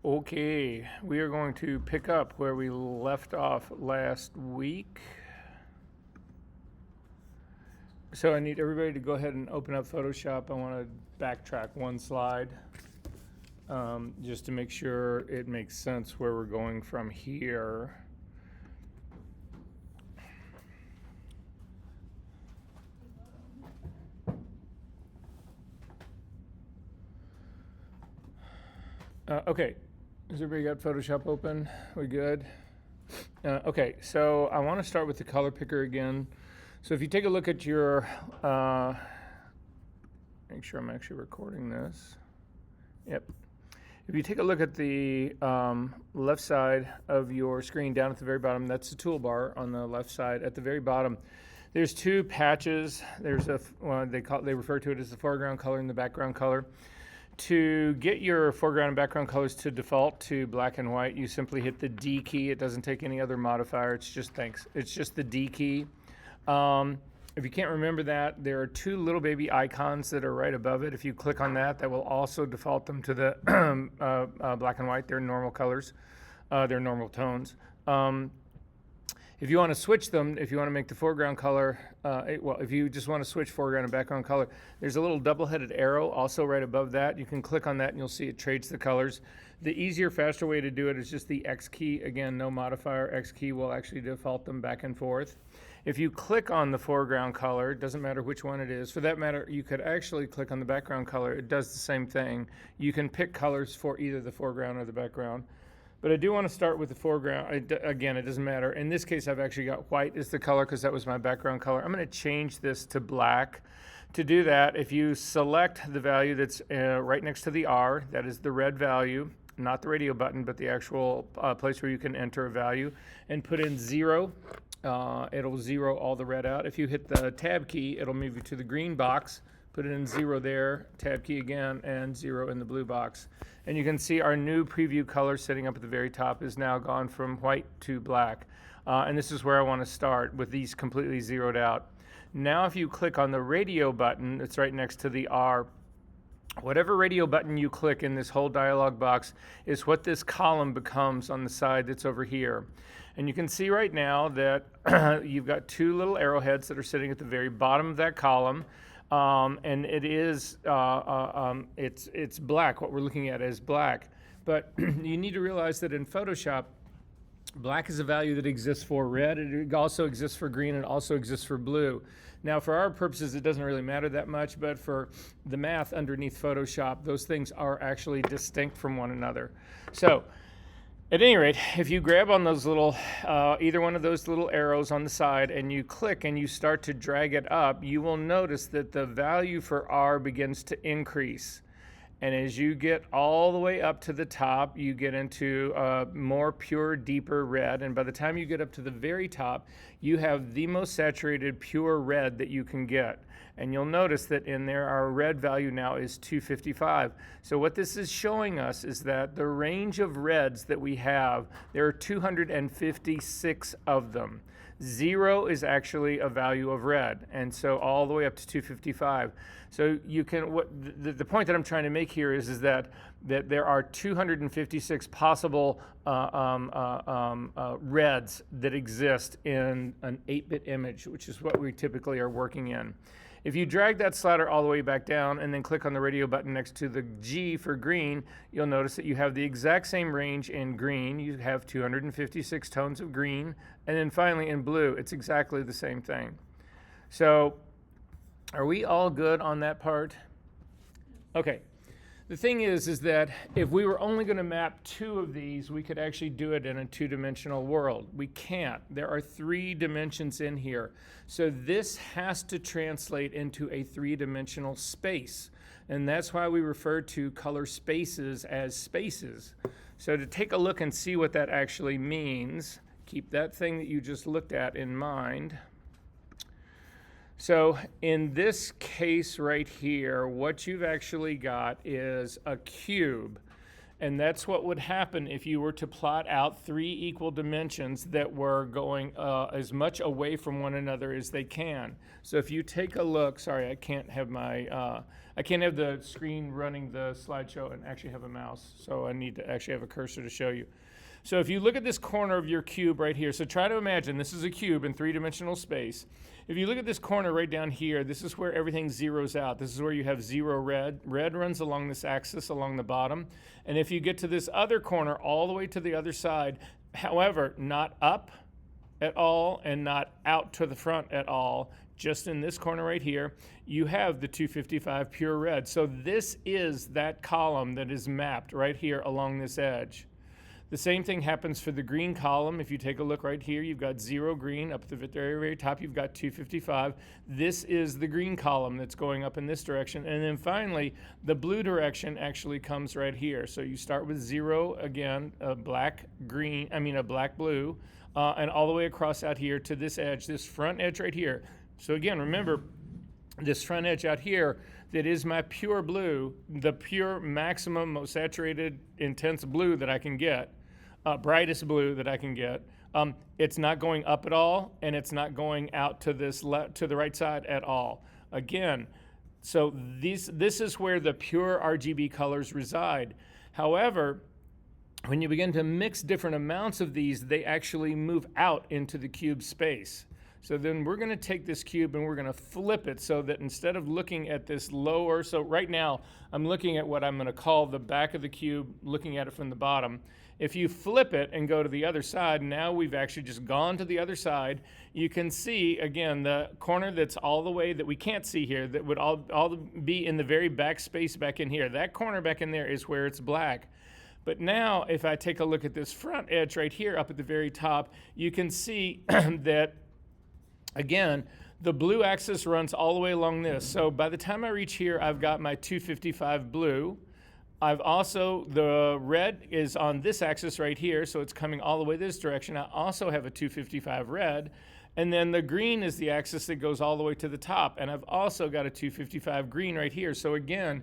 Okay, we are going to pick up where we left off last week. So I need everybody to go ahead and open up Photoshop. I want to backtrack one slide just to make sure it makes sense where we're going from here. Okay, has everybody got Photoshop open? We good? Okay, so I want to start with the color picker again. So if you take a look at your, make sure I'm actually recording this. Yep. If you take a look at the left side of your screen down at the very bottom, that's the toolbar on the left side. At the very bottom, there's two patches. There's a, they refer to it as the foreground color and the background color. To get your foreground and background colors to default to black and white, you simply hit the D key. It doesn't take any other modifier. It's just the D key. If you can't remember that, there are two little baby icons that are right above it. If you click on that, that will also default them to the black and white. They're normal colors. They're normal tones. If you want to switch them, if you want to make the foreground color, if you just want to switch foreground and background color, there's a little double-headed arrow also right above that. You can click on that and you'll see it trades the colors. The easier, faster way to do it is just the X key. Again, no modifier. X key will actually default them back and forth. If you click on the foreground color, it doesn't matter which one it is. For that matter, you could actually click on the background color. It does the same thing. You can pick colors for either the foreground or the background. But I do want to start with the foreground. Again, it doesn't matter. In this case, I've actually got white as the color because that was my background color. I'm going to change this to black. To do that, if you select the value that's right next to the R, that is the red value, not the radio button, but the actual place where you can enter a value, and put in 0, it'll zero all the red out. If you hit the tab key, it'll move you to the green box. Put it in 0 there, tab key again, and 0 in the blue box. And you can see our new preview color sitting up at the very top is now gone from white to black. And this is where I want to start with these completely zeroed out. Now if you click on the radio button, it's right next to the R. Whatever radio button you click in this whole dialog box is what this column becomes on the side that's over here. And you can see right now that you've got two little arrowheads that are sitting at the very bottom of that column. And it is, it's black. What we're looking at is black. But you need to realize that in Photoshop, black is a value that exists for red. It also exists for green. It also exists for blue. Now, for our purposes, it doesn't really matter that much. But for the math underneath Photoshop, those things are actually distinct from one another. So, at any rate, if you grab on those little, either one of those little arrows on the side and you click and you start to drag it up, you will notice that the value for R begins to increase. And as you get all the way up to the top, you get into more pure, deeper red. And by the time you get up to the very top, you have the most saturated pure red that you can get. And you'll notice that in there, our red value now is 255. So what this is showing us is that the range of reds that we have, there are 256 of them. 0 is actually a value of red, and so all the way up to 255. So you can, the point that I'm trying to make here is that there are 256 possible reds that exist in an 8-bit image, which is what we typically are working in. If you drag that slider all the way back down and then click on the radio button next to the G for green, you'll notice that you have the exact same range in green. You have 256 tones of green. And then finally in blue, it's exactly the same thing. So are we all good on that part? Okay. The thing is that if we were only going to map 2 of these, we could actually do it in a 2-dimensional world. We can't. There are 3 dimensions in here. So this has to translate into a 3-dimensional space. And that's why we refer to color spaces as spaces. So to take a look and see what that actually means, keep that thing that you just looked at in mind. So in this case right here, what you've actually got is a cube. And that's what would happen if you were to plot out 3 equal dimensions that were going as much away from one another as they can. So if you take a look, sorry, I can't have the screen running the slideshow and actually have a mouse. So I need to actually have a cursor to show you. So if you look at this corner of your cube right here, so try to imagine this is a cube in 3-dimensional space. If you look at this corner right down here, this is where everything zeroes out. This is where you have 0 red. Red runs along this axis along the bottom. And if you get to this other corner all the way to the other side, however, not up at all and not out to the front at all, just in this corner right here, you have the 255 pure red. So this is that column that is mapped right here along this edge. The same thing happens for the green column. If you take a look right here, you've got 0 green. Up at the very, very top, you've got 255. This is the green column that's going up in this direction. And then finally, the blue direction actually comes right here. So you start with 0, again, a black blue, and all the way across out here to this edge, this front edge right here. So again, remember, this front edge out here, that is my pure blue, the pure maximum, most saturated, intense blue that I can get, brightest blue that I can get. It's not going up at all, and it's not going out to to the right side at all. Again, so this is where the pure RGB colors reside. However, when you begin to mix different amounts of these, they actually move out into the cube space. So then we're going to take this cube and we're going to flip it so that instead of looking at this lower, so right now I'm looking at what I'm going to call the back of the cube, looking at it from the bottom. If you flip it and go to the other side, now we've actually just gone to the other side. You can see, again, the corner that's all the way that we can't see here, that would all be in the very back space back in here. That corner back in there is where it's black. But now if I take a look at this front edge right here up at the very top, you can see that again, the blue axis runs all the way along this. So by the time I reach here, I've got my 255 blue. I've also, the red is on this axis right here, so it's coming all the way this direction. I also have a 255 red. And then the green is the axis that goes all the way to the top. And I've also got a 255 green right here. So again,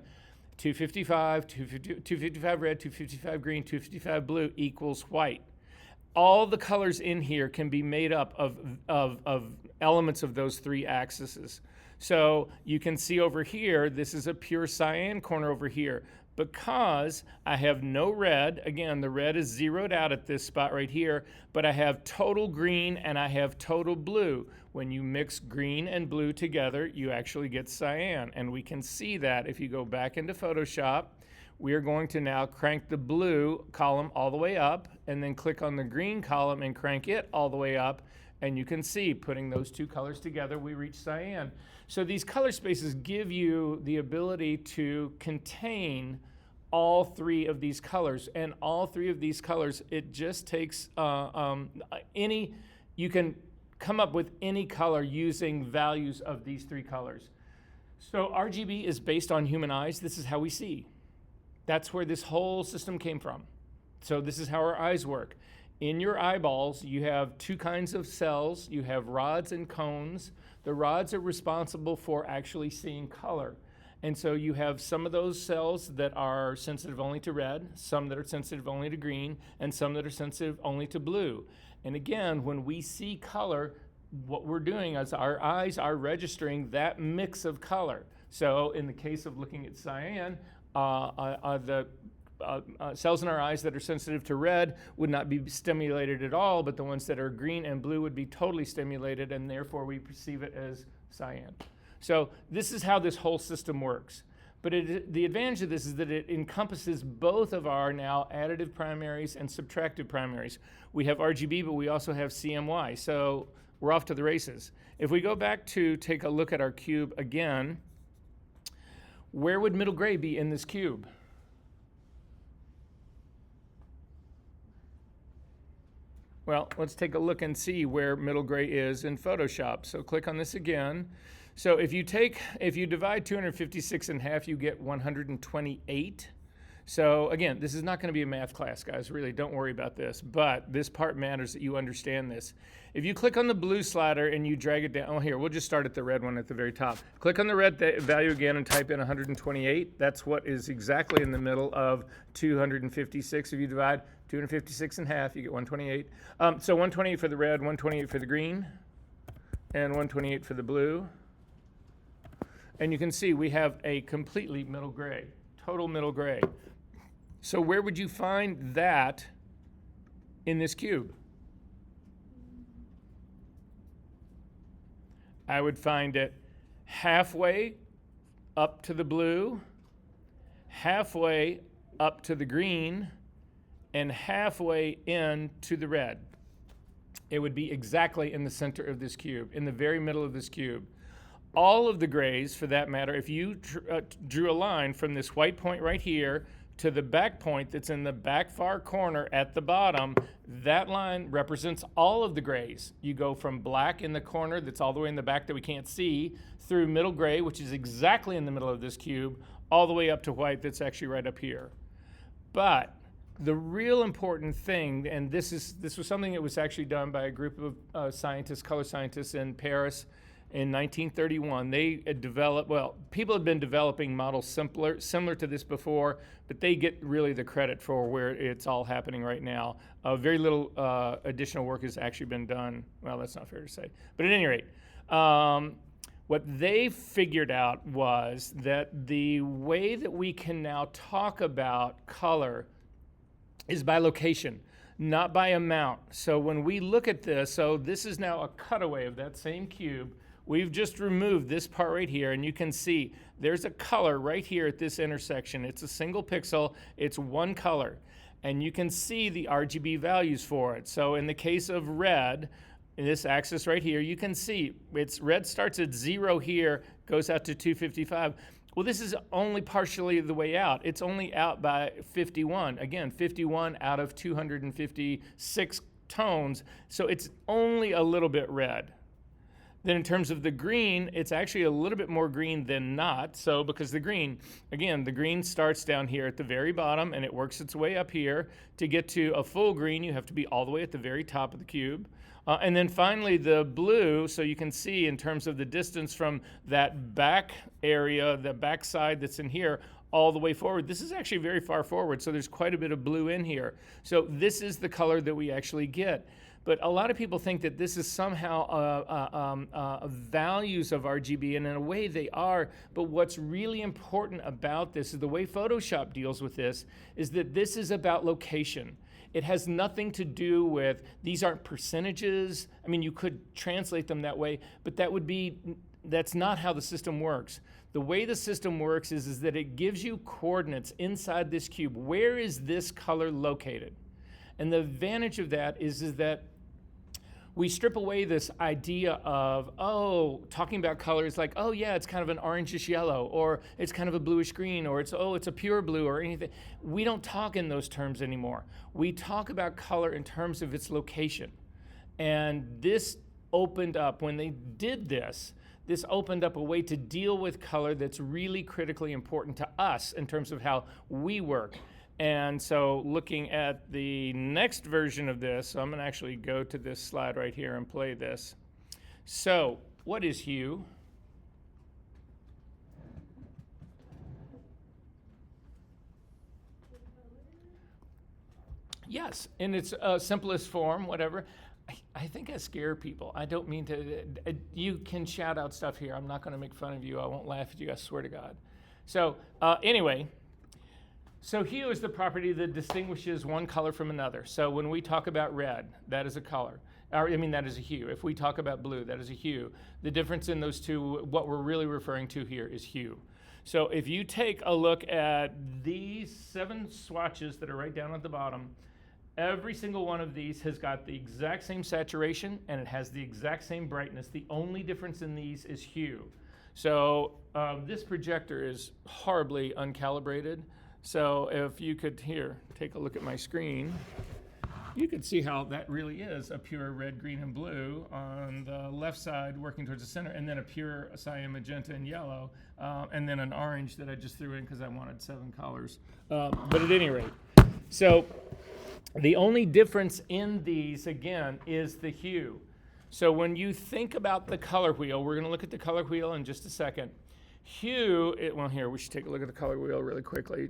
255, 255 red, 255 green, 255 blue equals white. All the colors in here can be made up of elements of those 3 axes. So you can see over here, this is a pure cyan corner over here. Because I have no red, again, the red is zeroed out at this spot right here, but I have total green and I have total blue. When you mix green and blue together, you actually get cyan. And we can see that if you go back into Photoshop. We are going to now crank the blue column all the way up and then click on the green column and crank it all the way up. And you can see, putting those 2 colors together, we reach cyan. So these color spaces give you the ability to contain all 3 of these colors. And all 3 of these colors, it just takes you can come up with any color using values of these 3 colors. So RGB is based on human eyes. This is how we see. That's where this whole system came from. So this is how our eyes work. In your eyeballs, you have 2 kinds of cells. You have rods and cones. The rods are responsible for actually seeing color. And so you have some of those cells that are sensitive only to red, some that are sensitive only to green, and some that are sensitive only to blue. And again, when we see color, what we're doing is our eyes are registering that mix of color. So in the case of looking at cyan, the cells in our eyes that are sensitive to red would not be stimulated at all, but the ones that are green and blue would be totally stimulated, and therefore we perceive it as cyan. So this is how this whole system works. But the advantage of this is that it encompasses both of our now additive primaries and subtractive primaries. We have RGB, but we also have CMY, so we're off to the races. If we go back to take a look at our cube again, where would middle gray be in this cube? Well, let's take a look and see where middle gray is in Photoshop. So click on this again. So if you divide 256 in half, you get 128. So again, this is not going to be a math class, guys. Really, don't worry about this. But this part matters that you understand this. If you click on the blue slider and you drag it down, oh, here, we'll just start at the red one at the very top. Click on the red value again and type in 128. That's what is exactly in the middle of 256. If you divide 256 in half, you get 128. So 128 for the red, 128 for the green, and 128 for the blue. And you can see we have a completely middle gray, total middle gray. So where would you find that in this cube? I would find it halfway up to the blue, halfway up to the green, and halfway into the red. It would be exactly in the center of this cube, in the very middle of this cube. All of the grays, for that matter, if you drew a line from this white point right here to the back point that's in the back far corner at the bottom, that line represents all of the grays. You go from black in the corner that's all the way in the back that we can't see, through middle gray, which is exactly in the middle of this cube, all the way up to white that's actually right up here. But the real important thing, and this was something that was actually done by a group of scientists, color scientists in Paris in 1931. They developed, well, people had been developing models similar to this before, but they get really the credit for where it's all happening right now. Very little additional work has actually been done. Well, that's not fair to say. But at any rate, what they figured out was that the way that we can now talk about color is by location, not by amount. So when we look at this, so this is now a cutaway of that same cube. We've just removed this part right here, and you can see there's a color right here at this intersection. It's a single pixel, it's one color, and you can see the RGB values for it. So in the case of red, in this axis right here, you can see red starts at 0 here, goes out to 255. Well, this is only partially the way out. It's only out by 51. Again, 51 out of 256 tones, so it's only a little bit red. Then in terms of the green, it's actually a little bit more green than not. So because the green, again, the green starts down here at the very bottom and it works its way up here. To get to a full green, you have to be all the way at the very top of the cube. And then finally the blue, so you can see in terms of the distance from that back area, the back side that's in here, all the way forward. This is actually very far forward, so there's quite a bit of blue in here. So this is the color that we actually get. But a lot of people think that this is somehow values of RGB, and in a way they are. But what's really important about this is the way Photoshop deals with this is that this is about location. It has nothing to do with, these aren't percentages. I mean, you could translate them that way, but that's not how the system works. The way the system works is that it gives you coordinates inside this cube. Where is this color located? And the advantage of that is that we strip away this idea of, oh, talking about color is like, oh yeah, it's kind of an orangish yellow, or it's kind of a bluish green, or it's a pure blue, or anything. We don't talk in those terms anymore. We talk about color in terms of its location. And this opened up, when they did this opened up a way to deal with color that's really critically important to us in terms of how we work. And so looking at the next version of this, so I'm going to actually go to this slide right here and play this. So what is hue? Yes, in its simplest form, whatever. I think I scare people. I don't mean to. You can shout out stuff here. I'm not going to make fun of you. I won't laugh at you. I swear to God. So anyway. So hue is the property that distinguishes one color from another. So when we talk about red, that is a color. That is a hue. If we talk about blue, that is a hue. The difference in those two, what we're really referring to here is hue. So if you take a look at these 7 swatches that are right down at the bottom, every single one of these has got the exact same saturation and it has the exact same brightness. The only difference in these is hue. So this projector is horribly uncalibrated. So if you could here, take a look at my screen. you can see how that really is a pure red, green, and blue on the left side working towards the center, and then a pure cyan, magenta, and yellow, and then an orange that I just threw in because I wanted 7 colors. But at any rate, so the only difference in these, again, is the hue. So when you think about the color wheel, we're going to look at the color wheel in just a second. Hue, well, here, we should take a look at the color wheel really quickly.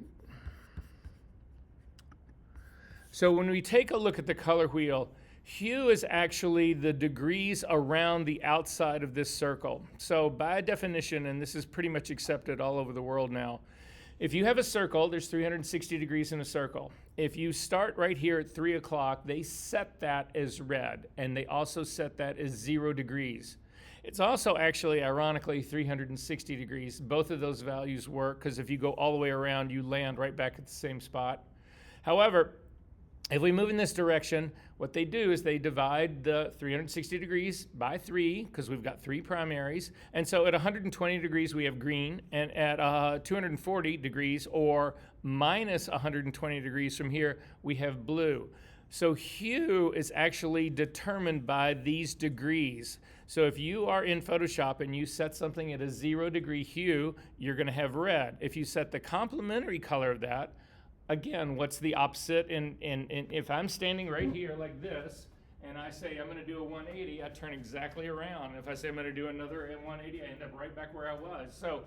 So when we take a look at the color wheel, hue is actually the degrees around the outside of this circle. So by definition, and this is pretty much accepted all over the world now, if you have a circle, there's 360 degrees in a circle. If you start right here at 3 o'clock, they set that as red, and they also set that as 0 degrees. It's also actually, ironically, 360 degrees. Both of those values work because if you go all the way around, you land right back at the same spot. However, if we move in this direction, what they do is they divide the 360 degrees by 3 because we've got 3 primaries. And so at 120 degrees, we have green, and at 240 degrees or minus 120 degrees from here, we have blue. So hue is actually determined by these degrees. So if you are in Photoshop and you set something at a 0 degree hue, you're going to have red. If you set the complementary color of that, again, what's the opposite? If I'm standing right here like this, and I say I'm going to do a 180, I turn exactly around. If I say I'm going to do another 180, I end up right back where I was. So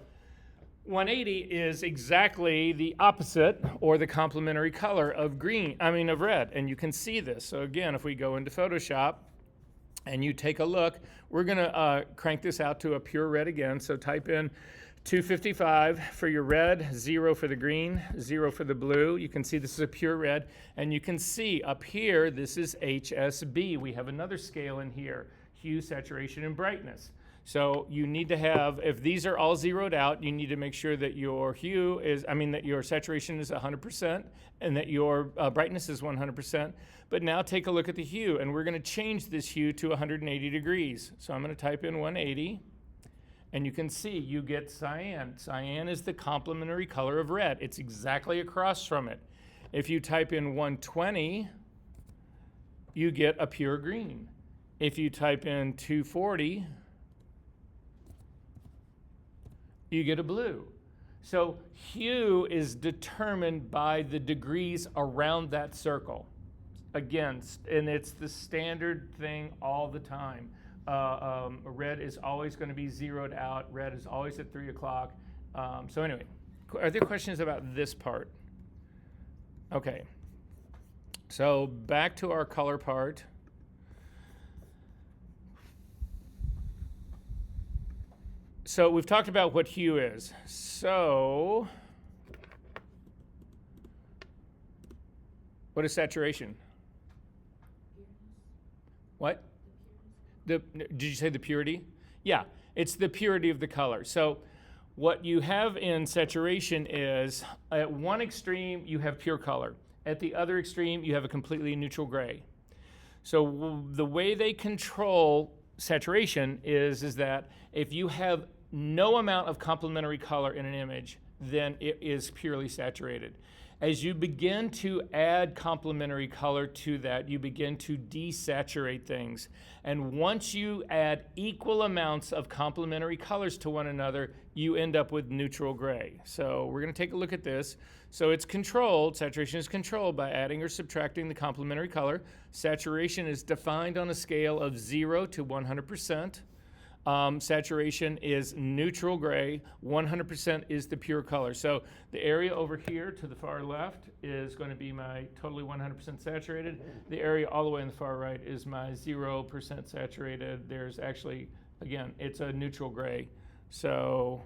180 is exactly the opposite or the complementary color of of red, and you can see this. So again, if we go into Photoshop and you take a look, we're going to crank this out to a pure red again. So type in 255 for your red, 0 for the green, 0 for the blue. You can see this is a pure red, and you can see up here this is HSB. We have another scale in here, hue, saturation, and brightness. So you need to have, if these are all zeroed out, you need to make sure that your that your saturation is 100% and that your brightness is 100%. But now take a look at the hue, and we're going to change this hue to 180 degrees. So I'm going to type in 180, and you can see you get cyan. Cyan is the complementary color of red. It's exactly across from it. If you type in 120, you get a pure green. If you type in 240, you get a blue. So hue is determined by the degrees around that circle. Again, and it's the standard thing all the time. Red is always going to be zeroed out. Red is always at 3 o'clock. So anyway, are there questions about this part? Okay. So back to our color part. So we've talked about what hue is. So what is saturation? What? Did you say the purity? Yeah, it's the purity of the color. So what you have in saturation is at one extreme you have pure color. At the other extreme you have a completely neutral gray. So the way they control saturation is that if you have no amount of complementary color in an image, then it is purely saturated. As you begin to add complementary color to that, you begin to desaturate things. And once you add equal amounts of complementary colors to one another, you end up with neutral gray. So we're going to take a look at this. So it's controlled, saturation is controlled by adding or subtracting the complementary color. Saturation is defined on a scale of 0 to 100%. Saturation is neutral gray, 100% is the pure color. So the area over here to the far left is going to be my totally 100% saturated. The area all the way on the far right is my 0% saturated. There's actually, again, it's a neutral gray. So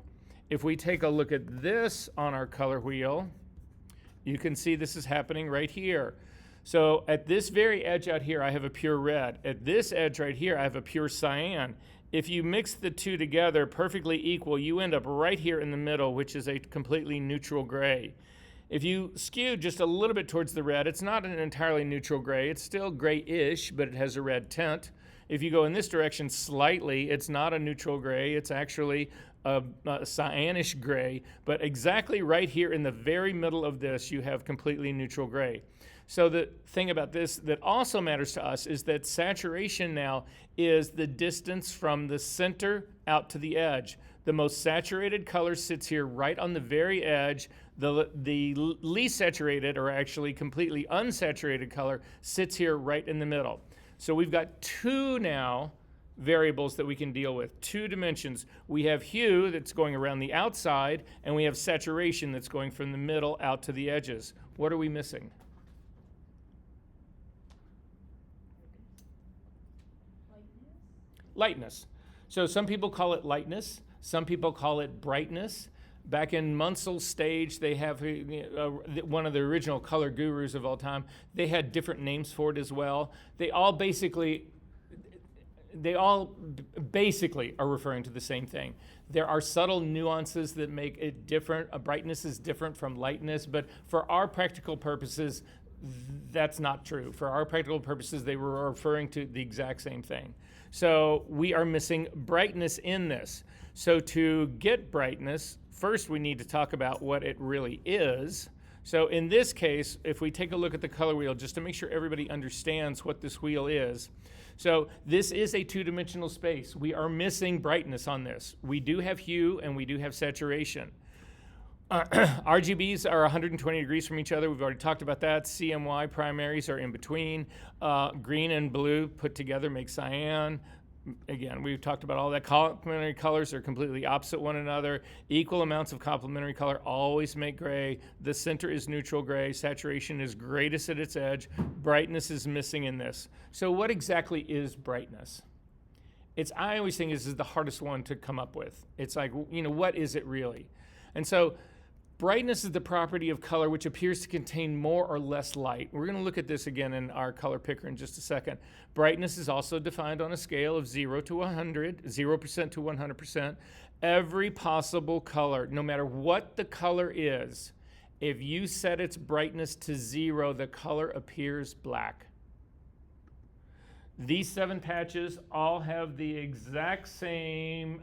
if we take a look at this on our color wheel, you can see this is happening right here. So at this very edge out here, I have a pure red. At this edge right here, I have a pure cyan. If you mix the two together perfectly equal, you end up right here in the middle, which is a completely neutral gray. If you skew just a little bit towards the red, it's not an entirely neutral gray. It's still grayish, but it has a red tint. If you go in this direction slightly, it's not a neutral gray. It's actually a cyanish gray, but exactly right here in the very middle of this, you have completely neutral gray. So the thing about this that also matters to us is that saturation now is the distance from the center out to the edge. The most saturated color sits here right on the very edge. The least saturated, or actually completely unsaturated color, sits here right in the middle. So we've got two now variables that we can deal with, two dimensions. We have hue that's going around the outside, and we have saturation that's going from the middle out to the edges. What are we missing? Lightness. So some people call it lightness. Some people call it brightness. Back in Munsell's stage, they have one of the original color gurus of all time. They had different names for it as well. They all basically are referring to the same thing. There are subtle nuances that make it different. Brightness is different from lightness, but for our practical purposes, that's not true. For our practical purposes, they were referring to the exact same thing. So we are missing brightness in this. So to get brightness, first we need to talk about what it really is. So in this case, if we take a look at the color wheel, just to make sure everybody understands what this wheel is. So this is a two-dimensional space. We are missing brightness on this. We do have hue and we do have saturation. RGBs are 120 degrees from each other. We've already talked about that. CMY primaries are in between. Green and blue put together make cyan. Again, we've talked about all that. Complementary colors are completely opposite one another. Equal amounts of complementary color always make gray. The center is neutral gray. Saturation is greatest at its edge. Brightness is missing in this. So what exactly is brightness? I always think this is the hardest one to come up with. It's like, what is it really? And so brightness is the property of color which appears to contain more or less light. We're going to look at this again in our color picker in just a second. Brightness is also defined on a scale of 0 to 100, 0% to 100%. Every possible color, no matter what the color is, if you set its brightness to 0, the color appears black. These 7 patches all have the exact same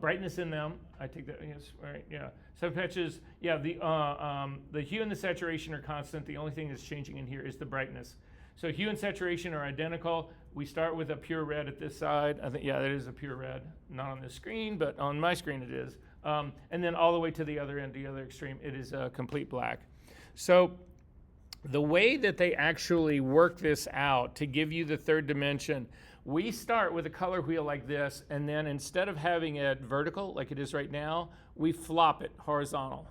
brightness in them. I take that, yes, right, yeah. 7 patches, yeah, the hue and the saturation are constant. The only thing that's changing in here is the brightness. So hue and saturation are identical. We start with a pure red at this side. I think, yeah, that is a pure red. Not on this screen, but on my screen it is. And then all the way to the other end, the other extreme, it is a complete black. So the way that they actually work this out to give you the third dimension, we start with a color wheel like this, and then instead of having it vertical like it is right now, we flop it horizontal.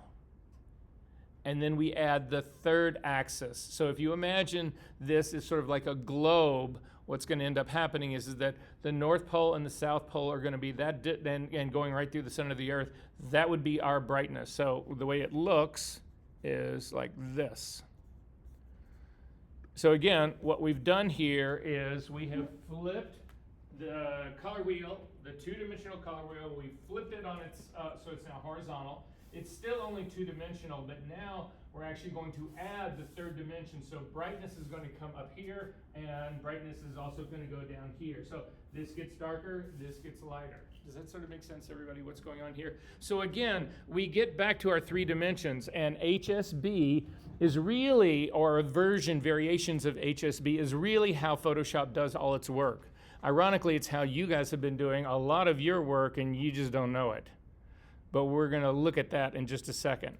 And then we add the third axis. So if you imagine this is sort of like a globe, what's going to end up happening is that the North Pole and the South Pole are going to be that and going right through the center of the Earth. That would be our brightness. So the way it looks is like this. So again, what we've done here is we have flipped the color wheel, the two-dimensional color wheel. We flipped it on its, so it's now horizontal. It's still only two-dimensional, but now we're actually going to add the third dimension. So brightness is going to come up here, and brightness is also going to go down here. So this gets darker, this gets lighter. Does that sort of make sense, everybody, what's going on here? So again, we get back to our 3 dimensions, and HSB is really, or variations of HSB is really how Photoshop does all its work. Ironically, it's how you guys have been doing a lot of your work, and you just don't know it. But we're going to look at that in just a second.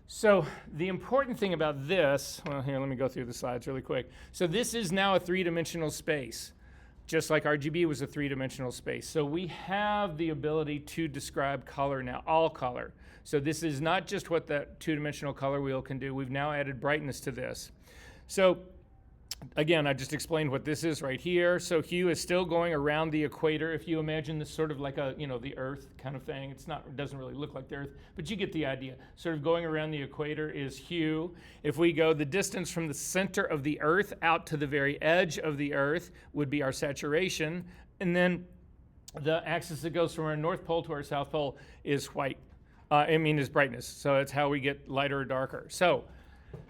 So the important thing about this, well, here, let me go through the slides really quick. So this is now a 3-dimensional space, just like RGB was a 3-dimensional space. So we have the ability to describe color now, all color. So this is not just what that 2-dimensional color wheel can do. We've now added brightness to this. So again, I just explained what this is right here. So hue is still going around the equator. If you imagine this sort of like a, the Earth kind of thing. It doesn't really look like the Earth, but you get the idea. Sort of going around the equator is hue. If we go the distance from the center of the Earth out to the very edge of the Earth would be our saturation. And then the axis that goes from our North Pole to our South Pole is white. Is brightness. So it's how we get lighter or darker. So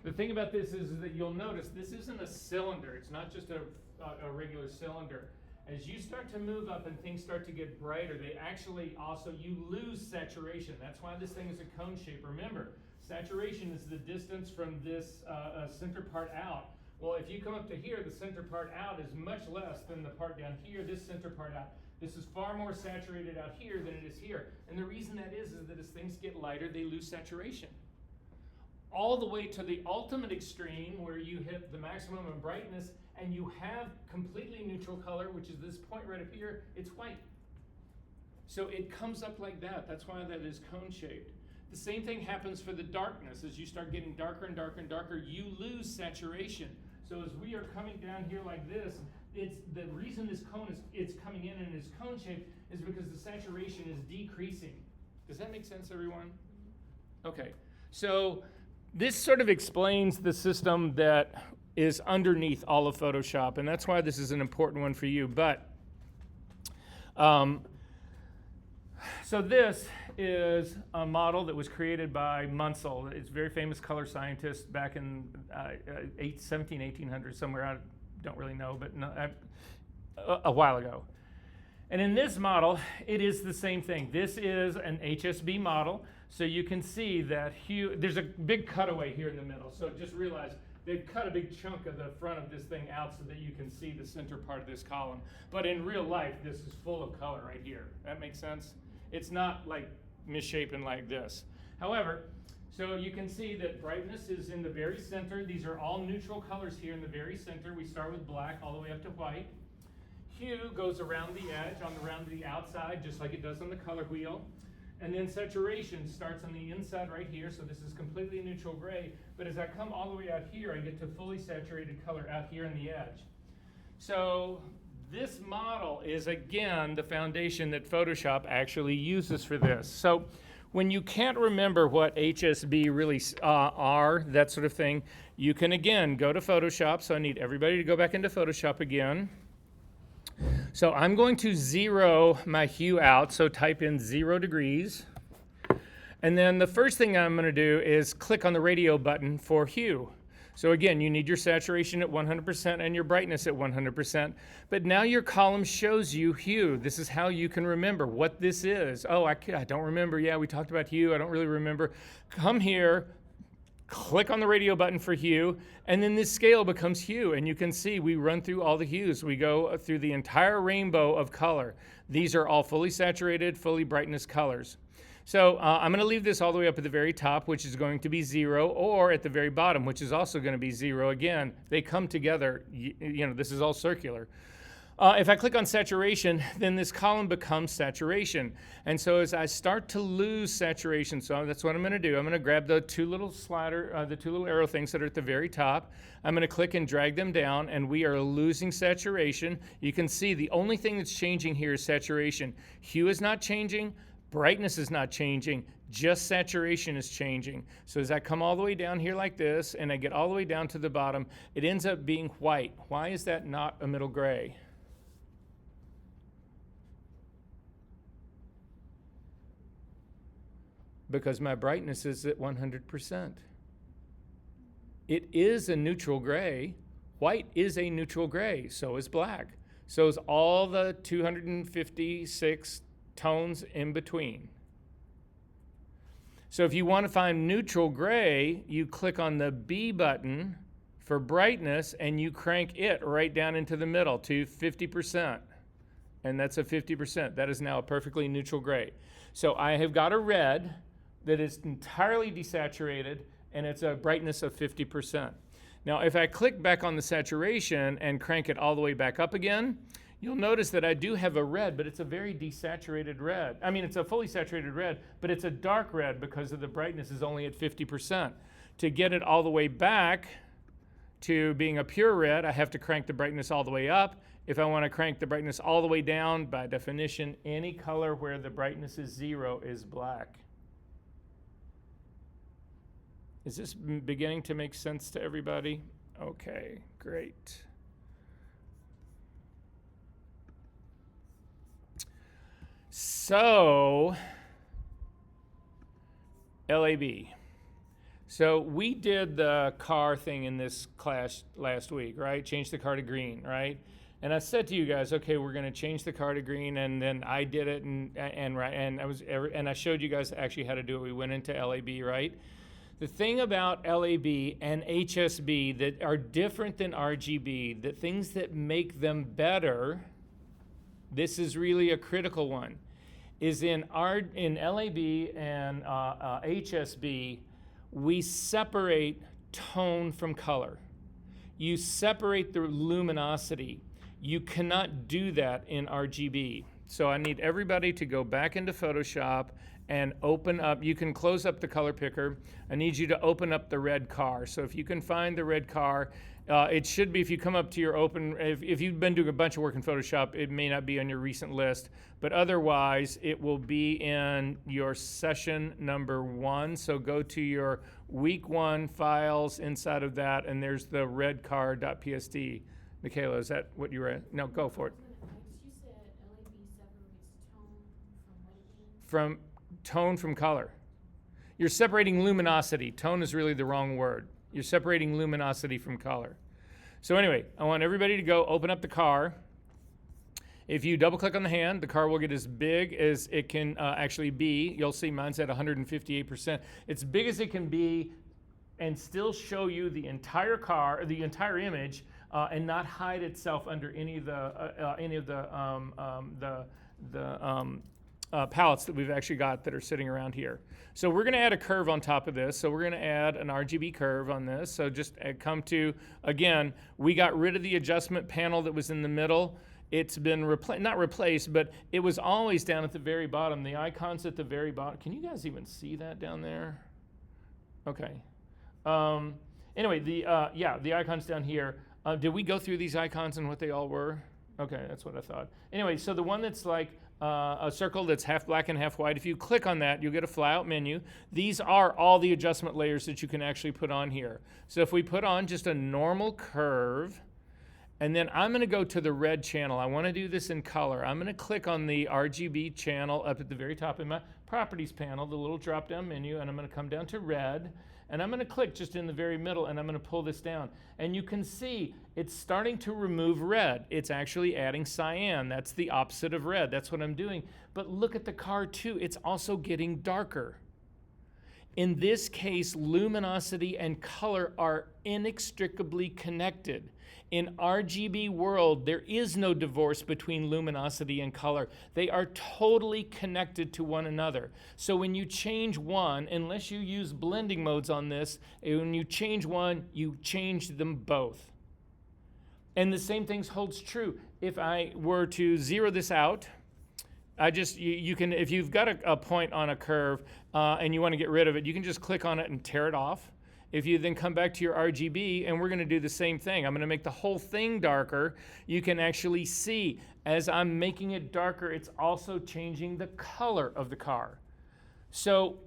the thing about this is that you'll notice this isn't a cylinder. It's not just a regular cylinder. As you start to move up and things start to get brighter, they actually also, you lose saturation. That's why this thing is a cone shape. Remember, saturation is the distance from this center part out. Well, if you come up to here, the center part out is much less than the part down here, this center part out. This is far more saturated out here than it is here. And the reason that is that as things get lighter, they lose saturation. All the way to the ultimate extreme where you hit the maximum in brightness and you have completely neutral color, which is this point right up here, it's white. So it comes up like that. That's why that is cone shaped. The same thing happens for the darkness. As you start getting darker and darker and darker, you lose saturation. So as we are coming down here like this, it's the reason this cone it's coming in and is cone shaped is because the saturation is decreasing. Does that make sense, everyone? Okay, so this sort of explains the system that is underneath all of Photoshop, and that's why this is an important one for you. But so this is a model that was created by Munsell. It's a very famous color scientist back in 1800, somewhere, I don't really know, but a while ago. And in this model, it is the same thing. This is an HSB model, so you can see that there's a big cutaway here in the middle. So just realize they've cut a big chunk of the front of this thing out so that you can see the center part of this column. But in real life, this is full of color right here. That makes sense? It's not like misshapen like this. However, so you can see that brightness is in the very center. These are all neutral colors here in the very center. We start with black all the way up to white. Hue goes around the edge, around the outside, just like it does on the color wheel. And then saturation starts on the inside right here, so this is completely neutral gray. But as I come all the way out here, I get to fully saturated color out here on the edge. So this model is, again, the foundation that Photoshop actually uses for this. So when you can't remember what HSB really are, that sort of thing, you can, again, go to Photoshop. So I need everybody to go back into Photoshop again. So I'm going to zero my hue out, so type in 0 degrees. And then the first thing I'm going to do is click on the radio button for hue. So again, you need your saturation at 100% and your brightness at 100%. But now your column shows you hue. This is how you can remember what this is. Oh, I don't remember. Yeah, we talked about hue. I don't really remember. Come here. Click on the radio button for hue, and then this scale becomes hue, and you can see we run through all the hues. We go through the entire rainbow of color. These are all fully saturated, fully brightness colors. So I'm going to leave this all the way up at the very top, which is going to be 0, or at the very bottom, which is also going to be 0. Again, they come together. You know, this is all circular. If I click on saturation, then this column becomes saturation. And so as I start to lose saturation, so that's what I'm going to do. I'm going to grab the two little arrow things that are at the very top. I'm going to click and drag them down, and we are losing saturation. You can see the only thing that's changing here is saturation. Hue is not changing. Brightness is not changing. Just saturation is changing. So as I come all the way down here like this, and I get all the way down to the bottom, it ends up being white. Why is that not a middle gray? Because my brightness is at 100%. It is a neutral gray. White is a neutral gray. So is black. So is all the 256 tones in between. So if you want to find neutral gray, you click on the B button for brightness, and you crank it right down into the middle to 50%. And that's a 50%. That is now a perfectly neutral gray. So I have got a red that is entirely desaturated, and it's a brightness of 50%. Now, if I click back on the saturation and crank it all the way back up again, you'll notice that I do have a red, but it's a very desaturated red. I mean, it's a fully saturated red, but it's a dark red because of the brightness is only at 50%. To get it all the way back to being a pure red, I have to crank the brightness all the way up. If I want to crank the brightness all the way down, by definition, any color where the brightness is 0 is black. Is this beginning to make sense to everybody? Okay, great. So, LAB. So we did the car thing in this class last week, right? Changed the car to green, right? And I said to you guys, okay, we're going to change the car to green, and then I did it, and I showed you guys actually how to do it. We went into LAB, right? The thing about LAB and HSB that are different than RGB, the things that make them better, this is really a critical one, is in LAB and HSB, we separate tone from color. You separate the luminosity. You cannot do that in RGB. So I need everybody to go back into Photoshop and open up. You can close up the color picker. I need you to open up the red car. So if you can find the red car, it should be, if you come up to your open, if you've been doing a bunch of work in Photoshop, it may not be on your recent list, but otherwise it will be in your session number 1. So go to your week 1 files inside of that, and there's the red car.psd. Michaela, is that what you were at? No, go for it. You said LAB separates tone from what again? From tone from color. You're separating luminosity. Tone is really the wrong word. You're separating luminosity from color. So anyway, I want everybody to go open up the car. If you double click on the hand, the car will get as big as it can actually be. You'll see mine's at 158%. It's big as it can be and still show you the entire car, the entire image, and not hide itself under any of the palettes that we've actually got that are sitting around here. So we're going to add a curve on top of this. So we're going to add an RGB curve on this. So just come to, again, we got rid of the adjustment panel that was in the middle. It's been not replaced, but it was always down at the very bottom. The icon's at the very bottom. Can you guys even see that down there? Okay. Anyway, the icon's down here. Did we go through these icons and what they all were? Okay, that's what I thought. Anyway, so the one that's like a circle that's half black and half white, if you click on that, you'll get a flyout menu. These are all the adjustment layers that you can actually put on here. So if we put on just a normal curve, and then I'm going to go to the red channel. I want to do this in color. I'm going to click on the RGB channel up at the very top in my properties panel, the little drop-down menu, and I'm going to come down to red. And I'm going to click just in the very middle, and I'm going to pull this down. And you can see it's starting to remove red. It's actually adding cyan. That's the opposite of red. That's what I'm doing. But look at the car too. It's also getting darker. In this case, luminosity and color are inextricably connected. In RGB world, there is no divorce between luminosity and color. They are totally connected to one another. So when you change one, unless you use blending modes on this, when you change one, you change them both. And the same thing holds true. If I were to zero this out, you can, if you've got a point on a curve and you want to get rid of it, you can just click on it and tear it off. If you then come back to your RGB, and we're going to do the same thing. I'm going to make the whole thing darker. You can actually see as I'm making it darker, it's also changing the color of the car. So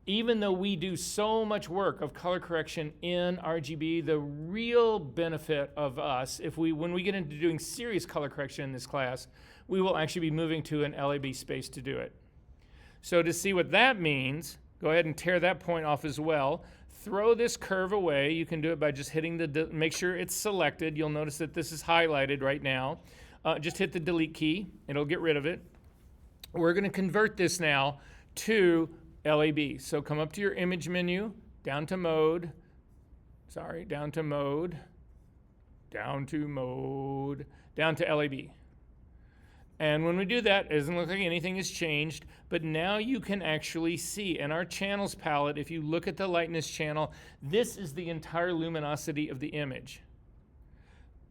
even though we do so much work of color correction in RGB, the real benefit of us, when we get into doing serious color correction in this class, we will actually be moving to an LAB space to do it. So to see what that means, go ahead and tear that point off as well. Throw this curve away. You can do it by just hitting make sure it's selected. You'll notice that this is highlighted right now. Just hit the delete key. It'll get rid of it. We're going to convert this now to LAB. So come up to your image menu, down to mode, down to LAB. And when we do that, it doesn't look like anything has changed, but now you can actually see in our channels palette, if you look at the lightness channel, this is the entire luminosity of the image.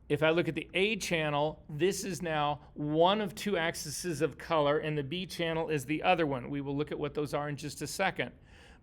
If I look at the A channel, this is now one of two axes of color, and the B channel is the other one. We will look at what those are in just a second.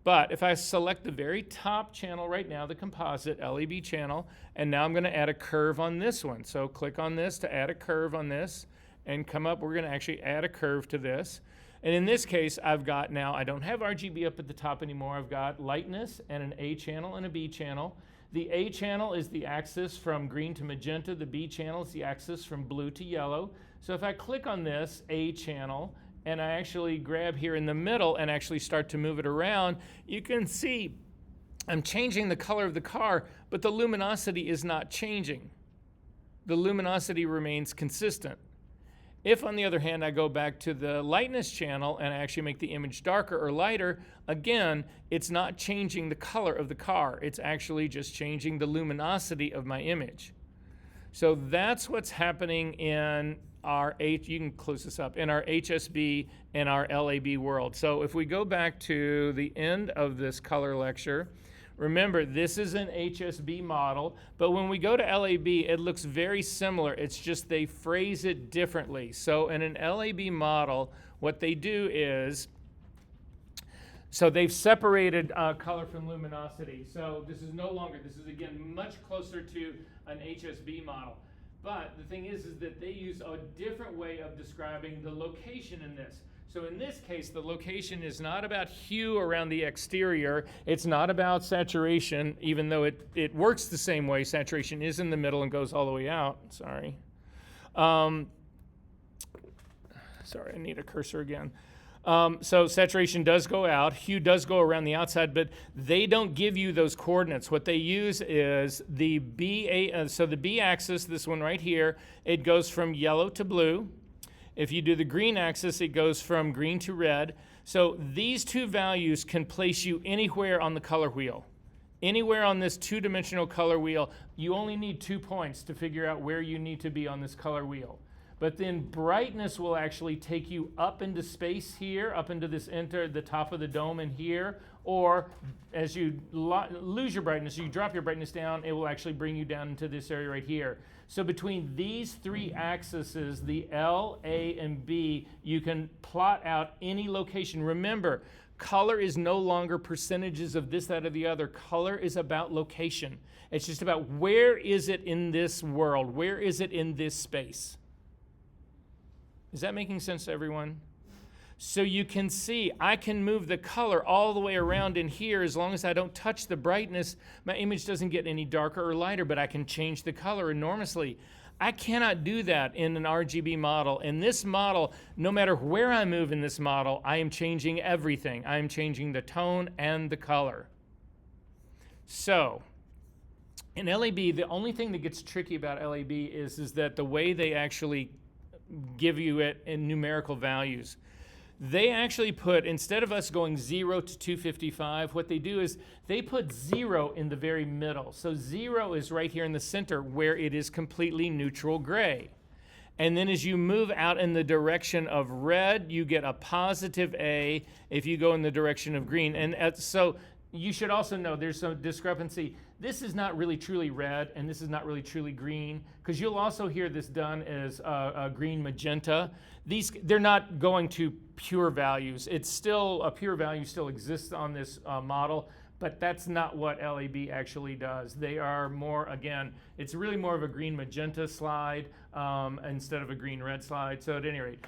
But if I select the very top channel right now, the composite LAB channel, and now I'm going to add a curve on this one. So click on this to add a curve on this, and come up, we're going to actually add a curve to this. And in this case, I've got now, I don't have RGB up at the top anymore. I've got lightness and an A channel and a B channel. The A channel is the axis from green to magenta. The B channel is the axis from blue to yellow. So if I click on this A channel and I actually grab here in the middle and actually start to move it around, you can see I'm changing the color of the car, but the luminosity is not changing. the luminosity remains consistent. If, on the other hand, I go back to the lightness channel and I actually make the image darker or lighter, again, it's not changing the color of the car. It's actually just changing the luminosity of my image. So that's what's happening in our you can close this up, in our HSB and our LAB world. So if we go back to the end of this color lecture, remember, this is an HSB model, but when we go to LAB, it looks very similar. It's just they phrase it differently. So in an LAB model, what they do is, so they've separated color from luminosity. So this is no longer, this is again much closer to an HSB model. But the thing is that they use a different way of describing the location in this. So in this case, the location is not about hue around the exterior. It's not about saturation, even though it works the same way. Saturation is in the middle and goes all the way out. Sorry. Sorry, I need a cursor again. So saturation does go out, hue does go around the outside, but they don't give you those coordinates. What they use is the so the B axis, this one right here, it goes from yellow to blue. If you do the green axis, it goes from green to red. So these two values can place you anywhere on the color wheel. Anywhere on this two-dimensional color wheel, you only need 2 points to figure out where you need to be on this color wheel. But then brightness will actually take you up into space here, up into this the top of the dome in here, or as you lose your brightness, you drop your brightness down, it will actually bring you down into this area right here. So between these three axes, the L, A, and B, you can plot out any location. Remember, color is no longer percentages of this, that, or the other. Color is about location. It's just about where is it in this world? Where is it in this space? Is that making sense to everyone? So you can see I can move the color all the way around in here as long as I don't touch the brightness. My image doesn't get any darker or lighter, but I can change the color enormously. I cannot do that in an RGB model. In this model, no matter where I move in this model, I am changing everything. I am changing the tone and the color. So in LAB, the only thing that gets tricky about LAB is that the way they actually give you it in numerical values. They actually put, instead of us going 0 to 255, what they do is they put 0 in the very middle. So 0 is right here in the center where it is completely neutral gray. And then as you move out in the direction of red, you get a positive A if you go in the direction of green. And so you should also know there's some discrepancy. This is not really truly red, and this is not really truly green, because you'll also hear this done as green magenta. They're not going to pure values. It's still, a pure value still exists on this model, but that's not what LAB actually does. They are more, again, it's really more of a green magenta slide instead of a green red slide. So at any rate,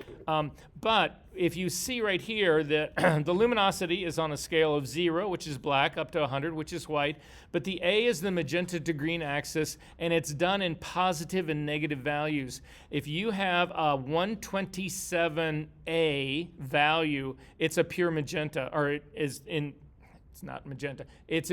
but if you see right here that the luminosity is on a scale of 0, which is black, up to 100, which is white, but the A is the magenta to green axis, and it's done in positive and negative values. If you have a 127A value, it's a pure magenta, or it is in, it's not magenta. It's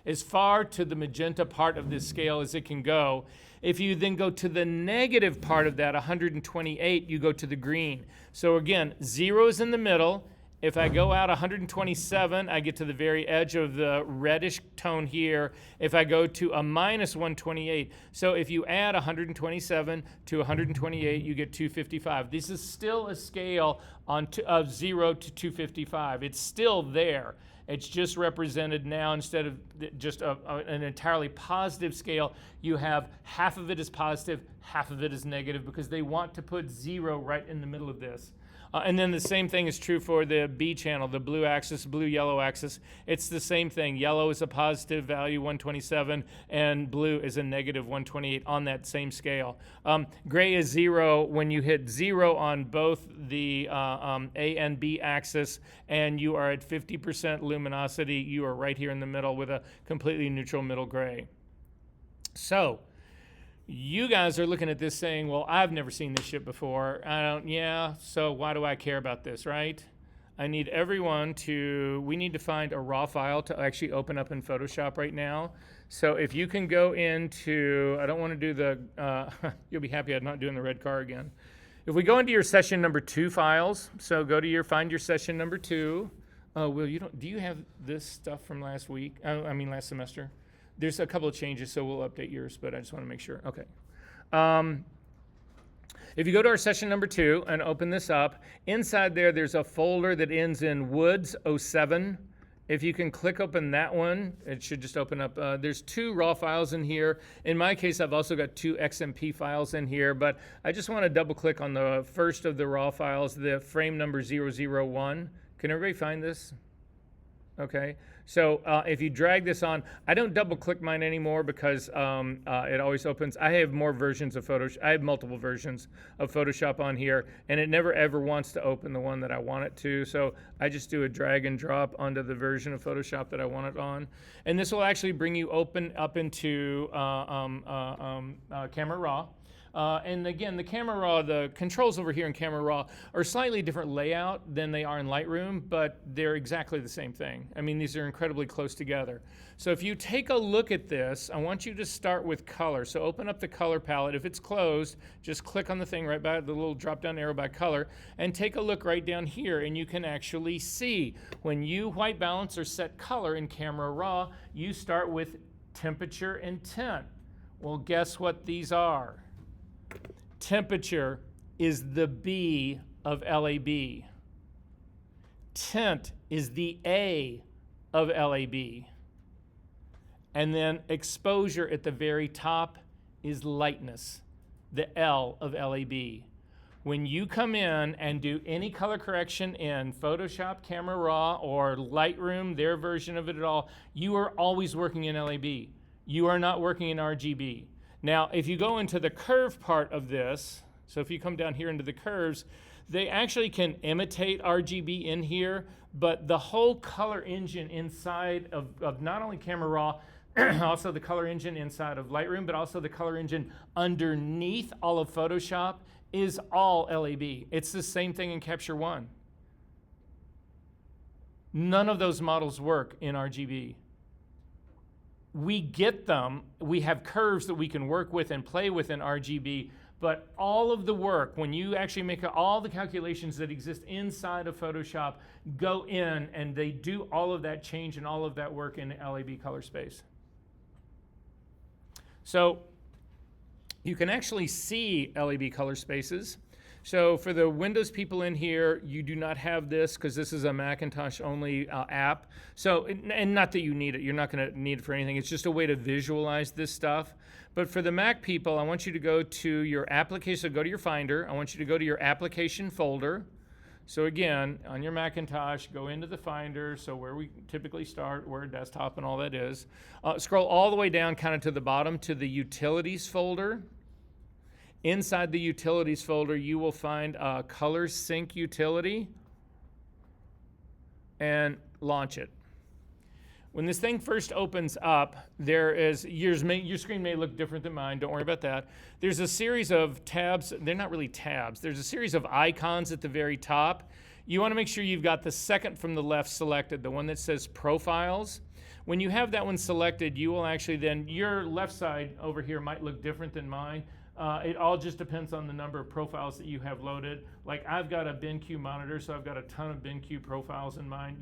as far to the magenta part of this scale as it can go. If you then go to the negative part of that, 128, you go to the green. So again, 0 is in the middle. If I go out 127, I get to the very edge of the reddish tone here. If I go to a minus 128, so if you add 127 to 128, you get 255. This is still a scale of 0 to 255. It's still there. It's just represented now, instead of just an entirely positive scale, you have half of it is positive, half of it is negative, because they want to put 0 right in the middle of this. And then the same thing is true for the B channel, the blue axis, blue-yellow axis. It's the same thing. Yellow is a positive value, 127, and blue is a negative 128 on that same scale. Gray is 0 when you hit 0 on both the A and B axis, and you are at 50% luminosity. You are right here in the middle with a completely neutral middle gray. So you guys are looking at this saying, well, I've never seen this shit before. Yeah, so why do I care about this, right? I need everyone we need to find a raw file to actually open up in Photoshop right now. So if you can go into, I don't want to do the, you'll be happy I'm not doing the red car again. If we go into your session number 2 files, so go to find your session number 2. Will, do you have this stuff from last week? Last semester? There's a couple of changes, so we'll update yours, but I just want to make sure. Okay. If you go to our session number 2 and open this up, inside there's a folder that ends in Woods 07. If you can click open that one, it should just open up. There's 2 raw files in here. In my case, I've also got 2 XMP files in here, but I just want to double click on the first of the raw files, the frame number 001. Can everybody find this? Okay. So if you drag this on, I don't double click mine anymore because it always opens. I have more versions of Photoshop. I have multiple versions of Photoshop on here, and it never ever wants to open the one that I want it to. So I just do a drag and drop onto the version of Photoshop that I want it on. And this will actually bring you up into Camera Raw. And again, the Camera Raw, the controls over here in Camera Raw are slightly different layout than they are in Lightroom, but they're exactly the same thing. I mean, these are incredibly close together. So if you take a look at this, I want you to start with color. So open up the color palette. If it's closed, just click on the thing right by the little drop-down arrow by color, and take a look right down here, and you can actually see when you white balance or set color in Camera Raw, you start with temperature and tint. Well, guess what these are? Temperature is the B of LAB. Tint is the A of LAB. And then exposure at the very top is lightness, the L of LAB. When you come in and do any color correction in Photoshop, Camera Raw, or Lightroom, their version of it at all, you are always working in LAB. You are not working in RGB. Now, if you go into the curve part of this, so if you come down here into the curves, they actually can imitate RGB in here, but the whole color engine inside of not only Camera Raw, also the color engine inside of Lightroom, but also the color engine underneath all of Photoshop is all LAB. It's the same thing in Capture One. None of those models work in RGB. We get them, we have curves that we can work with and play with in RGB, but all of the work, when you actually make all the calculations that exist inside of Photoshop, go in and they do all of that change and all of that work in LAB color space. So you can actually see LAB color spaces. So for the Windows people in here, you do not have this because this is a Macintosh only app. So, and not that you need it, you're not going to need it for anything. It's just a way to visualize this stuff. But for the Mac people, I want you to go to your application, so go to your Finder. I want you to go to your application folder. So again, on your Macintosh, go into the Finder, so where we typically start, where desktop and all that is. Scroll all the way down kind of to the bottom to the Utilities folder. Inside the Utilities folder, you will find a Color Sync utility and launch it. When this thing first opens up, your screen may look different than mine, don't worry about that. There's a series of tabs, they're not really tabs, there's a series of icons at the very top. You want to make sure you've got the second from the left selected, the one that says Profiles. When you have that one selected, you will actually then, your left side over here might look different than mine. It all just depends on the number of profiles that you have loaded. Like I've got a BenQ monitor, so I've got a ton of BenQ profiles in mine.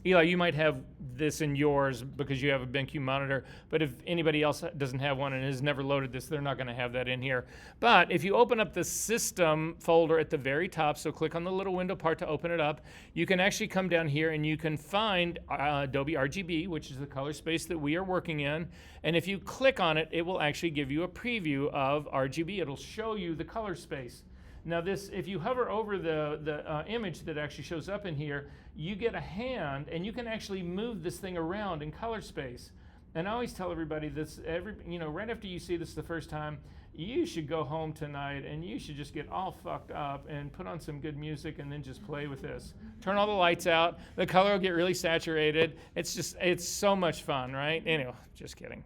Eli, you might have this in yours because you have a BenQ monitor, but if anybody else doesn't have one and has never loaded this, they're not going to have that in here. But if you open up the System folder at the very top, so click on the little window part to open it up, you can actually come down here and you can find Adobe RGB, which is the color space that we are working in. And if you click on it, it will actually give you a preview of RGB. It'll show you the color space. Now this, if you hover over the image that actually shows up in here, you get a hand and you can actually move this thing around in color space. And I always tell everybody this, right after you see this the first time, you should go home tonight and you should just get all fucked up and put on some good music and then just play with this. Turn all the lights out, the color will get really saturated. It's so much fun, right? Anyway, just kidding.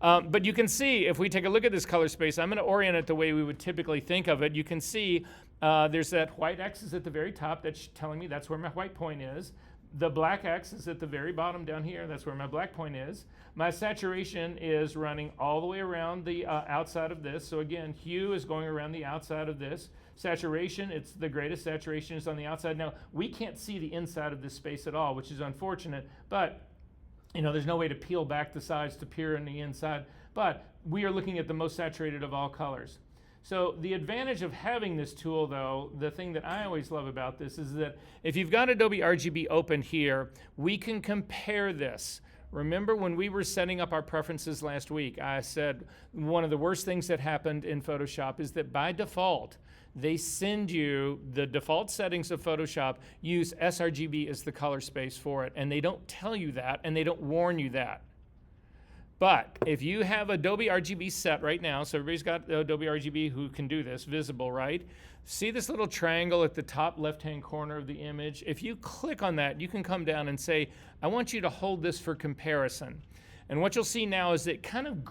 But you can see, if we take a look at this color space, I'm going to orient it the way we would typically think of it. You can see There's that white X at the very top that's telling me that's where my white point is. The black X is at the very bottom down here. That's where my black point is. My saturation is running all the way around the outside of this. So again, hue is going around the outside of this. Saturation, it's the greatest saturation is on the outside. Now, we can't see the inside of this space at all, which is unfortunate, but there's no way to peel back the sides to peer in the inside, but we are looking at the most saturated of all colors. So the advantage of having this tool, though, the thing that I always love about this is that if you've got Adobe RGB open here, we can compare this. Remember when we were setting up our preferences last week, I said one of the worst things that happened in Photoshop is that by default, they send you the default settings of Photoshop, use sRGB as the color space for it, and they don't tell you that, and they don't warn you that. But if you have Adobe RGB set right now, so everybody's got Adobe RGB who can do this, visible, right? See this little triangle at the top left-hand corner of the image? If you click on that, you can come down and say, I want you to hold this for comparison. And what you'll see now is it kind of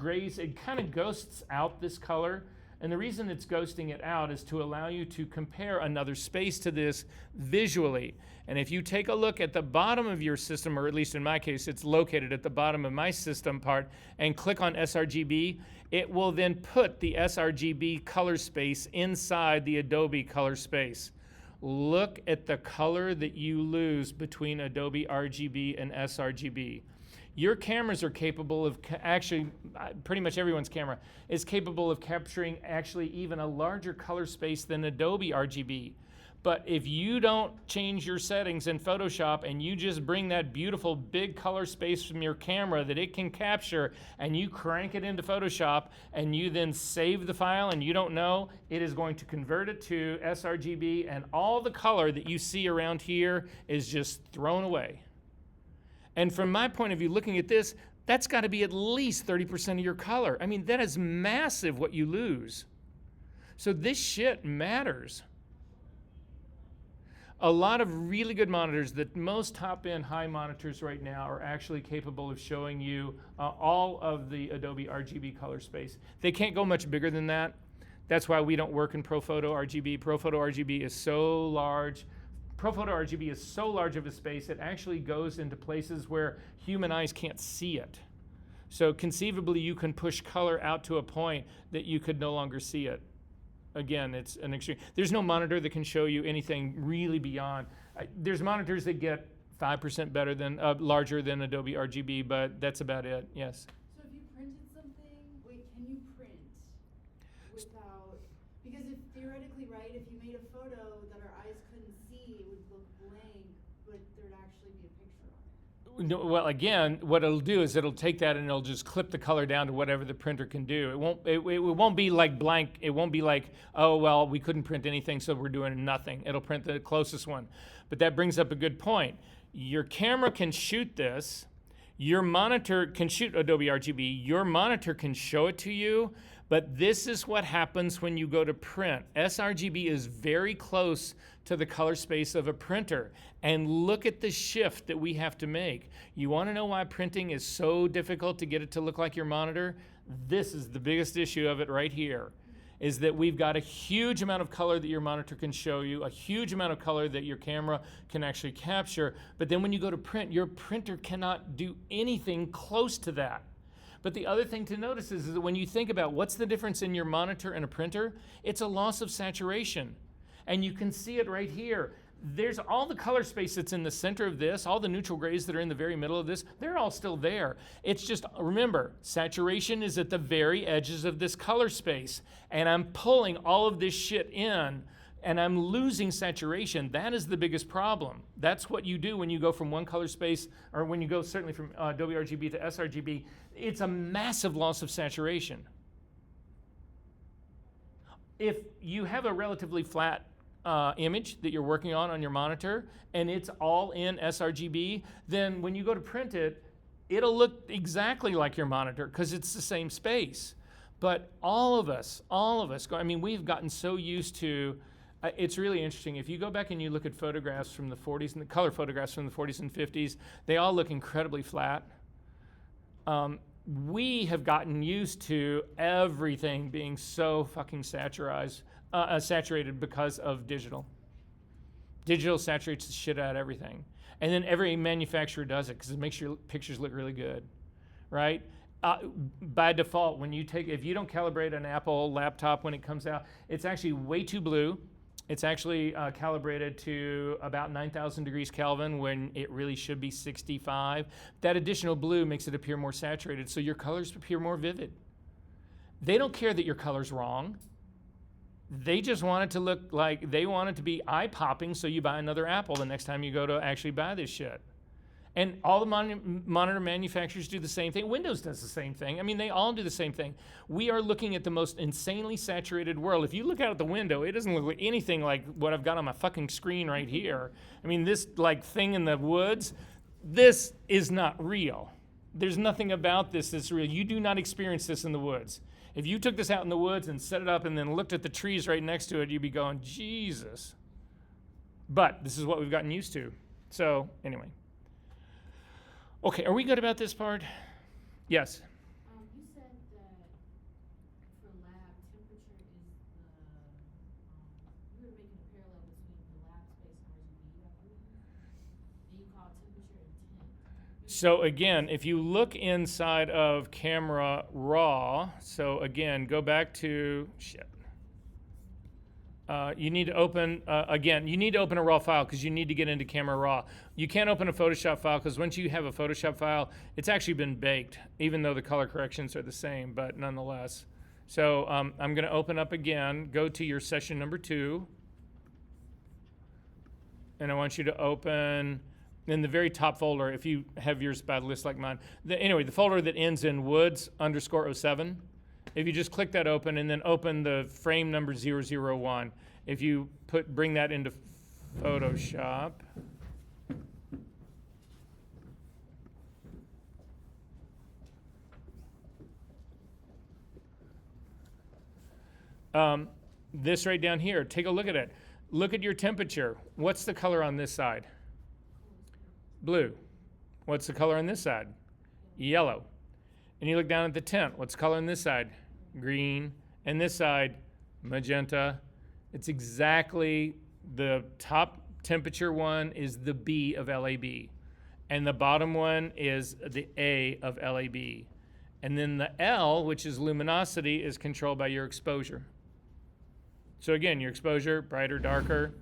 ghosts out this color. And the reason it's ghosting it out is to allow you to compare another space to this visually. And if you take a look at the bottom of your system, or at least in my case, it's located at the bottom of my system part, and click on sRGB, it will then put the sRGB color space inside the Adobe color space. Look at the color that you lose between Adobe RGB and sRGB. Your cameras are capable of, actually, pretty much everyone's camera is capable of capturing actually even a larger color space than Adobe RGB. But if you don't change your settings in Photoshop and you just bring that beautiful big color space from your camera that it can capture and you crank it into Photoshop and you then save the file and you don't know, it is going to convert it to sRGB and all the color that you see around here is just thrown away. And from my point of view, looking at this, that's got to be at least 30% of your color. I mean, that is massive what you lose. So this shit matters. A lot of really good monitors, the most top-end high monitors right now are actually capable of showing you all of the Adobe RGB color space. They can't go much bigger than that. That's why we don't work in ProPhoto RGB. ProPhoto RGB is so large. ProPhoto RGB is so large of a space, it actually goes into places where human eyes can't see it. So conceivably, you can push color out to a point that you could no longer see it. Again, it's an extreme. There's no monitor that can show you anything really beyond. There's monitors that get 5% better than, larger than Adobe RGB, but that's about it, yes. So if you printed something, can you print without, because if theoretically, right, if you made a photo that our eyes couldn't see, it would look blank, but there'd actually be a picture on it. No, well, again, what it'll do is it'll take that and it'll just clip the color down to whatever the printer can do. It won't be like blank. It won't be like, oh, well, we couldn't print anything, so we're doing nothing. It'll print the closest one. But that brings up a good point. Your camera can shoot this. Your monitor can shoot Adobe RGB. Your monitor can show it to you. But this is what happens when you go to print. sRGB is very close to the color space of a printer. And look at the shift that we have to make. You want to know why printing is so difficult to get it to look like your monitor? This is the biggest issue of it right here, is that we've got a huge amount of color that your monitor can show you, a huge amount of color that your camera can actually capture. But then when you go to print, your printer cannot do anything close to that. But the other thing to notice is that when you think about what's the difference in your monitor and a printer, it's a loss of saturation. And you can see it right here. There's all the color space that's in the center of this, all the neutral grays that are in the very middle of this, they're all still there. It's just, remember, saturation is at the very edges of this color space. And I'm pulling all of this shit in, and I'm losing saturation. That is the biggest problem. That's what you do when you go from one color space, or when you go certainly from Adobe RGB to sRGB. It's a massive loss of saturation. If you have a relatively flat image that you're working on your monitor, and it's all in sRGB, then when you go to print it, it'll look exactly like your monitor because it's the same space. But all of us, I mean, we've gotten so used to, it's really interesting. If you go back and you look at photographs from the 40s and the color photographs from the 40s and 50s, they all look incredibly flat. We have gotten used to everything being so fucking saturized. saturated because of digital. Digital saturates the shit out of everything. And then every manufacturer does it because it makes your pictures look really good, right? By default, if you don't calibrate an Apple laptop when it comes out, it's actually way too blue. It's actually calibrated to about 9,000 degrees Kelvin when it really should be 65. That additional blue makes it appear more saturated, so your colors appear more vivid. They don't care that your color's wrong. They just want it to look like, they want it to be eye-popping, so you buy another Apple the next time you go to actually buy this shit. And all the monitor manufacturers do the same thing. Windows does the same thing. I mean, they all do the same thing. We are looking at the most insanely saturated world. If you look out at the window, it doesn't look like anything like what I've got on my fucking screen right here. I mean, this like thing in the woods, this is not real. There's nothing about this that's real. You do not experience this in the woods. If you took this out in the woods and set it up and then looked at the trees right next to it, you'd be going, Jesus. But this is what we've gotten used to. So anyway. Okay, are we good about this part? Yes. You said that for lab, temperature is you were making a parallel between the lab space and RGB, I believe, and you call temperature intent. So again, if you look inside of Camera Raw, so again, go back to, you need to open, you need to open a raw file because you need to get into Camera Raw. You can't open a Photoshop file because once you have a Photoshop file, it's actually been baked, even though the color corrections are the same, but nonetheless. So I'm going to open up again, go to your session number 2, and I want you to open in the very top folder, if you have yours by list like mine. Anyway, the folder that ends in woods_07. If you just click that open and then open the frame number 001, if you bring that into Photoshop, this right down here, take a look at it. Look at your temperature. What's the color on this side? Blue. What's the color on this side? Yellow. And you look down at the tint. What's the color on this side? Green. And this side, magenta. It's exactly the top temperature one is the B of LAB. And the bottom one is the A of LAB. And then the L, which is luminosity, is controlled by your exposure. So again, your exposure, brighter, darker.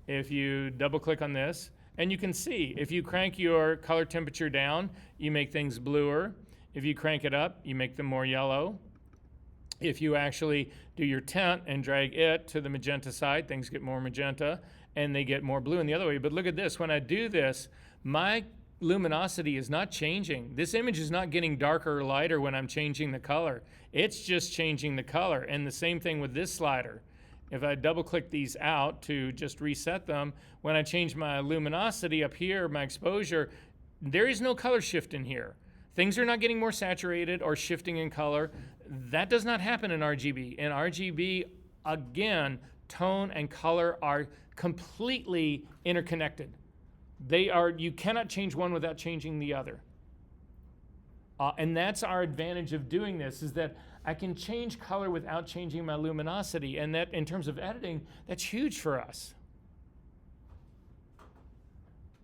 If you double click on this, and you can see, if you crank your color temperature down, you make things bluer. If you crank it up, you make them more yellow. If you actually do your tint and drag it to the magenta side, things get more magenta, and they get more blue in the other way. But look at this. When I do this, my luminosity is not changing. This image is not getting darker or lighter when I'm changing the color. It's just changing the color. And the same thing with this slider. If I double click these out to just reset them, when I change my luminosity up here, my exposure, there is no color shift in here. Things are not getting more saturated or shifting in color. That does not happen in RGB. In RGB, again, tone and color are completely interconnected. You cannot change one without changing the other. And that's our advantage of doing this, is that I can change color without changing my luminosity. And that, in terms of editing, that's huge for us.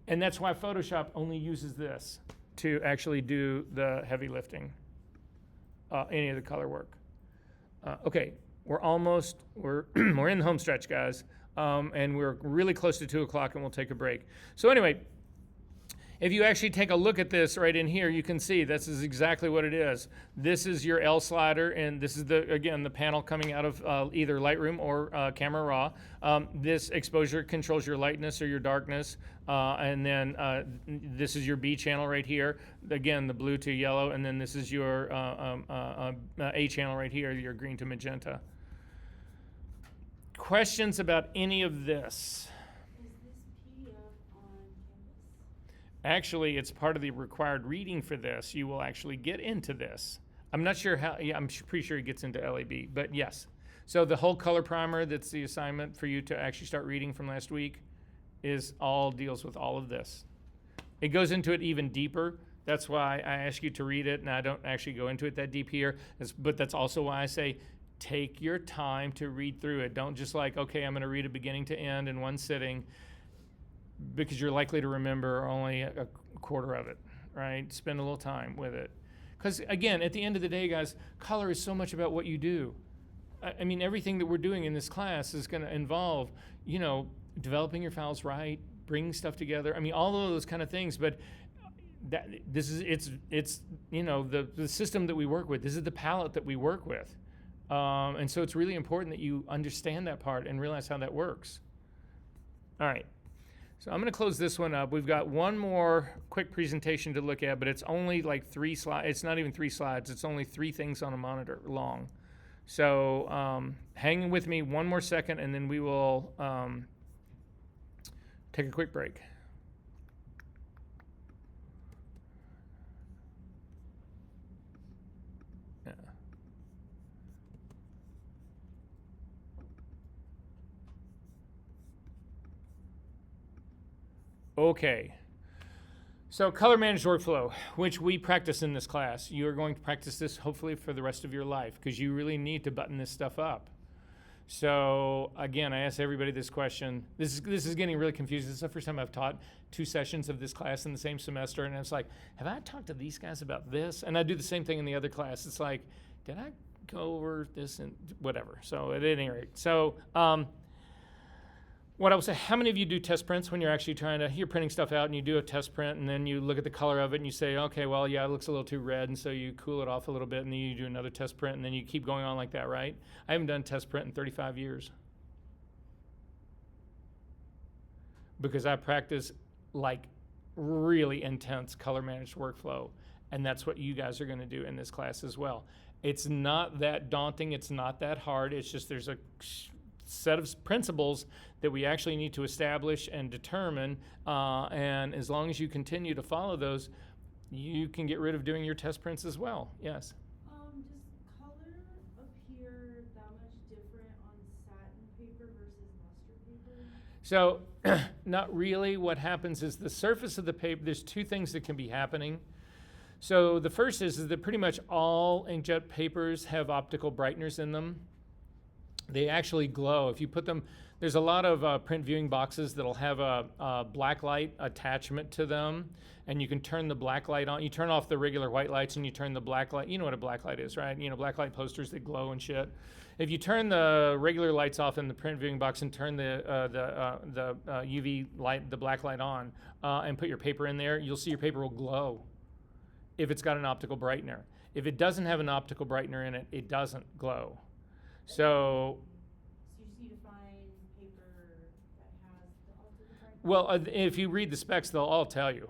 And that's why Photoshop only uses this to actually do the heavy lifting, any of the color work. Okay, we're in the home stretch, guys. And we're really close to 2 o'clock, and we'll take a break. So anyway, if you actually take a look at this right in here, you can see this is exactly what it is. This is your L slider, and this is, the panel coming out of either Lightroom or Camera Raw. This exposure controls your lightness or your darkness, and then this is your B channel right here. Again, the blue to yellow, and then this is your A channel right here, your green to magenta. Questions about any of this? Actually, it's part of the required reading for this. You will actually get into this. I'm not sure how, I'm pretty sure it gets into LAB, but yes. So the whole color primer, that's the assignment for you to actually start reading from last week, deals with all of this. It goes into it even deeper. That's why I ask you to read it, and I don't actually go into it that deep here. But that's also why I say Take your time to read through it. Don't just like, okay, I'm going to read it beginning to end in one sitting, because you're likely to remember only a quarter of it, right? Spend a little time with it. Because again, at the end of the day, guys, color is so much about what you do. I mean, everything that we're doing in this class is going to involve, developing your files right, bringing stuff together. I mean, all of those kind of things. But it's the system that we work with. This is the palette that we work with. And so it's really important that you understand that part and realize how that works. All right. So I'm going to close this one up. We've got one more quick presentation to look at, but it's only like 3 slides. It's not even 3 slides. It's only 3 things on a monitor long. So hang with me one more second, and then we will take a quick break. Okay, so color managed workflow, which we practice in this class. You are going to practice this hopefully for the rest of your life, because you really need to button this stuff up. So again, I ask everybody this question. This is getting really confusing. This is the first time I've taught 2 sessions of this class in the same semester, and it's like, have I talked to these guys about this? And I do the same thing in the other class. It's like, did I go over this and whatever? So at any rate, so what I would say, how many of you do test prints when you're actually you're printing stuff out and you do a test print and then you look at the color of it and you say, okay, well, yeah, it looks a little too red, and so you cool it off a little bit and then you do another test print and then you keep going on like that, right? I haven't done test print in 35 years. Because I practice like really intense color managed workflow, and that's what you guys are going to do in this class as well. It's not that daunting, it's not that hard, it's just there's a set of principles that we actually need to establish and determine, and as long as you continue to follow those, you can get rid of doing your test prints as well. Yes? Does color appear that much different on satin paper versus luster paper? So not really. What happens is the surface of the paper, there's 2 things that can be happening. So the first is that pretty much all inkjet papers have optical brighteners in them. They actually glow. If you put them, there's a lot of print viewing boxes that'll have a black light attachment to them, and you can turn the black light on. You turn off the regular white lights and you turn the black light. You know what a black light is, right? Black light posters that glow and shit. If you turn the regular lights off in the print viewing box and turn the UV light, the black light on, and put your paper in there, you'll see your paper will glow if it's got an optical brightener. If it doesn't have an optical brightener in it, it doesn't glow. So you just need to find paper that has the optical brightener? Well, if you read the specs, they'll all tell you.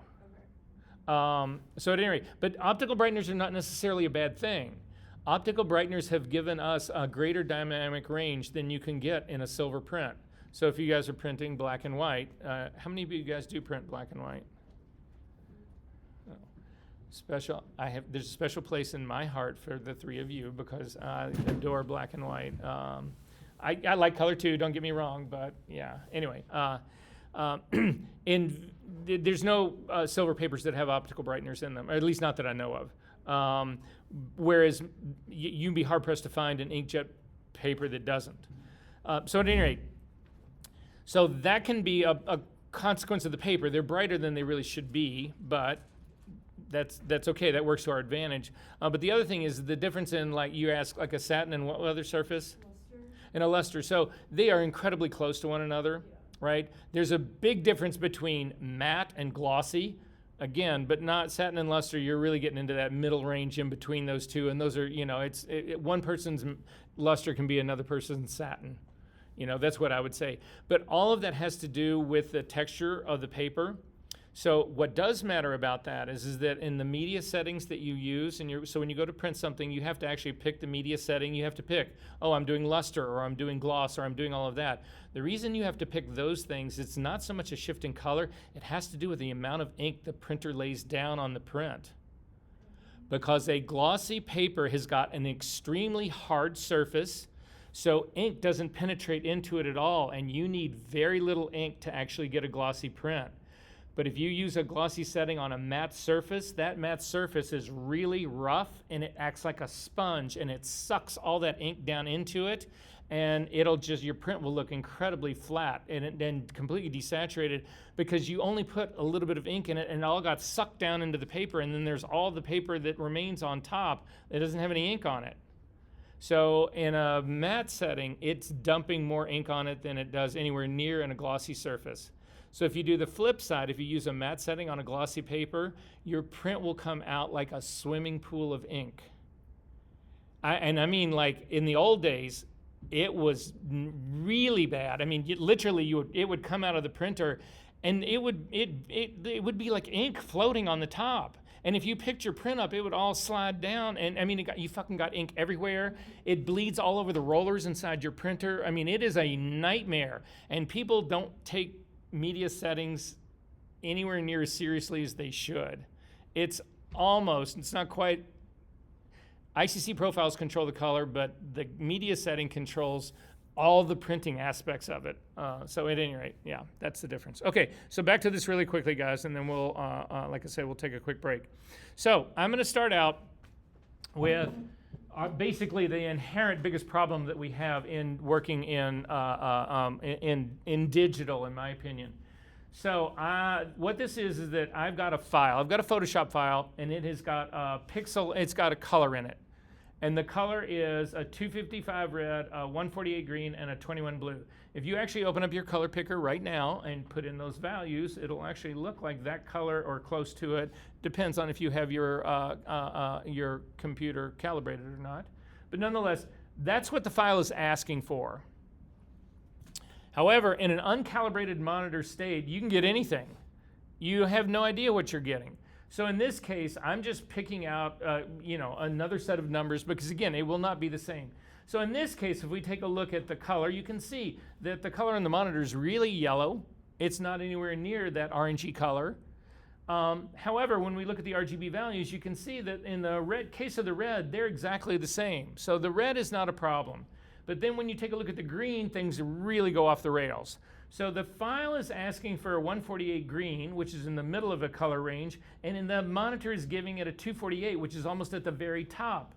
Okay. So at any rate, but optical brighteners are not necessarily a bad thing. Optical brighteners have given us a greater dynamic range than you can get in a silver print. So if you guys are printing black and white, how many of you guys do print black and white? There's a special place in my heart for the 3 of you, because I adore black and white. I like color too, don't get me wrong, but yeah. Anyway, there's no silver papers that have optical brighteners in them, or at least not that I know of. Whereas you'd be hard pressed to find an inkjet paper that doesn't. So at any rate, so that can be a consequence of the paper. They're brighter than they really should be, but that's okay. That works to our advantage. But the other thing is the difference in, like you asked, like a satin and what other surface? Luster. And a luster. So they are incredibly close to one another, right? There's a big difference between matte and glossy. Again, but not satin and luster. You're really getting into that middle range in between those two, and those are, one person's luster can be another person's satin. That's what I would say. But all of that has to do with the texture of the paper. So what does matter about that is that in the media settings that you use, so when you go to print something, you have to actually pick the media setting. You have to pick, I'm doing luster, or I'm doing gloss, or I'm doing all of that. The reason you have to pick those things, it's not so much a shift in color, it has to do with the amount of ink the printer lays down on the print. Because a glossy paper has got an extremely hard surface, so ink doesn't penetrate into it at all, and you need very little ink to actually get a glossy print. But if you use a glossy setting on a matte surface, that matte surface is really rough and it acts like a sponge and it sucks all that ink down into it, and it'll just, your print will look incredibly flat and then completely desaturated because you only put a little bit of ink in it and it all got sucked down into the paper, and then there's all the paper that remains on top that doesn't have any ink on it. So in a matte setting, it's dumping more ink on it than it does anywhere near in a glossy surface. So if you do the flip side, if you use a matte setting on a glossy paper, your print will come out like a swimming pool of ink. I mean, like in the old days, it was really bad. I mean, it would come out of the printer, and it would be like ink floating on the top. And if you picked your print up, it would all slide down. And I mean, you fucking got ink everywhere. It bleeds all over the rollers inside your printer. I mean, it is a nightmare. And people don't take media settings anywhere near as seriously as they should. It's not quite, ICC profiles control the color, but the media setting controls all the printing aspects of it. So at any rate, yeah, that's the difference. Okay, so back to this really quickly, guys, and then we'll, like I said, we'll take a quick break. So I'm gonna start out with basically the inherent biggest problem that we have in working in digital, in my opinion. So what this is that I've got a file. I've got a Photoshop file, and it has got a pixel. It's got a color in it, and the color is a 255 red, a 148 green, and a 21 blue. If you actually open up your color picker right now and put in those values, it'll actually look like that color or close to it. Depends on if you have your computer calibrated or not. But nonetheless, that's what the file is asking for. However, in an uncalibrated monitor state, you can get anything. You have no idea what you're getting. So in this case, I'm just picking out another set of numbers because, again, it will not be the same. So in this case, if we take a look at the color, you can see that the color on the monitor is really yellow. It's not anywhere near that orangey color. However, when we look at the RGB values, you can see that in the case of the red, they're exactly the same. So the red is not a problem. But then when you take a look at the green, things really go off the rails. So the file is asking for a 148 green, which is in the middle of the color range, and in the monitor is giving it a 248, which is almost at the very top.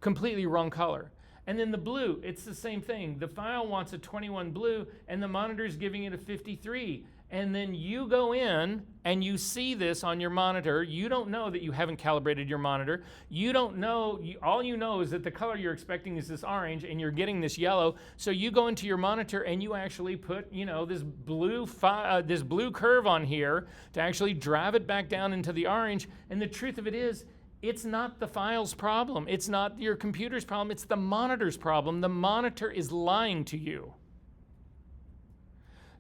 Completely wrong color. And then the blue, it's the same thing. The file wants a 21 blue, and the monitor is giving it a 53. And then you go in and you see this on your monitor. You don't know that you haven't calibrated your monitor. You don't know, all you know is that the color you're expecting is this orange and you're getting this yellow. So you go into your monitor and you actually put, this blue curve on here to actually drive it back down into the orange. And the truth of it is, it's not the file's problem. It's not your computer's problem. It's the monitor's problem. The monitor is lying to you.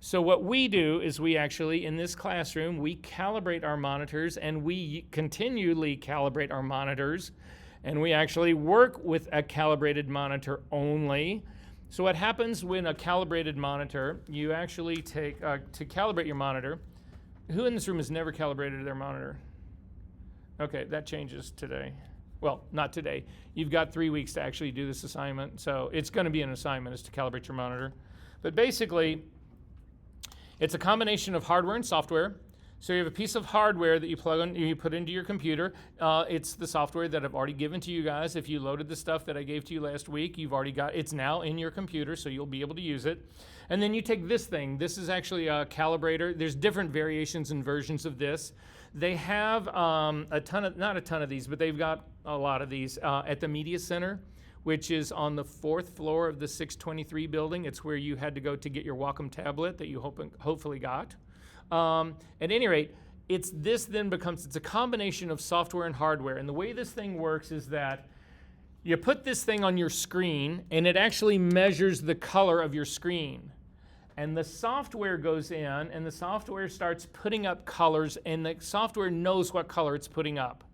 So what we do is we actually, in this classroom, we calibrate our monitors, and we continually calibrate our monitors, and we actually work with a calibrated monitor only. So what happens when a calibrated monitor, you actually take, to calibrate your monitor, who in this room has never calibrated their monitor? Okay, that changes today. Well, not today. You've got 3 weeks to actually do this assignment, so it's gonna be an assignment is to calibrate your monitor. But basically, it's a combination of hardware and software. So you have a piece of hardware that you plug in, you put into your computer. It's the software that I've already given to you guys. If you loaded the stuff that I gave to you last week, you've already got, it's now in your computer, so you'll be able to use it. And then you take this thing. This is actually a calibrator. There's different variations and versions of this. They have not a ton of these, but they've got a lot of these at the Media Center, which is on the 4th floor of the 623 building. It's where you had to go to get your Wacom tablet that you hopefully got. At any rate, it's a combination of software and hardware. And the way this thing works is that you put this thing on your screen, and it actually measures the color of your screen. And the software goes in, and the software starts putting up colors, and the software knows what color it's putting up.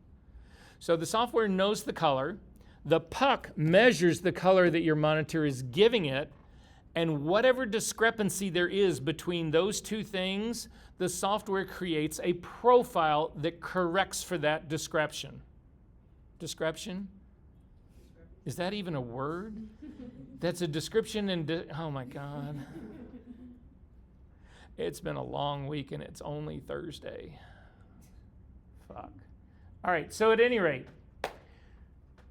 So the software knows the color. The puck measures the color that your monitor is giving it, and whatever discrepancy there is between those two things, the software creates a profile that corrects for that description. Description? Is that even a word? That's a description and, oh my God. It's been a long week and it's only Thursday. Fuck. All right, so at any rate,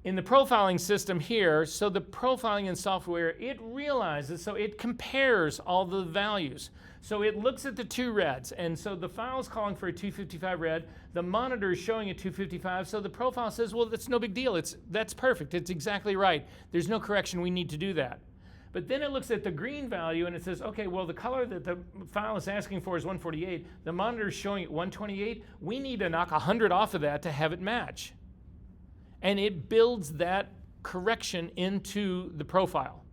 in the profiling system here, so the profiling in software, it realizes, so it compares all the values. So it looks at the two reds, and so the file is calling for a 255 red, the monitor is showing a 255, so the profile says, well, that's no big deal, that's perfect, it's exactly right. There's no correction, we need to do that. But then it looks at the green value and it says, okay, well, the color that the file is asking for is 148, the monitor is showing it 128, we need to knock 100 off of that to have it match. And it builds that correction into the profile.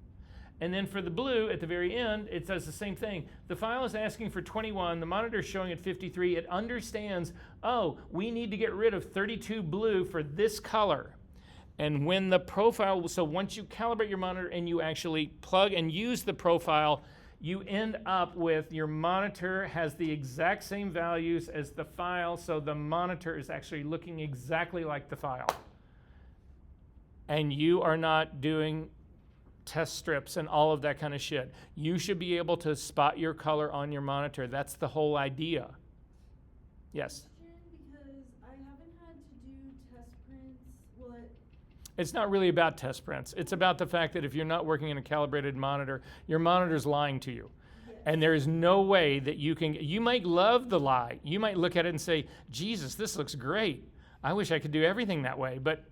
And then for the blue, at the very end, it does the same thing. The file is asking for 21, the monitor is showing at 53. It understands, oh, we need to get rid of 32 blue for this color. And when the profile, so once you calibrate your monitor and you actually plug and use the profile, you end up with your monitor has the exact same values as the file, so the monitor is actually looking exactly like the file. And you are not doing test strips and all of that kind of shit. You should be able to spot your color on your monitor. That's the whole idea. Yes? Because I haven't had to do test prints. Well, It's not really about test prints. It's about the fact that if you're not working in a calibrated monitor, your monitor's lying to you. yes. And there is no way that you might love the lie. You might look at it and say, Jesus, this looks great. I wish I could do everything that way. But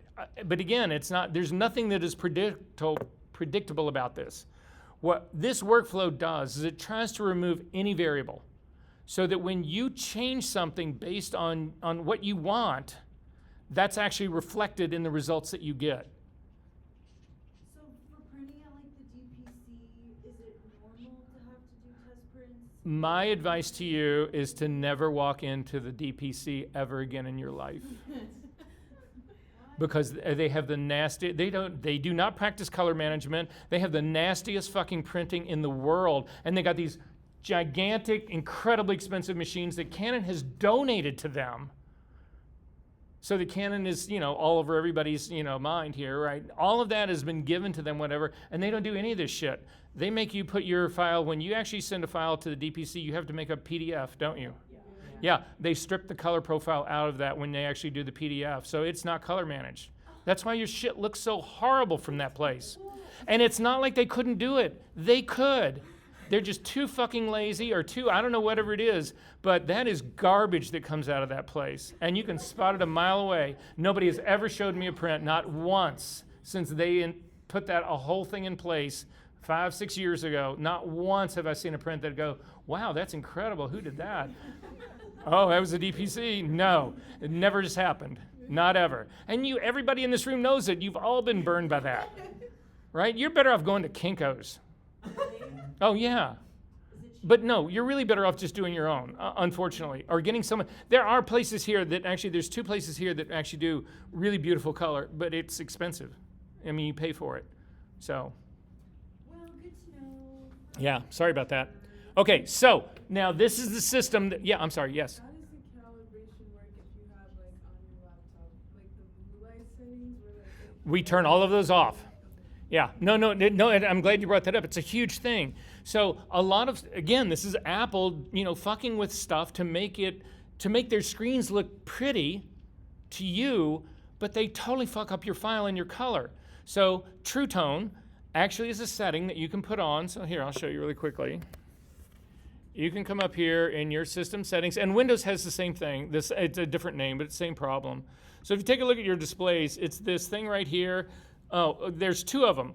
again, it's not. There's nothing that is predictable about this. What this workflow does is it tries to remove any variable so that when you change something based on what you want, that's actually reflected in the results that you get. So for printing at like the DPC, is it normal to have to do test prints? My advice to you is to never walk into the DPC ever again in your life. Because they have the nasty, they do not practice color management. They have the nastiest fucking printing in the world. And they got these gigantic, incredibly expensive machines that Canon has donated to them. So the Canon is, all over everybody's, mind here, right? All of that has been given to them, whatever, and they don't do any of this shit. They make you put your file, when you actually send a file to the DPC, you have to make a PDF, don't you? Yeah, they strip the color profile out of that when they actually do the PDF, so it's not color managed. That's why your shit looks so horrible from that place. And it's not like they couldn't do it. They could. They're just too fucking lazy or too, I don't know, whatever it is, but that is garbage that comes out of that place. And you can spot it a mile away. Nobody has ever showed me a print, not once, since they put that a whole thing in place 5-6 years ago. Not once have I seen a print that go, wow, that's incredible. Who did that? Oh, that was a DPC? No, it never just happened. Not ever. And everybody in this room knows it. You've all been burned by that, right? You're better off going to Kinko's. Oh, yeah. But no, you're really better off just doing your own, unfortunately, or getting someone. There are places here that actually, there's 2 places here that actually do really beautiful color, but it's expensive. I mean, you pay for it. So. Well, good to know. Yeah, sorry about that. Okay, so now this is the system that, yeah, I'm sorry, yes. How does the calibration work if you have like on your laptop, like the blue light settings where like We turn all of those off. Yeah, no, I'm glad you brought that up. It's a huge thing. So a lot of, again, this is Apple, fucking with stuff to make their screens look pretty to you, but they totally fuck up your file and your color. So True Tone actually is a setting that you can put on. So here, I'll show you really quickly. You can come up here in your system settings, and Windows has the same thing. It's a different name, but it's the same problem. So if you take a look at your displays, it's this thing right here. Oh, there's 2 of them.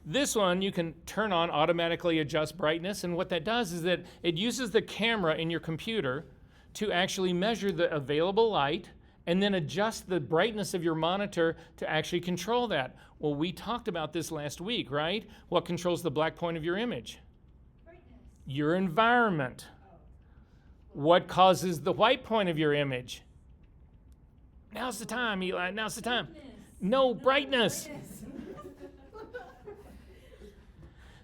This one you can turn on, automatically adjust brightness, and what that does is that it uses the camera in your computer to actually measure the available light and then adjust the brightness of your monitor to actually control that. Well, we talked about this last week, right? What controls the black point of your image? Your environment. What causes the white point of your image? Now's the time, Eli. Now's the time. No, brightness.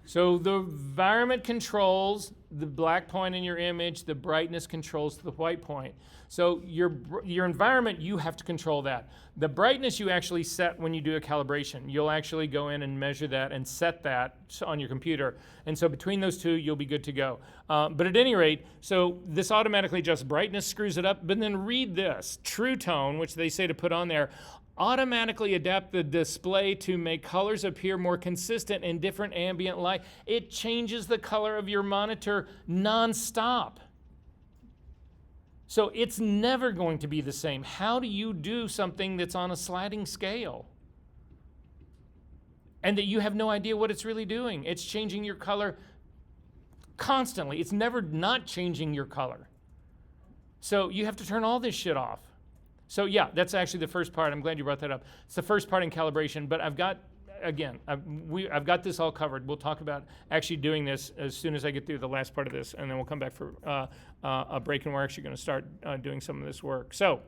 So the environment controls the black point in your image, the brightness controls the white point. So your environment, you have to control that. The brightness you actually set when you do a calibration. You'll actually go in and measure that and set that on your computer. And so between those two, you'll be good to go. But at any rate, so this automatically adjusts brightness, screws it up, but then read this. True Tone, which they say to put on there, automatically adapt the display to make colors appear more consistent in different ambient light. It changes the color of your monitor nonstop. So it's never going to be the same. How do you do something that's on a sliding scale? And that you have no idea what it's really doing. It's changing your color constantly. It's never not changing your color. So you have to turn all this shit off. So yeah, that's actually the first part. I'm glad you brought that up. It's the first part in calibration, but I've got this all covered. We'll talk about actually doing this as soon as I get through the last part of this, and then we'll come back for a break, and we're actually going to start doing some of this work. So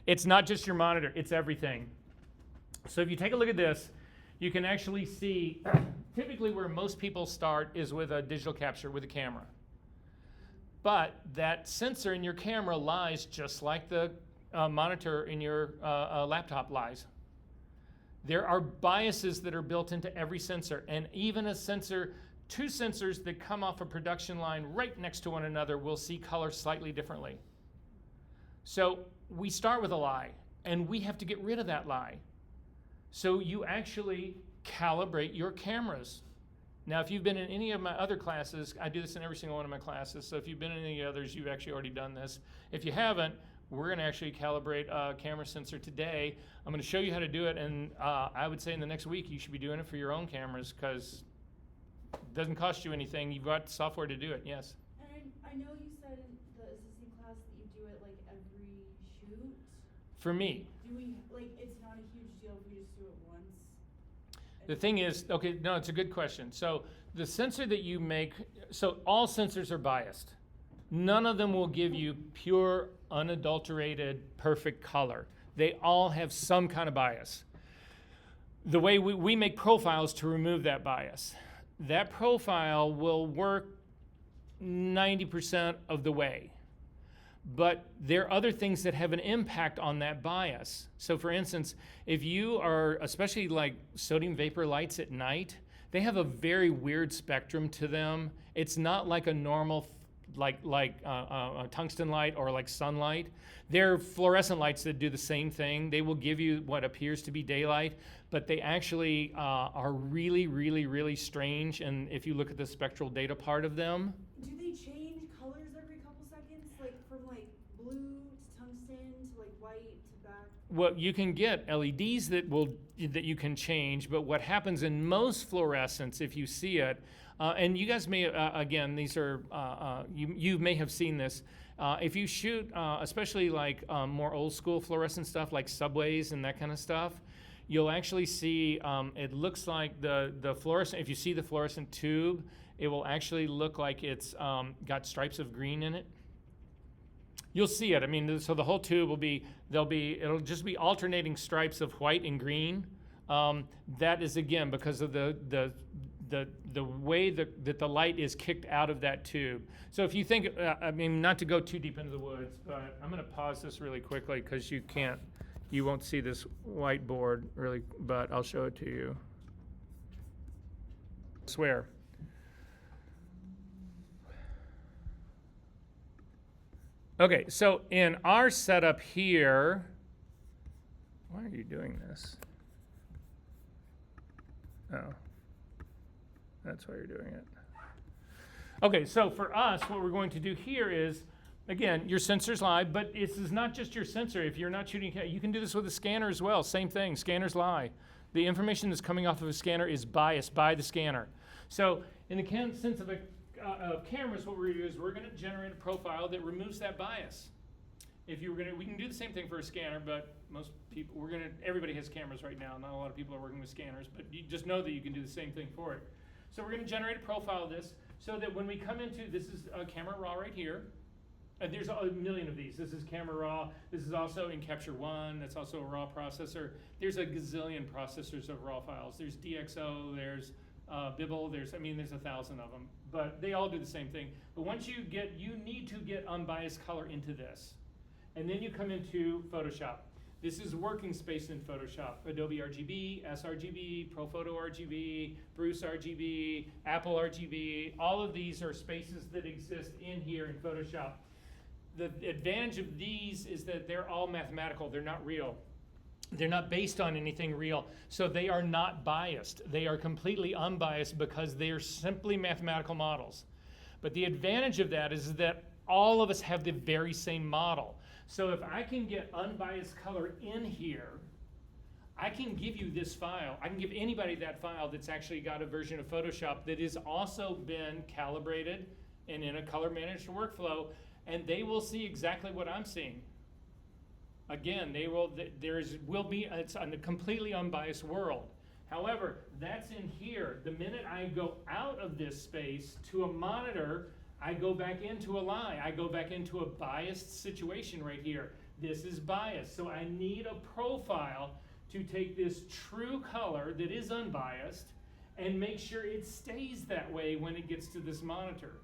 it's not just your monitor, it's everything. So if you take a look at this, you can actually see typically where most people start is with a digital capture with a camera. But that sensor in your camera lies just like the monitor in your laptop lies. There are biases that are built into every sensor, and even a sensor, two sensors that come off a production line right next to one another will see color slightly differently. So we start with a lie, and we have to get rid of that lie. So you actually calibrate your cameras. Now, if you've been in any of my other classes, I do this in every single one of my classes, so if you've been in any others, you've actually already done this. If you haven't, we're going to actually calibrate a camera sensor today. I'm going to show you how to do it, and I would say in the next week you should be doing it for your own cameras because it doesn't cost you anything. You've got software to do it, yes. And I know you said in the assisting class that you do it like every shoot. For me. Do we, like, it's not a huge deal if we just do it once? The thing is, okay, no, it's a good question. So the sensor that you make, so all sensors are biased. None of them will give you pure, unadulterated, perfect color. They all have some kind of bias. The way we make profiles to remove that bias. That profile will work 90% of the way. But there are other things that have an impact on that bias. So for instance, if you are, especially like sodium vapor lights at night, they have a very weird spectrum to them. It's not like a normal a tungsten light or like sunlight. They're fluorescent lights that do the same thing. They will give you what appears to be daylight, but they actually are really, really, really strange. And if you look at the spectral data part of them. Do they change colors every couple seconds? Like from like blue to tungsten to like white to back? Well, you can get LEDs that you can change, but what happens in most fluorescents, if you see it, and you guys may, again, these are, you may have seen this. If you shoot, especially like more old school fluorescent stuff like subways and that kind of stuff, you'll actually see, it looks like the fluorescent, if you see the fluorescent tube, it will actually look like it's got stripes of green in it. You'll see it. I mean, so the whole tube will be, it'll just be alternating stripes of white and green. That is, again, because of the way that the light is kicked out of that tube. So if you think, I mean, not to go too deep into the woods, but I'm going to pause this really quickly because you won't see this whiteboard really, but I'll show it to you. I swear. Okay, so in our setup here, why are you doing this? Oh. That's why you're doing it. Okay, so for us, what we're going to do here is, again, your sensor's live, but this is not just your sensor. If you're not shooting, you can do this with a scanner as well. Same thing, scanners lie. The information that's coming off of a scanner is biased by the scanner. So in the sense of cameras, what we're going to do is we're going to generate a profile that removes that bias. If you were going to, we can do the same thing for a scanner, but most people, everybody has cameras right now. Not a lot of people are working with scanners, but you just know that you can do the same thing for it. So we're going to generate a profile of this so that when we come into, this is a camera raw right here. There's a million of these. This is camera raw. This is also in Capture One. That's also a raw processor. There's a gazillion processors of raw files. There's DxO, there's Bibble, there's 1,000 of them, but they all do the same thing. But once you need to get unbiased color into this. And then you come into Photoshop. This is working space in Photoshop. Adobe RGB, sRGB, ProPhoto RGB, Bruce RGB, Apple RGB. All of these are spaces that exist in here in Photoshop. The advantage of these is that they're all mathematical. They're not real. They're not based on anything real. So they are not biased. They are completely unbiased because they are simply mathematical models. But the advantage of that is that all of us have the very same model. So if I can get unbiased color in here, I can give you this file. I can give anybody that file that's actually got a version of Photoshop that has also been calibrated and in a color managed workflow, and they will see exactly what I'm seeing. Again, it's a completely unbiased world. However, that's in here. The minute I go out of this space to a monitor, I go back into a lie. I go back into a biased situation right here. This is biased. So I need a profile to take this true color that is unbiased and make sure it stays that way when it gets to this monitor.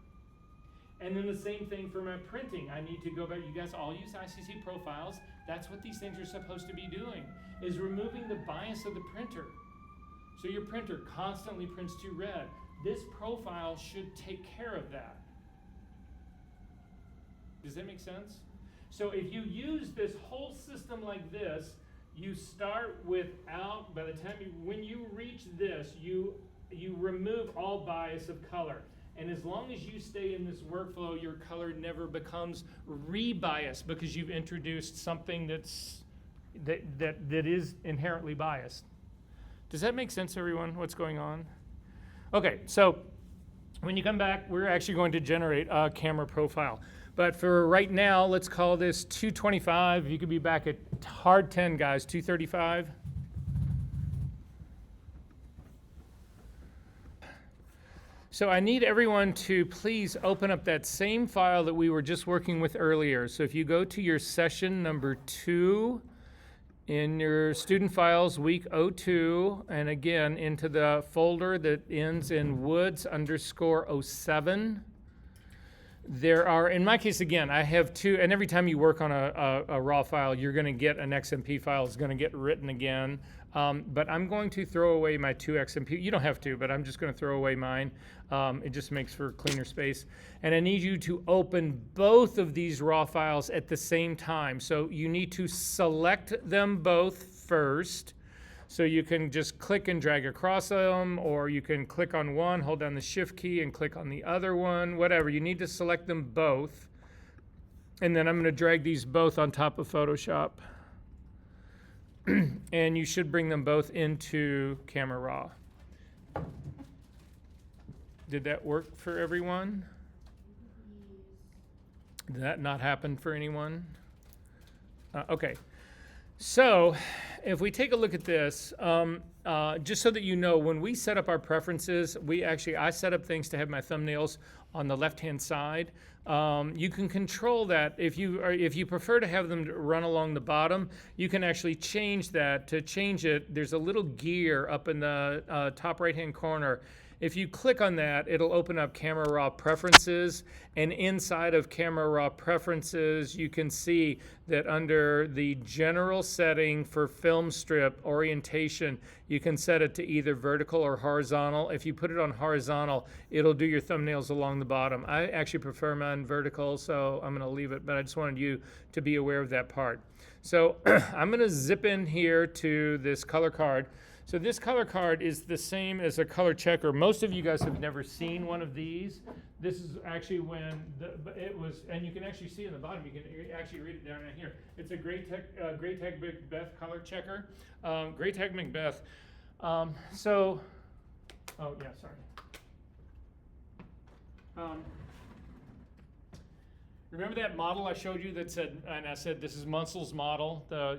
And then the same thing for my printing. I need to go back. You guys all use ICC profiles. That's what these things are supposed to be doing, is removing the bias of the printer. So your printer constantly prints to red. This profile should take care of that. Does that make sense? So if you use this whole system like this, you start without, by the time when you reach this, you remove all bias of color. And as long as you stay in this workflow, your color never becomes rebiased because you've introduced something that is inherently biased. Does that make sense, everyone, what's going on? Okay, so when you come back, we're actually going to generate a camera profile. But for right now, let's call this 225. You could be back at hard 10, guys, 235. So I need everyone to please open up that same file that we were just working with earlier. So if you go to your session number 2 in your student files, week 02, and again into the folder that ends in woods_07. There are, in my case, again, I have 2, and every time you work on a raw file, you're going to get an XMP file. It's going to get written again. But I'm going to throw away my 2 XMP. You don't have to, but I'm just going to throw away mine. It just makes for cleaner space. And I need you to open both of these raw files at the same time. So you need to select them both first. So you can just click and drag across them, or you can click on one, hold down the shift key and click on the other one, whatever. You need to select them both. And then I'm going to drag these both on top of Photoshop. And you should bring them both into Camera Raw. Did that work for everyone? Did that not happen for anyone? Okay. So if we take a look at this, just so that you know, when we set up our preferences, I set up things to have my thumbnails on the left-hand side. You can control that. If you prefer to have them run along the bottom, you can actually change that. To change it, there's a little gear up in the top right-hand corner. If you click on that, it'll open up Camera Raw Preferences, and inside of Camera Raw Preferences, you can see that under the general setting for film strip orientation, you can set it to either vertical or horizontal. If you put it on horizontal, it'll do your thumbnails along the bottom. I actually prefer mine vertical, so I'm gonna leave it, but I just wanted you to be aware of that part. So I'm gonna zip in here to this color card. So this color card is the same as a color checker. Most of you guys have never seen one of these. This is actually when it was, and you can actually see in the bottom, you can actually read it down in here. It's a Graytag Macbeth color checker. Graytag Macbeth. Oh yeah, sorry. Remember that model I showed you that said, and I said this is Munsel's model, the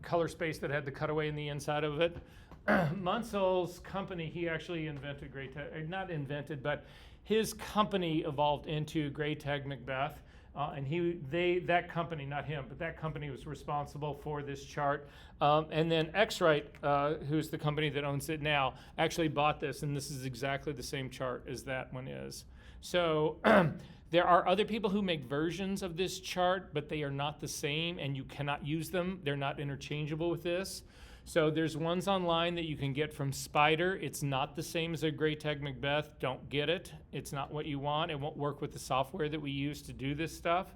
color space that had the cutaway in the inside of it. Munsel's company, he actually invented Graytag, not invented, but his company evolved into Graytag Macbeth. And that company, not him, but that company was responsible for this chart. And then X-Rite, who's the company that owns it now, actually bought this, and this is exactly the same chart as that one is. So there are other people who make versions of this chart, but they are not the same, and you cannot use them. They're not interchangeable with this. So there's ones online that you can get from Spider. It's not the same as a Graytag Macbeth. Don't get it. It's not what you want. It won't work with the software that we use to do this stuff.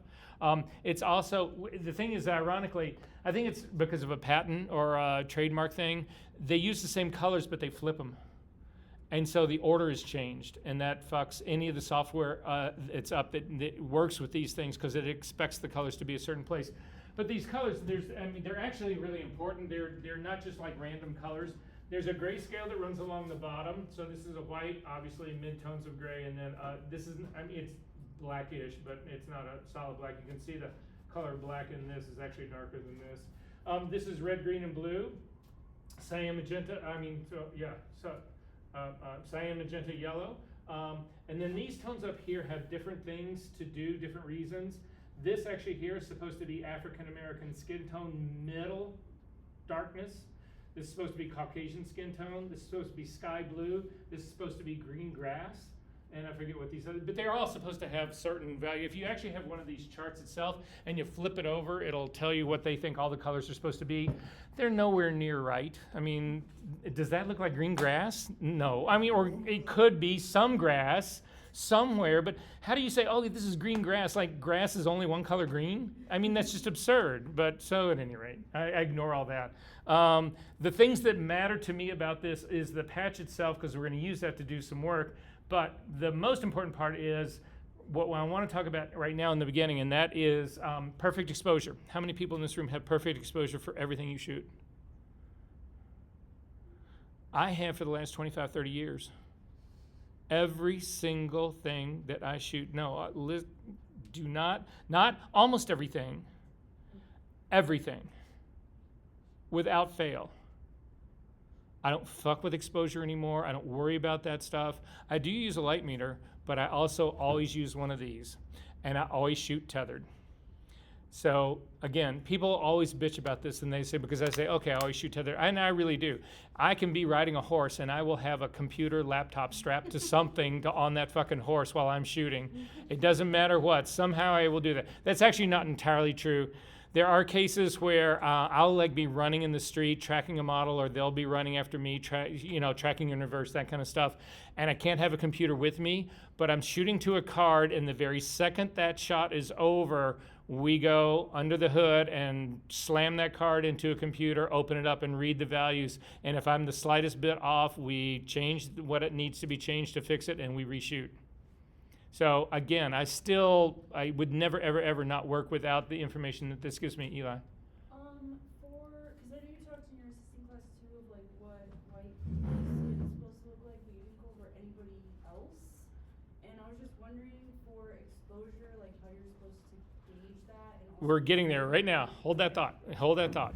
It's also, the thing is, ironically, I think it's because of a patent or a trademark thing. They use the same colors, but they flip them. And so the order is changed, and that fucks any of the software it's up that works with these things because it expects the colors to be a certain place. But these colors, they're actually really important. They're not just like random colors. There's a grayscale that runs along the bottom. So this is a white, obviously mid-tones of gray, and then this is, it's blackish, but it's not a solid black. You can see the color black in this is actually darker than this. This is red, green, and blue. Cyan, magenta, cyan, magenta, yellow. And then these tones up here have different things to do, different reasons. This actually here is supposed to be African American skin tone, middle darkness. This is supposed to be Caucasian skin tone. This is supposed to be sky blue. This is supposed to be green grass. And I forget what these other, but they're all supposed to have certain value. If you actually have one of these charts itself and you flip it over, it'll tell you what they think all the colors are supposed to be. They're nowhere near right. I mean, does that look like green grass? No. I mean, or it could be some grass somewhere, but how do you say, oh, this is green grass, like grass is only one color green? I mean, that's just absurd. But so at any rate, I ignore all that. The things that matter to me about this is the patch itself, because we're going to use that to do some work. But the most important part is what I want to talk about right now in the beginning, and that is perfect exposure. How many people in this room have perfect exposure for everything you shoot? I have for the last 25, 30 years. Every single thing that I shoot, do not almost everything, everything, without fail. I don't fuck with exposure anymore. I don't worry about that stuff. I do use a light meter, but I also always use one of these, and I always shoot tethered. So again, people always bitch about this, and they say, because I say, okay, I always shoot tethered, and I really do. I can be riding a horse, and I will have a computer laptop strapped to something on that fucking horse while I'm shooting. It doesn't matter what. Somehow I will do that. That's actually not entirely true. There are cases where I'll be running in the street, tracking a model, or they'll be running after me, tracking in reverse, that kind of stuff. And I can't have a computer with me, but I'm shooting to a card, and the very second that shot is over, we go under the hood and slam that card into a computer, open it up, and read the values. And if I'm the slightest bit off, we change what it needs to be changed to fix it, and we reshoot. So again, I would never, ever, ever not work without the information that this gives me, Eli. Because I know you talked in your assistant class too of like what white skin is supposed to look like, but you didn't go over anybody else. And I was just wondering for exposure, like how you're supposed to gauge that. And We're getting there right now. Hold that thought. Hold that thought.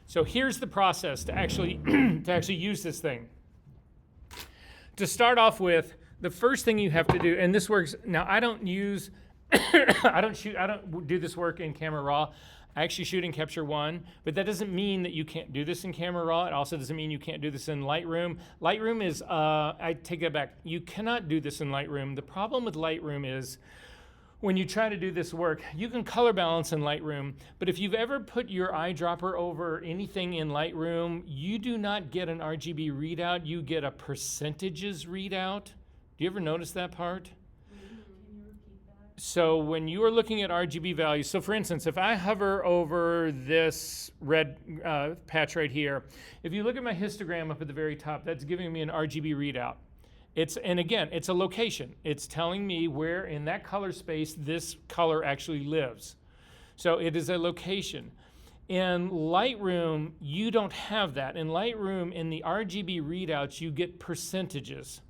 So here's the process to actually use this thing. To start off with, the first thing you have to do, and this works, now I don't use, I don't do this work in Camera Raw. I actually shoot in Capture One, but that doesn't mean that you can't do this in Camera Raw. It also doesn't mean you can't do this in Lightroom. Lightroom is, I take that back. You cannot do this in Lightroom. The problem with Lightroom is when you try to do this work, you can color balance in Lightroom, but if you've ever put your eyedropper over anything in Lightroom, you do not get an RGB readout, you get a percentages readout. Do you ever notice that part? can you repeat that? So when you are looking at RGB values, so for instance, if I hover over this red patch right here, if you look at my histogram up at the very top, that's giving me an RGB readout. And again, it's a location. It's telling me where in that color space this color actually lives. So it is a location. In Lightroom, you don't have that. In Lightroom, in the RGB readouts, you get percentages.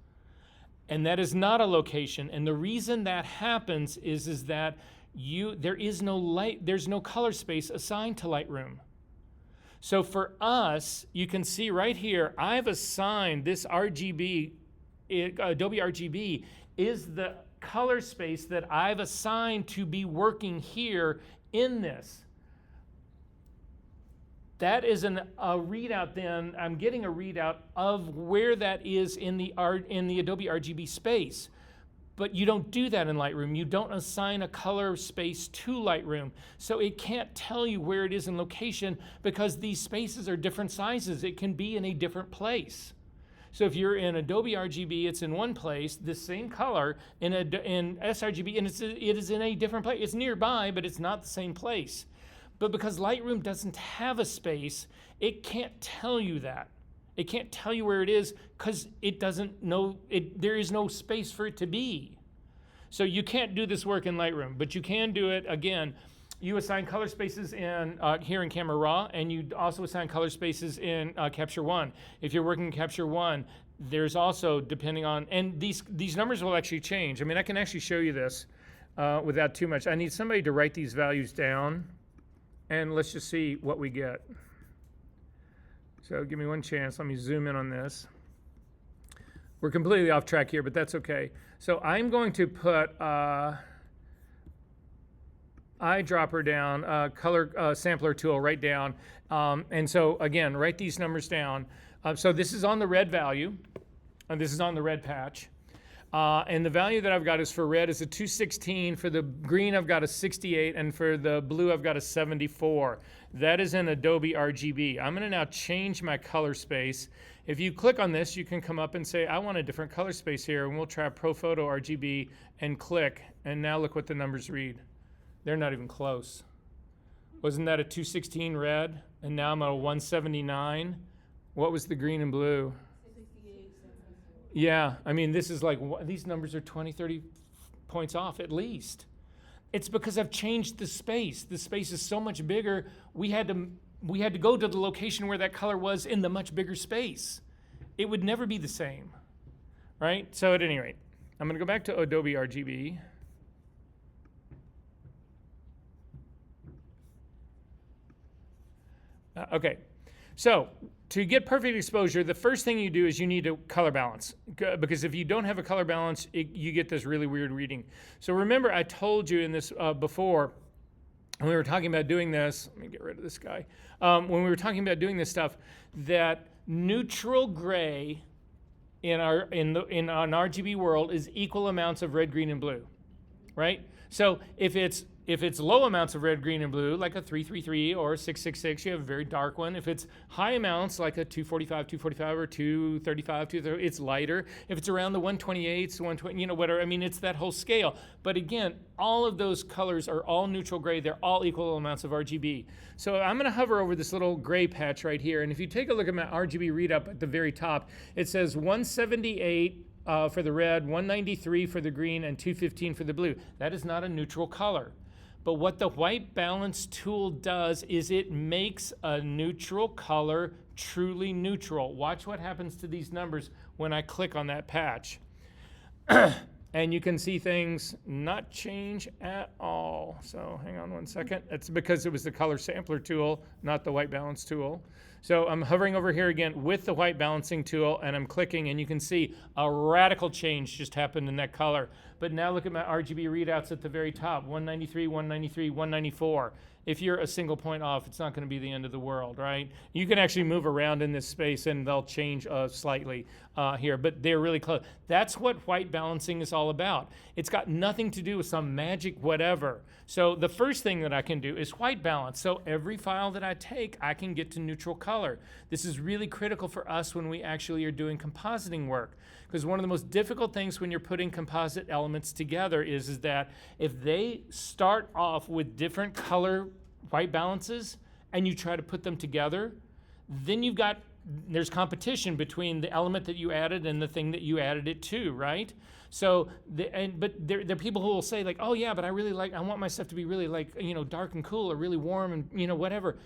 And that is not a location. And the reason that happens is that there's no color space assigned to Lightroom. So for us, you can see right here, I've assigned this RGB, Adobe RGB is the color space that I've assigned to be working here in this. That is a readout then. I'm getting a readout of where that is in the Adobe RGB space. But you don't do that in Lightroom. You don't assign a color space to Lightroom. So it can't tell you where it is in location because these spaces are different sizes. It can be in a different place. So if you're in Adobe RGB, it's in one place, the same color, in sRGB, and it is in a different place. It's nearby, but it's not the same place. But because Lightroom doesn't have a space, it can't tell you that. It can't tell you where it is because it doesn't know, there is no space for it to be. So you can't do this work in Lightroom, but you can do it, again, you assign color spaces in here in Camera Raw, and you also assign color spaces in Capture One. If you're working in Capture One, there's also, depending on, and these numbers will actually change. I mean, I can actually show you this without too much. I need somebody to write these values down, and let's just see what we get. So give me one chance. Let me zoom in on this. We're completely off track here, but that's okay. So I'm going to put eyedropper down, color sampler tool right down. And so again, write these numbers down. So this is on the red value, and this is on the red patch. And the value that I've got is for red is a 216, for the green I've got a 68, and for the blue I've got a 74. That is in Adobe RGB. I'm gonna now change my color space. If you click on this, you can come up and say, I want a different color space here, and we'll try ProPhoto RGB and click, and now look what the numbers read. They're not even close. Wasn't that a 216 red? And now I'm at a 179. What was the green and blue? Yeah, I mean, this is like, these numbers are 20, 30 points off at least. It's because I've changed the space. The space is so much bigger, we had to go to the location where that color was in the much bigger space. It would never be the same, right? So at any rate, I'm gonna go back to Adobe RGB. Okay, so to get perfect exposure, the first thing you do is you need to color balance, because if you don't have a color balance, you get this really weird reading. So remember, I told you in this before, when we were talking about doing this, let me get rid of this guy. When we were talking about doing this stuff, that neutral gray in an RGB world is equal amounts of red, green, and blue, right? So if it's low amounts of red, green, and blue, like a 333 or a 666, you have a very dark one. If it's high amounts, like a 245 or 235, it's lighter. If it's around the 128s, 120, whatever, I mean, it's that whole scale. But again, all of those colors are all neutral gray. They're all equal amounts of RGB. So I'm gonna hover over this little gray patch right here. And if you take a look at my RGB readout at the very top, it says 178 for the red, 193 for the green, and 215 for the blue. That is not a neutral color. But what the white balance tool does is it makes a neutral color truly neutral. Watch what happens to these numbers when I click on that patch. And you can see things not change at all. So hang on one second. That's because it was the color sampler tool, not the white balance tool. So I'm hovering over here again with the white balancing tool, and I'm clicking, and you can see a radical change just happened in that color. But now look at my RGB readouts at the very top, 193, 193, 194. If you're a single point off, it's not going to be the end of the world, right? You can actually move around in this space, and they'll change slightly here, but they're really close. That's what white balancing is all about. It's got nothing to do with some magic whatever. So the first thing that I can do is white balance. So every file that I take, I can get to neutral color. This is really critical for us when we actually are doing compositing work, because one of the most difficult things when you're putting composite elements together is that if they start off with different color white balances and you try to put them together, then there's competition between the element that you added and the thing that you added it to, right? So, but there are people who will say like, oh yeah, but I want my stuff to be really like, dark and cool or really warm and, whatever.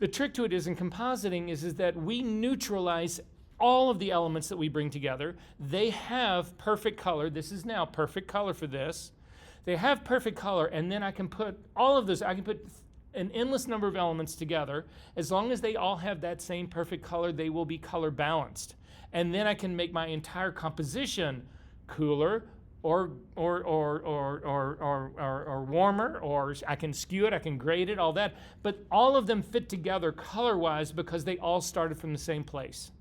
The trick to it is in compositing is that we neutralize all of the elements that we bring together. They have perfect color. This is now perfect color for this. They have perfect color, and then I can put all of this, I can put an endless number of elements together. As long as they all have that same perfect color, they will be color balanced. And then I can make my entire composition cooler or warmer, or I can skew it, I can grade it, all that. But all of them fit together color-wise because they all started from the same place.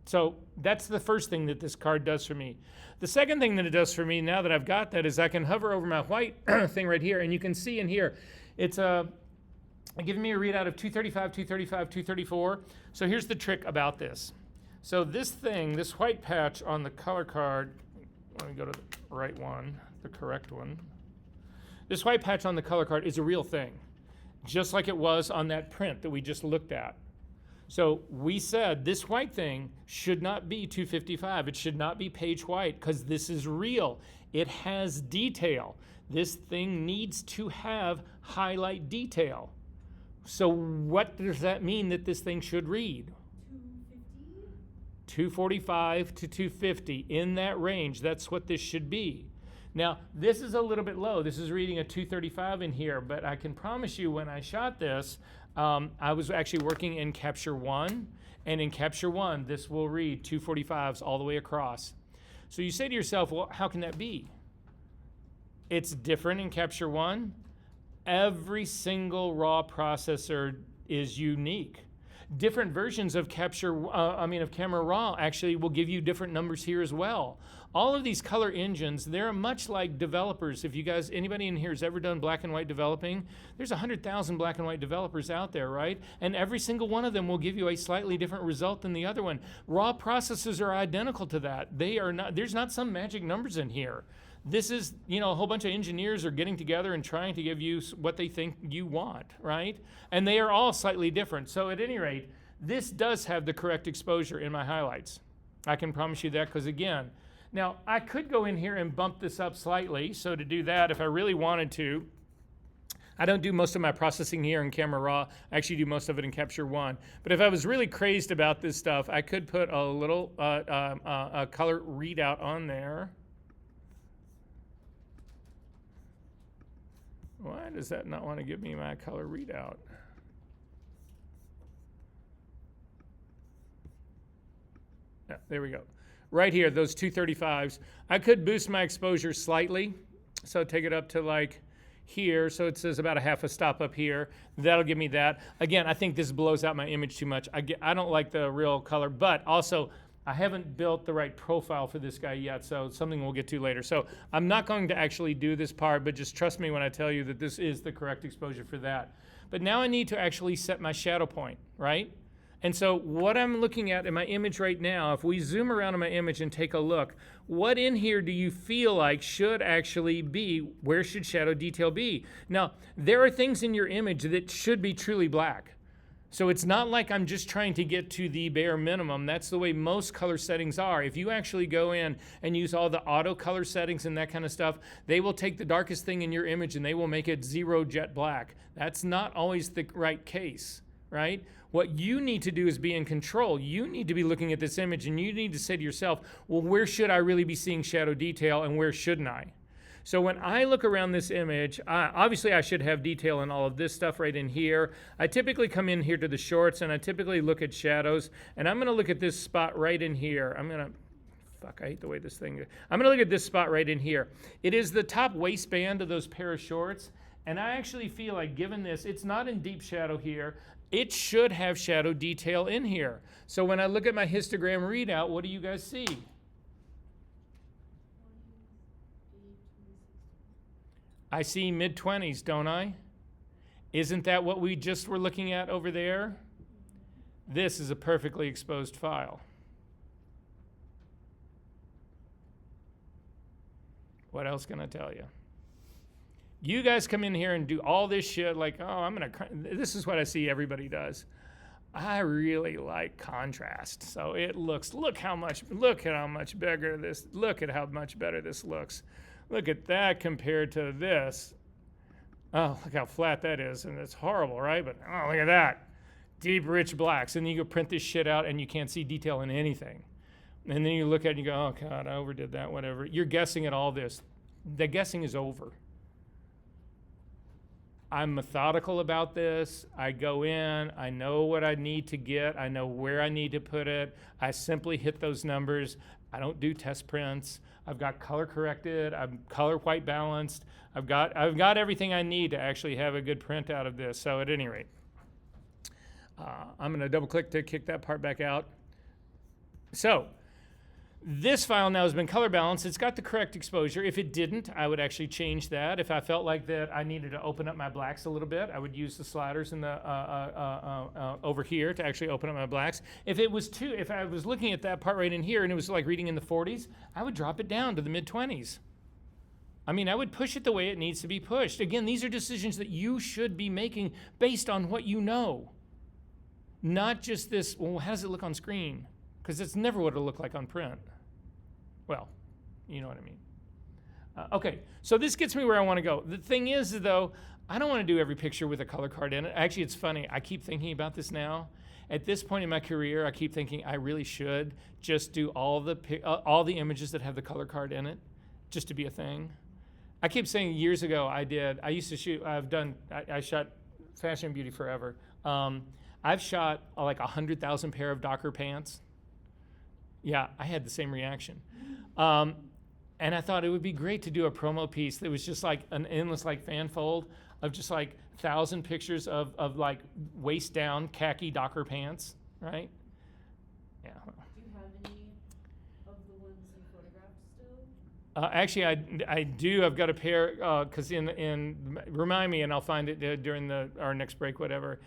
So that's the first thing that this card does for me. The second thing that it does for me, now that I've got that, is I can hover over my white thing right here, and you can see in here, it's giving me a readout of 235, 235, 234. So here's the trick about this. So this thing, this white patch on the color card, let me go to the right one, the correct one. This white patch on the color card is a real thing, just like it was on that print that we just looked at. So we said this white thing should not be 255. It should not be page white because this is real. It has detail. This thing needs to have highlight detail. So what does that mean that this thing should read? 245 to 250, in that range. That's what this should be. Now, this is a little bit low. This is reading a 235 in here, but I can promise you when I shot this, I was actually working in Capture One, and in Capture One, this will read 245s all the way across. So you say to yourself, well, how can that be? It's different in Capture One. Every single raw processor is unique. Different versions of Camera Raw actually will give you different numbers here as well. All of these color engines, they're much like developers. If you guys, anybody in here has ever done black and white developing, there's 100,000 black and white developers out there, right? And every single one of them will give you a slightly different result than the other one. Raw processes are identical to that. They are not, there's not some magic numbers in here. This is, a whole bunch of engineers are getting together and trying to give you what they think you want, right? And they are all slightly different. So at any rate, this does have the correct exposure in my highlights. I can promise you that because again, now I could go in here and bump this up slightly. So to do that, if I really wanted to, I don't do most of my processing here in Camera Raw. I actually do most of it in Capture One. But if I was really crazed about this stuff, I could put a little color readout on there. Why does that not want to give me my color readout? Yeah, there we go. Right here, those 235s. I could boost my exposure slightly. So take it up to like here. So it says about a half a stop up here. That'll give me that. Again, I think this blows out my image too much. I don't like the real color, but also I haven't built the right profile for this guy yet, so something we'll get to later. So I'm not going to actually do this part, but just trust me when I tell you that this is the correct exposure for that. But now I need to actually set my shadow point, right? And so what I'm looking at in my image right now, if we zoom around in my image and take a look, what in here do you feel like should actually be, where should shadow detail be? Now, there are things in your image that should be truly black. So it's not like I'm just trying to get to the bare minimum. That's the way most color settings are. If you actually go in and use all the auto color settings and that kind of stuff, they will take the darkest thing in your image and they will make it 0 jet black. That's not always the right case, right? What you need to do is be in control. You need to be looking at this image and you need to say to yourself, well, where should I really be seeing shadow detail and where shouldn't I? So when I look around this image, obviously I should have detail in all of this stuff right in here. I typically come in here to the shorts and I typically look at shadows, and I'm gonna look at this spot right in here. I hate the way this thing, I'm gonna look at this spot right in here. It is the top waistband of those pair of shorts, and I actually feel like given this, it's not in deep shadow here, it should have shadow detail in here. So when I look at my histogram readout, what do you guys see? I see mid-20s, don't I? Isn't that what we just were looking at over there? This is a perfectly exposed file. What else can I tell you? You guys come in here and do all this shit like, oh, this is what I see everybody does. I really like contrast. So it looks, look at how much bigger this, look at how much better this looks. Look at that compared to this. Oh, look how flat that is. And it's horrible, right? But oh, look at that. Deep, rich blacks. And then you go print this shit out and you can't see detail in anything. And then you look at it and you go, oh, God, I overdid that, whatever. You're guessing at all this. The guessing is over. I'm methodical about this. I go in. I know what I need to get. I know where I need to put it. I simply hit those numbers. I don't do test prints. I've got color corrected. I'm color white balanced. I've got everything I need to actually have a good print out of this. So at any rate, I'm going to double click to kick that part back out. So this file now has been color balanced. It's got the correct exposure. If it didn't, I would actually change that. If I felt like that I needed to open up my blacks a little bit, I would use the sliders in the over here to actually open up my blacks. If I was looking at that part right in here and it was like reading in the 40s, I would drop it down to the mid-20s. I mean, I would push it the way it needs to be pushed. Again, these are decisions that you should be making based on what you know. Not just this, well, how does it look on screen? Because it's never what it'll look like on print. Well, you know what I mean. Okay, so this gets me where I want to go. The thing is, though, I don't want to do every picture with a color card in it. Actually, it's funny. I keep thinking about this now. At this point in my career, I keep thinking I really should just do all the images that have the color card in it, just to be a thing. I keep saying years ago I used to shoot, I shot fashion and beauty forever. I've shot like 100,000 pair of Docker pants. Yeah, I had the same reaction. And I thought it would be great to do a promo piece that was just like an endless like fan fold of just like 1,000 pictures of like waist down khaki Docker pants, right? Yeah. Do you have any of the ones you photographed still? Actually, I do. I've got a pair, because remind me and I'll find it during our next break, whatever.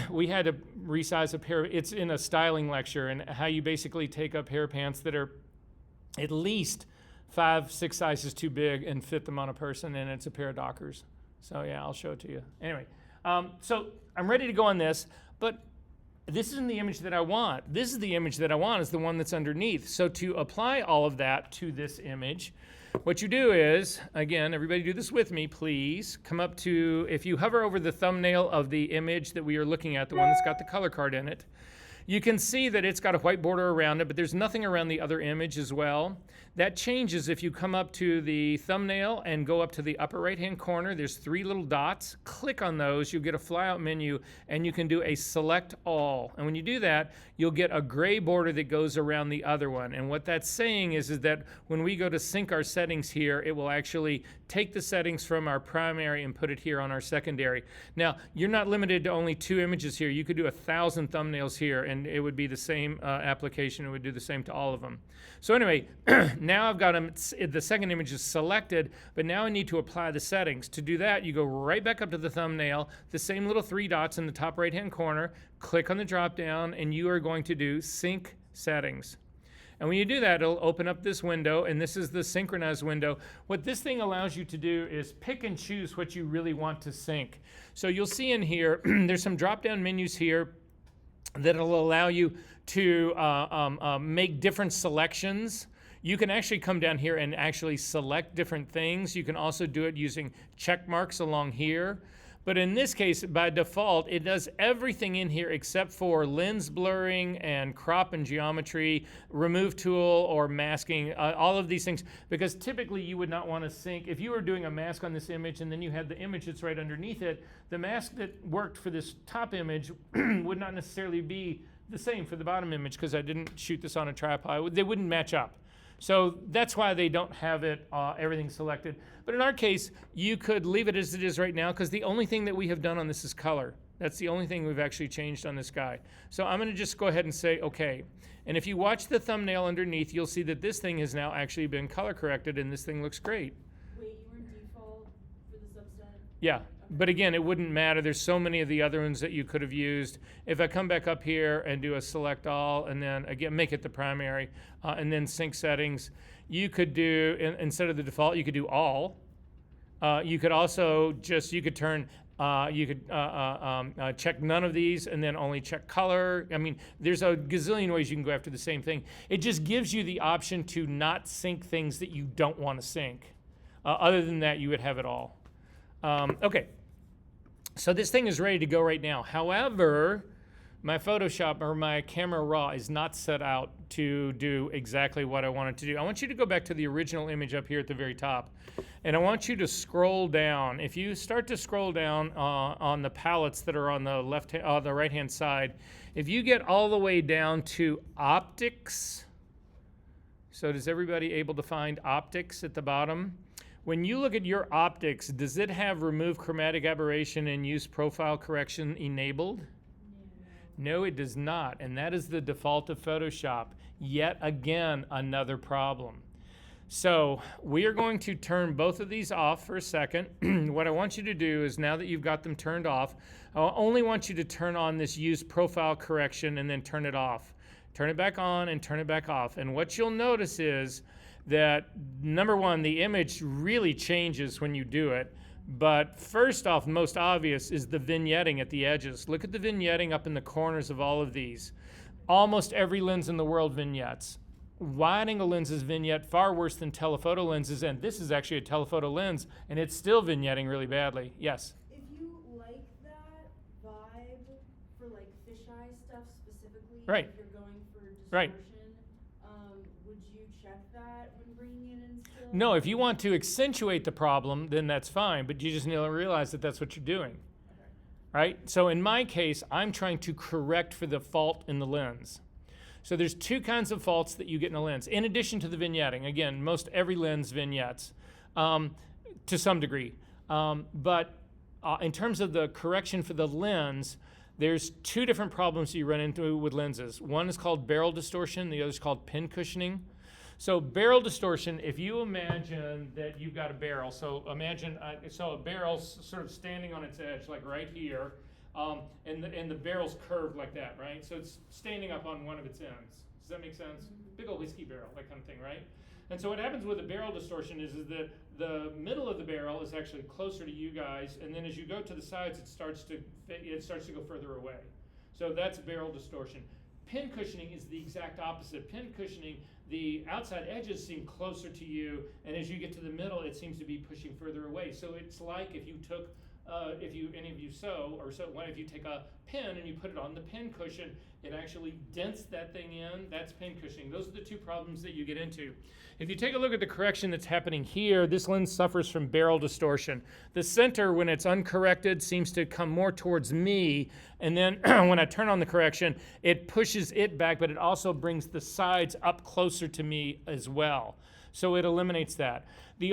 We had to resize a pair. It's in a styling lecture and how you basically take a pair of pants that are at least 5-6 sizes too big and fit them on a person, and it's a pair of Dockers. So yeah, I'll show it to you. Anyway, so I'm ready to go on this, but this isn't the image that I want. This is the image that I want, is the one that's underneath. So to apply all of that to this image, what you do is, again, everybody do this with me, please. Come up to, if you hover over the thumbnail of the image that we are looking at, the one that's got the color card in it, you can see that it's got a white border around it, but there's nothing around the other image as well. That changes if you come up to the thumbnail and go up to the upper right-hand corner. There's 3 little dots. Click on those. You'll get a flyout menu, and you can do a select all. And when you do that, you'll get a gray border that goes around the other one. And what that's saying is that when we go to sync our settings here, it will actually take the settings from our primary and put it here on our secondary. Now, you're not limited to only 2 images here. You could do 1,000 thumbnails here, and it would be the same application. It would do the same to all of them. So anyway, now I've got them, the second image is selected, but now I need to apply the settings. To do that, you go right back up to the thumbnail, the same little 3 dots in the top right-hand corner, click on the drop-down, and you are going to do Sync Settings. And when you do that, it'll open up this window, and this is the synchronize window. What this thing allows you to do is pick and choose what you really want to sync. So you'll see in here, there's some drop-down menus here that'll allow you to make different selections. You can actually come down here and actually select different things. You can also do it using check marks along here. But in this case, by default, it does everything in here except for lens blurring and crop and geometry, remove tool or masking, all of these things, because typically you would not want to sync. If you were doing a mask on this image and then you had the image that's right underneath it, the mask that worked for this top image would not necessarily be the same for the bottom image, because I didn't shoot this on a tripod. They wouldn't match up. So that's why they don't have it, everything selected. But in our case, you could leave it as it is right now, because the only thing that we have done on this is color. That's the only thing we've actually changed on this guy. So I'm gonna just go ahead and say okay. And if you watch the thumbnail underneath, you'll see that this thing has now actually been color corrected, and this thing looks great. Wait, you were in default for the subset? Yeah. But again, it wouldn't matter. There's so many of the other ones that you could have used. If I come back up here and do a select all, and then again, make it the primary, and then sync settings, you could do, instead of the default, you could do all. You could also you could turn, check none of these and then only check color. I mean, there's a gazillion ways you can go after the same thing. It just gives you the option to not sync things that you don't want to sync. Other than that, you would have it all. Okay. So this thing is ready to go right now. However, my Photoshop or my Camera Raw is not set out to do exactly what I want it to do. I want you to go back to the original image up here at the very top, and I want you to scroll down. If you start to scroll down on the palettes that are on the the right-hand side, if you get all the way down to Optics, So does everybody able to find optics at the bottom? When you look at your optics, does it have remove chromatic aberration and use profile correction enabled? No, it does not, and that is the default of Photoshop. Yet again, another problem. So we are going to turn both of these off for a second. What I want you to do is, now that you've got them turned off, I only want you to turn on this use profile correction and then turn it off. Turn it back on and turn it back off. And what you'll notice is that, number one, the image really changes when you do it. But first off, most obvious is the vignetting at the edges. Look at the vignetting up in the corners of all of these. Almost every lens in the world vignettes. Wide-angle lenses vignette far worse than telephoto lenses, and this is actually a telephoto lens, and it's still vignetting really badly. Yes? If you like that vibe for like fisheye stuff specifically, Right. if you're going for distortion, Right. Would you check that when bringing it in still? No, if you want to accentuate the problem, then that's fine, but you just need to realize that that's what you're doing. Okay. Right? So in my case, I'm trying to correct for the fault in the lens. So there's two kinds of faults that you get in a lens, in addition to the vignetting. Again, most every lens vignettes to some degree. But in terms of the correction for the lens, there's two different problems you run into with lenses. One is called barrel distortion, the other is called pin cushioning. So barrel distortion, if you imagine that you've got a barrel, so imagine, so a barrel's sort of standing on its edge, like right here, and the barrel's curved like that, right? So it's standing up on one of its ends. Does that make sense? Big old whiskey barrel, that kind of thing, right? And so what happens with a barrel distortion is that the middle of the barrel is actually closer to you guys, and then as you go to the sides, it starts to go further away. So that's barrel distortion. Pin cushioning is the exact opposite. Pin cushioning, the outside edges seem closer to you, and as you get to the middle, it seems to be pushing further away. So it's like if you took, any of you sew, or so, if you take a pin and you put it on the pin cushion, it actually dents that thing in. That's pin cushioning. Those are the two problems that you get into. If you take a look at the correction that's happening here, this lens suffers from barrel distortion. The center, when it's uncorrected, seems to come more towards me, and then when I turn on the correction, it pushes it back, but it also brings the sides up closer to me as well. So it eliminates that. You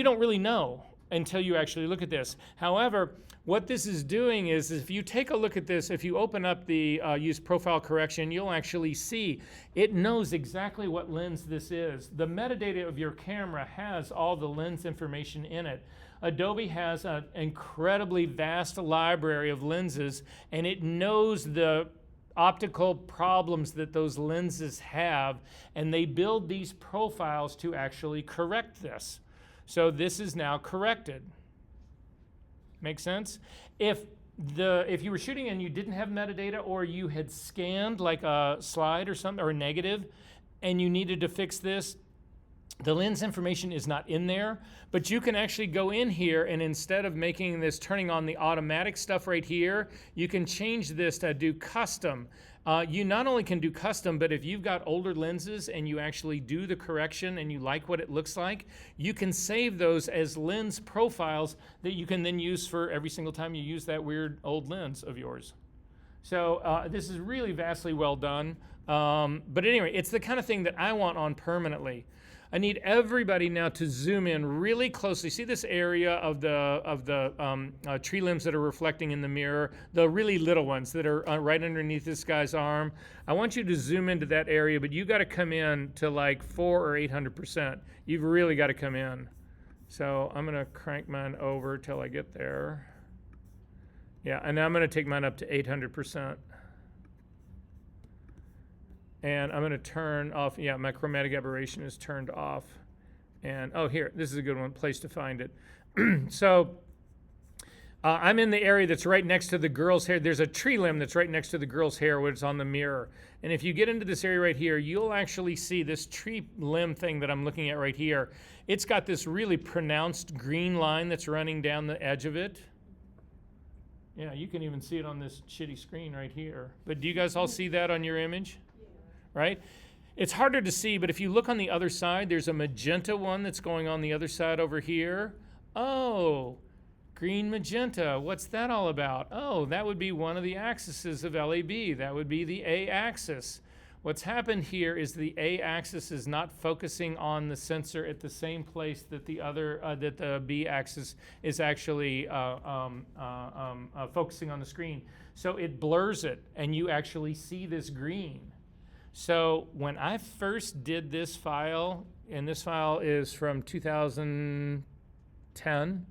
don't really know until you actually look at this. However, what this is doing is, if you take a look at this, if you open up the use profile correction, you'll actually see it knows exactly what lens this is. The metadata of your camera has all the lens information in it. Adobe has an incredibly vast library of lenses, and it knows the optical problems that those lenses have, and they build these profiles to actually correct this. So this is now corrected. Make sense? If you were shooting and you didn't have metadata, or you had scanned like a slide or something, or a negative, and you needed to fix this, the lens information is not in there, but you can actually go in here, and instead of making this, turning on the automatic stuff right here, you can change this to do custom. You not only can do custom, but if you've got older lenses and you actually do the correction and you like what it looks like, you can save those as lens profiles that you can then use for every single time you use that weird old lens of yours. So this is really vastly well done. But anyway, it's the kind of thing that I want on permanently. I need everybody now to zoom in really closely. See this area of the tree limbs that are reflecting in the mirror, the really little ones that are right underneath this guy's arm. I want you to zoom into that area, but you got to come in to like 400 or 800%. You've really got to come in. So I'm going to crank mine over till I get there. Yeah, and I'm going to take mine up to 800%. And I'm going to turn off, yeah, my chromatic aberration is turned off. And, oh, here, this is a good one, place to find it. So I'm in the area that's right next to the girl's hair. There's a tree limb that's right next to the girl's hair when it's on the mirror. And if you get into this area right here, you'll actually see this tree limb thing that I'm looking at right here. It's got this really pronounced green line that's running down the edge of it. Yeah, you can even see it on this shitty screen right here. But do you guys all see that on your image? Right? It's harder to see, but if you look on the other side, there's a magenta one that's going on the other side over here. Oh, green magenta. What's that all about? Oh, that would be one of the axes of LAB. That would be the A axis. What's happened here is the A-axis is not focusing on the sensor at the same place that the other, that the B-axis is actually focusing on the screen. So it blurs it, and you actually see this green. So when I first did this file, and this file is from 2010,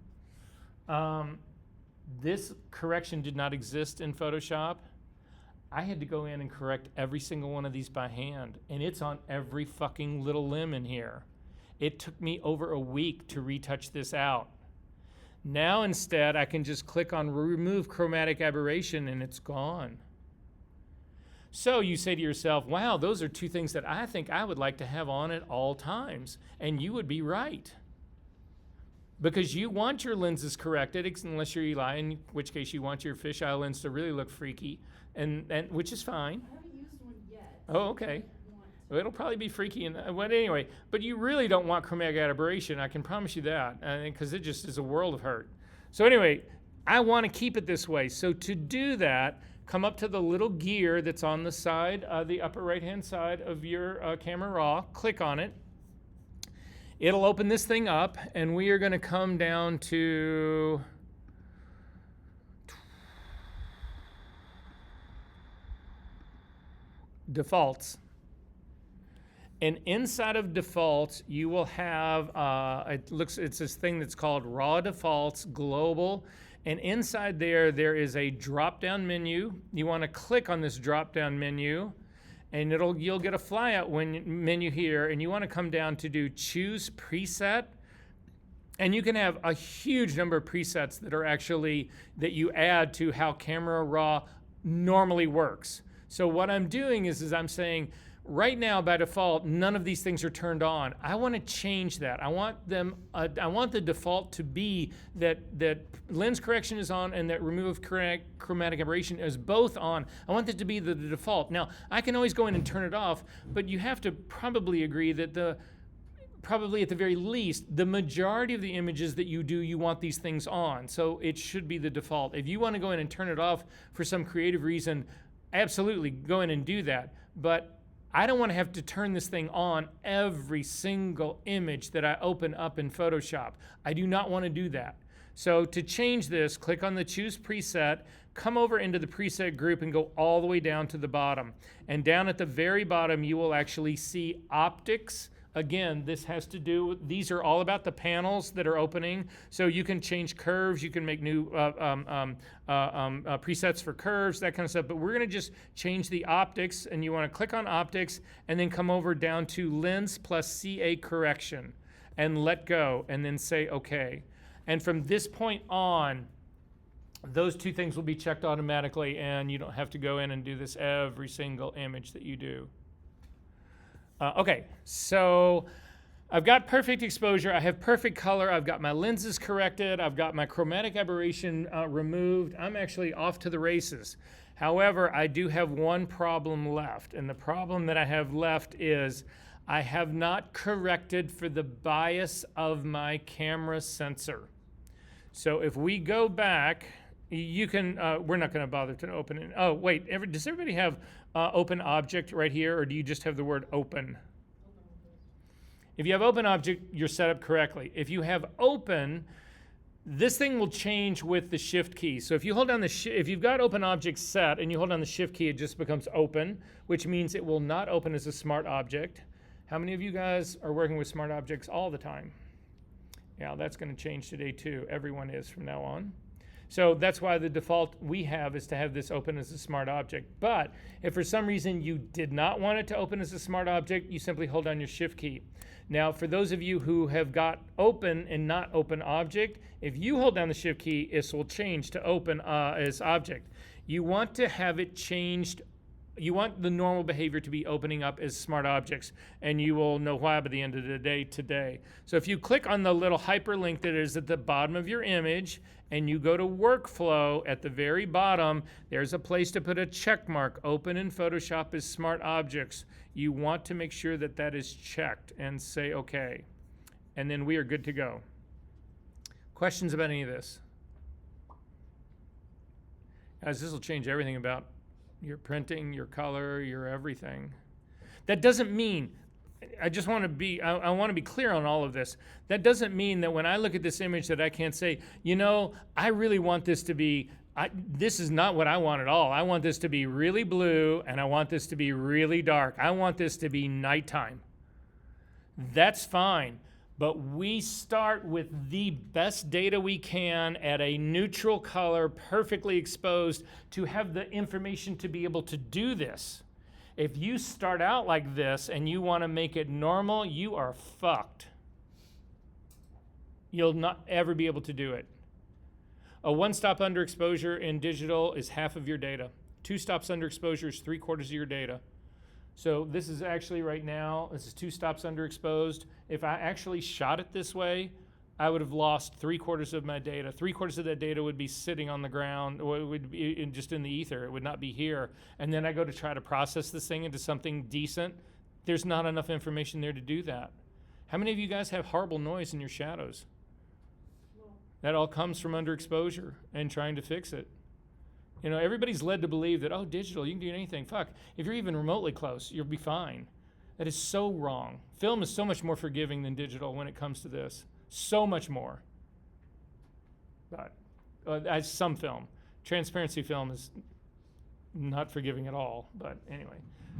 this correction did not exist in Photoshop. I had to go in and correct every single one of these by hand, and it's on every fucking little limb in here. It took me over a week to retouch this out. Now instead, I can just click on remove chromatic aberration and it's gone. So you say to yourself, wow, those are two things that I think I would like to have on at all times. And you would be right. Because you want your lenses corrected, unless you're Eli, in which case you want your fisheye lens to really look freaky, and which is fine. I haven't used one yet. Oh, okay. Well, it'll probably be freaky, but anyway. But you really don't want chromatic aberration. I can promise you that, because it just is a world of hurt. So anyway, I want to keep it this way. So to do that, come up to the little gear that's on the side, the upper right-hand side of your camera raw. Click on it. It'll open this thing up, and we are going to come down to defaults. And inside of defaults, you will have, it's this thing that's called raw defaults global. And inside there is a drop-down menu. You want to click on this drop-down menu, and you'll get a flyout menu here, and you want to come down to do choose preset. And you can have a huge number of presets that are actually, that you add to how Camera Raw normally works. So what I'm doing is I'm saying, right now, by default, none of these things are turned on. I want to change that. I want them. I want the default to be that lens correction is on and that remove chromatic aberration is both on. I want that to be the default. Now, I can always go in and turn it off, but you have to probably agree that probably at the very least, the majority of the images that you do, you want these things on. So it should be the default. If you want to go in and turn it off for some creative reason, absolutely go in and do that. But I don't want to have to turn this thing on every single image that I open up in Photoshop. I do not want to do that. So to change this, click on the choose preset, come over into the preset group and go all the way down to the bottom. And down at the very bottom, you will actually see optics. Again, this has to do, these are all about the panels that are opening. So you can change curves, you can make new presets for curves, that kind of stuff. But we're gonna just change the optics, and you wanna click on optics and then come over down to lens plus CA correction and let go and then say okay. And from this point on, those two things will be checked automatically, and you don't have to go in and do this every single image that you do. Okay, so I've got perfect exposure, I have perfect color, I've got my lenses corrected, I've got my chromatic aberration removed. I'm actually off to the races. However, I do have one problem left, and the problem that I have left is I have not corrected for the bias of my camera sensor. So if we go back, you can, we're not going to bother to open it. Oh, wait, does everybody have open object right here, or do you just have the word open? If you have open object, you're set up correctly. If you have open, this thing will change with the shift key. So if you hold down if you've got open object set and you hold down the shift key, it just becomes open, which means it will not open as a smart object. How many of you guys are working with smart objects all the time? Yeah, that's going to change today too. Everyone is from now on. So that's why the default we have is to have this open as a smart object. But if for some reason you did not want it to open as a smart object, you simply hold down your shift key. Now, for those of you who have got open and not open object, if you hold down the shift key, it will change to open as object. You want to have it changed. You want the normal behavior to be opening up as smart objects, and you will know why by the end of the day today. So if you click on the little hyperlink that is at the bottom of your image, and you go to workflow at the very bottom, there's a place to put a check mark, open in Photoshop as smart objects. You want to make sure that that is checked and say okay. And then we are good to go. Questions about any of this? Guys, this will change everything about your printing, your color, your everything. That doesn't mean, I just want to be, I want to be clear on all of this. That doesn't mean that when I look at this image that I can't say, you know, I really want this to be, this is not what I want at all. I want this to be really blue and I want this to be really dark. I want this to be nighttime. That's fine. But we start with the best data we can at a neutral color, perfectly exposed, to have the information to be able to do this. If you start out like this and you want to make it normal, you are fucked. You'll not ever be able to do it. A one-stop underexposure in digital is half of your data. Two stops underexposure is 3/4 of your data. So this is actually right now, this is 2 stops underexposed. If I actually shot it this way, I would have lost 3/4 of my data. 3/4 of that data would be sitting on the ground, or it would be just in the ether. It would not be here. And then I go to try to process this thing into something decent. There's not enough information there to do that. How many of you guys have horrible noise in your shadows? That all comes from underexposure and trying to fix it. You know, everybody's led to believe that, oh, digital, you can do anything. Fuck, if you're even remotely close, you'll be fine. That is so wrong. Film is so much more forgiving than digital when it comes to this. So much more. But as some film. Transparency film is not forgiving at all. But anyway.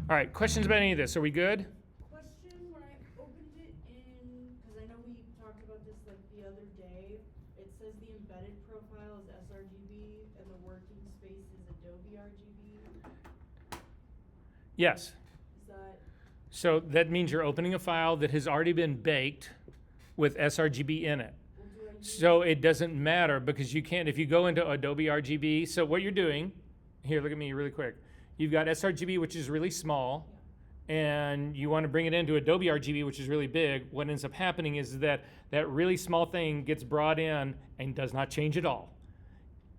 All right, questions about any of this? Are we good? Question, when I opened it in, because I know we talked about this like the other day, it says the embedded profile is sRGB and the working space is Adobe RGB. Yes. Is that, So that means you're opening a file that has already been baked with sRGB in it. well, do I use? So it doesn't matter because you can't, if you go into Adobe RGB, so what you're doing, here, look at me really quick. You've got sRGB, which is really small, and you want to bring it into Adobe RGB, which is really big. What ends up happening is that that really small thing gets brought in and does not change at all.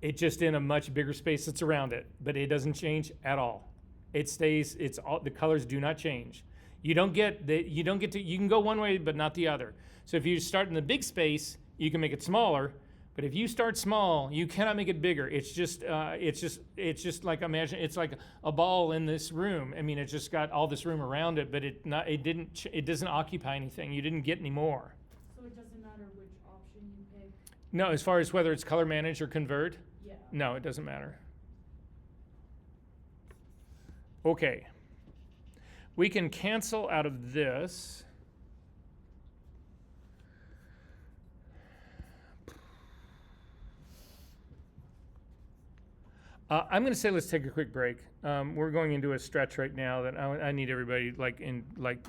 It's just in a much bigger space that's around it, but it doesn't change at all. It stays, it's all, the colors do not change. You don't get to, you can go one way, but not the other. So if you start in the big space, you can make it smaller. But if you start small, you cannot make it bigger. It's just like, imagine, it's like a ball in this room. I mean, it's just got all this room around it, but it doesn't occupy anything. You didn't get any more. So it doesn't matter which option you pick? No, as far as whether it's color manage or convert, Yeah. no, it doesn't matter. Okay. We can cancel out of this. I'm going to say let's take a quick break. We're going into a stretch right now that I need everybody in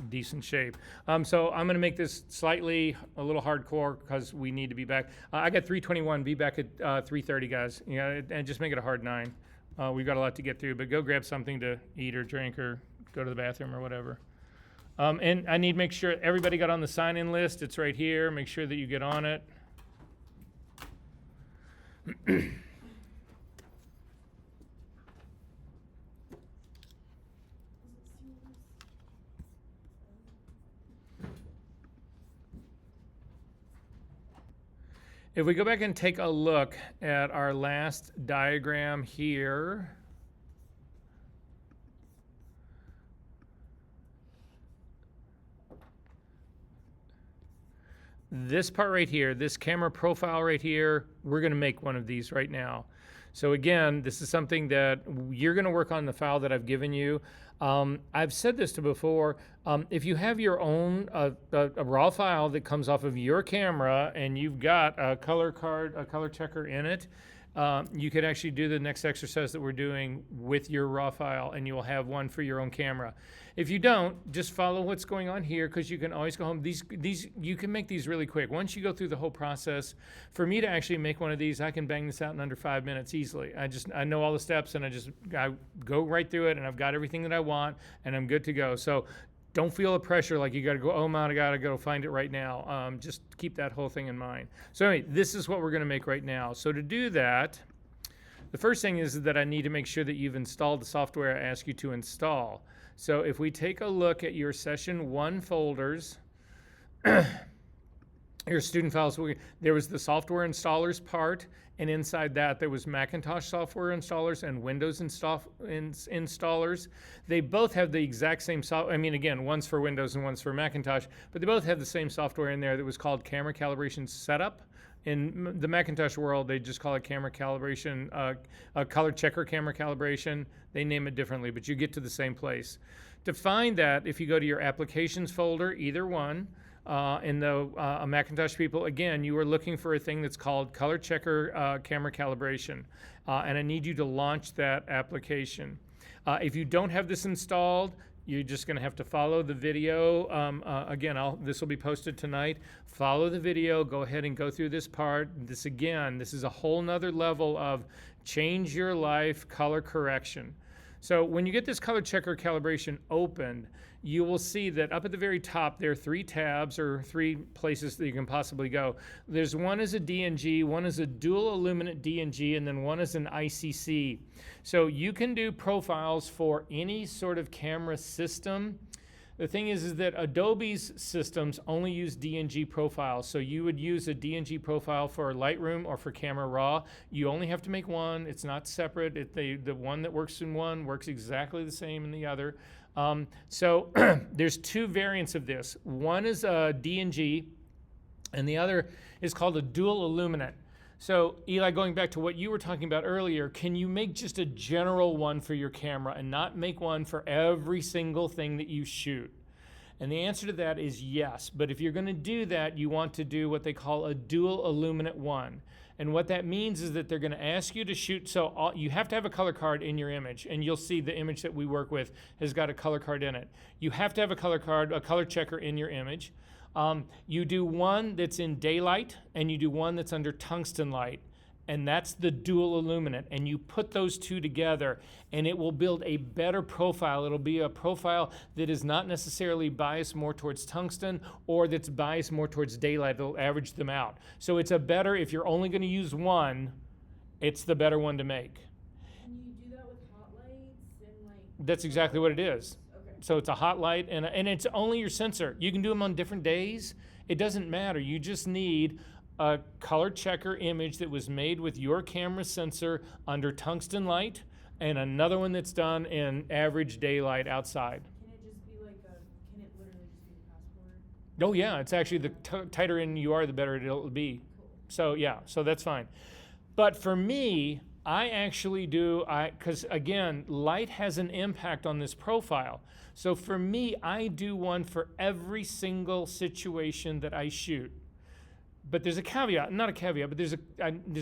decent shape. So I'm going to make this slightly a little hardcore because we need to be back. I got 3:21. Be back at 3:30, guys. And just make it a hard 9. We've got a lot to get through, but go grab something to eat or drink or go to the bathroom or whatever. And I need to make sure everybody got on the sign-in list. It's right here. Make sure that you get on it. If we go back and take a look at our last diagram here, this part right here, this camera profile right here, we're going to make one of these right now. So again, this is something that you're going to work on the file that I've given you. I've said this to before. If you have your own a raw file that comes off of your camera and you've got a color card, a color checker in it, you could actually do the next exercise that we're doing with your raw file, and you'll have one for your own camera. If you don't, just follow what's going on here, because you can always go home. These you can make these really quick. Once you go through the whole process, for me to actually make one of these, I can bang this out in under 5 minutes easily. I know all the steps, and I go right through it, and I've got everything that I want, and I'm good to go. So don't feel the pressure like you got to go, oh man, I got to go find it right now. Just keep that whole thing in mind. So anyway, this is what we're going to make right now. So to do that, the first thing is that I need to make sure that you've installed the software I ask you to install. So if we take a look at your session 1 folders, your student files, there was the software installers part, and inside that there was Macintosh software installers and Windows installers. They both have the exact same software. I mean, again, one's for Windows and one's for Macintosh, but they both have the same software in there that was called camera calibration setup. In the Macintosh world, they just call it camera calibration, color checker camera calibration. They name it differently, but you get to the same place. To find that, if you go to your applications folder, either one, in the Macintosh people, again, you are looking for a thing that's called color checker camera calibration. And I need you to launch that application. If you don't have this installed, you're just going to have to follow the video. Again, this will be posted tonight. Follow the video. Go ahead and go through this part. This is a whole nother level of change your life color correction. So when you get this color checker calibration opened, you will see that up at the very top, there are 3 tabs or 3 places that you can possibly go. There's one is a DNG, one is a dual illuminate DNG, and then one is an ICC. So you can do profiles for any sort of camera system. The thing is that Adobe's systems only use DNG profiles. So you would use a DNG profile for Lightroom or for Camera Raw. You only have to make one. It's not separate. The one that works in one works exactly the same in the other. So there's 2 variants of this. One is a DNG, and the other is called a dual illuminate. So Eli, going back to what you were talking about earlier, can you make just a general one for your camera and not make one for every single thing that you shoot? And the answer to that is yes. But if you're going to do that, you want to do what they call a dual illuminate one. And what that means is that they're going to ask you to shoot. So you have to have a color card in your image. And you'll see the image that we work with has got a color card in it. You have to have a color card, a color checker in your image. You do one that's in daylight, and you do one that's under tungsten light. And that's the dual illuminate. And you put those 2 together, and it will build a better profile. It'll be a profile that is not necessarily biased more towards tungsten or that's biased more towards daylight. It'll average them out. So it's a better, if you're only going to use one, it's the better one to make. And you do that with hot lights and like... That's exactly what it is. Okay. So it's a hot light, and it's only your sensor. You can do them on different days. It doesn't matter. You just need a color checker image that was made with your camera sensor under tungsten light, and another one that's done in average daylight outside. Can it just be like can it literally just be the passport? Oh yeah, it's actually the tighter in you are, the better it'll be. Cool. So yeah, so that's fine. But for me, I actually do, because again, light has an impact on this profile. So for me, I do one for every single situation that I shoot. But there's a caveat, not a caveat, but there's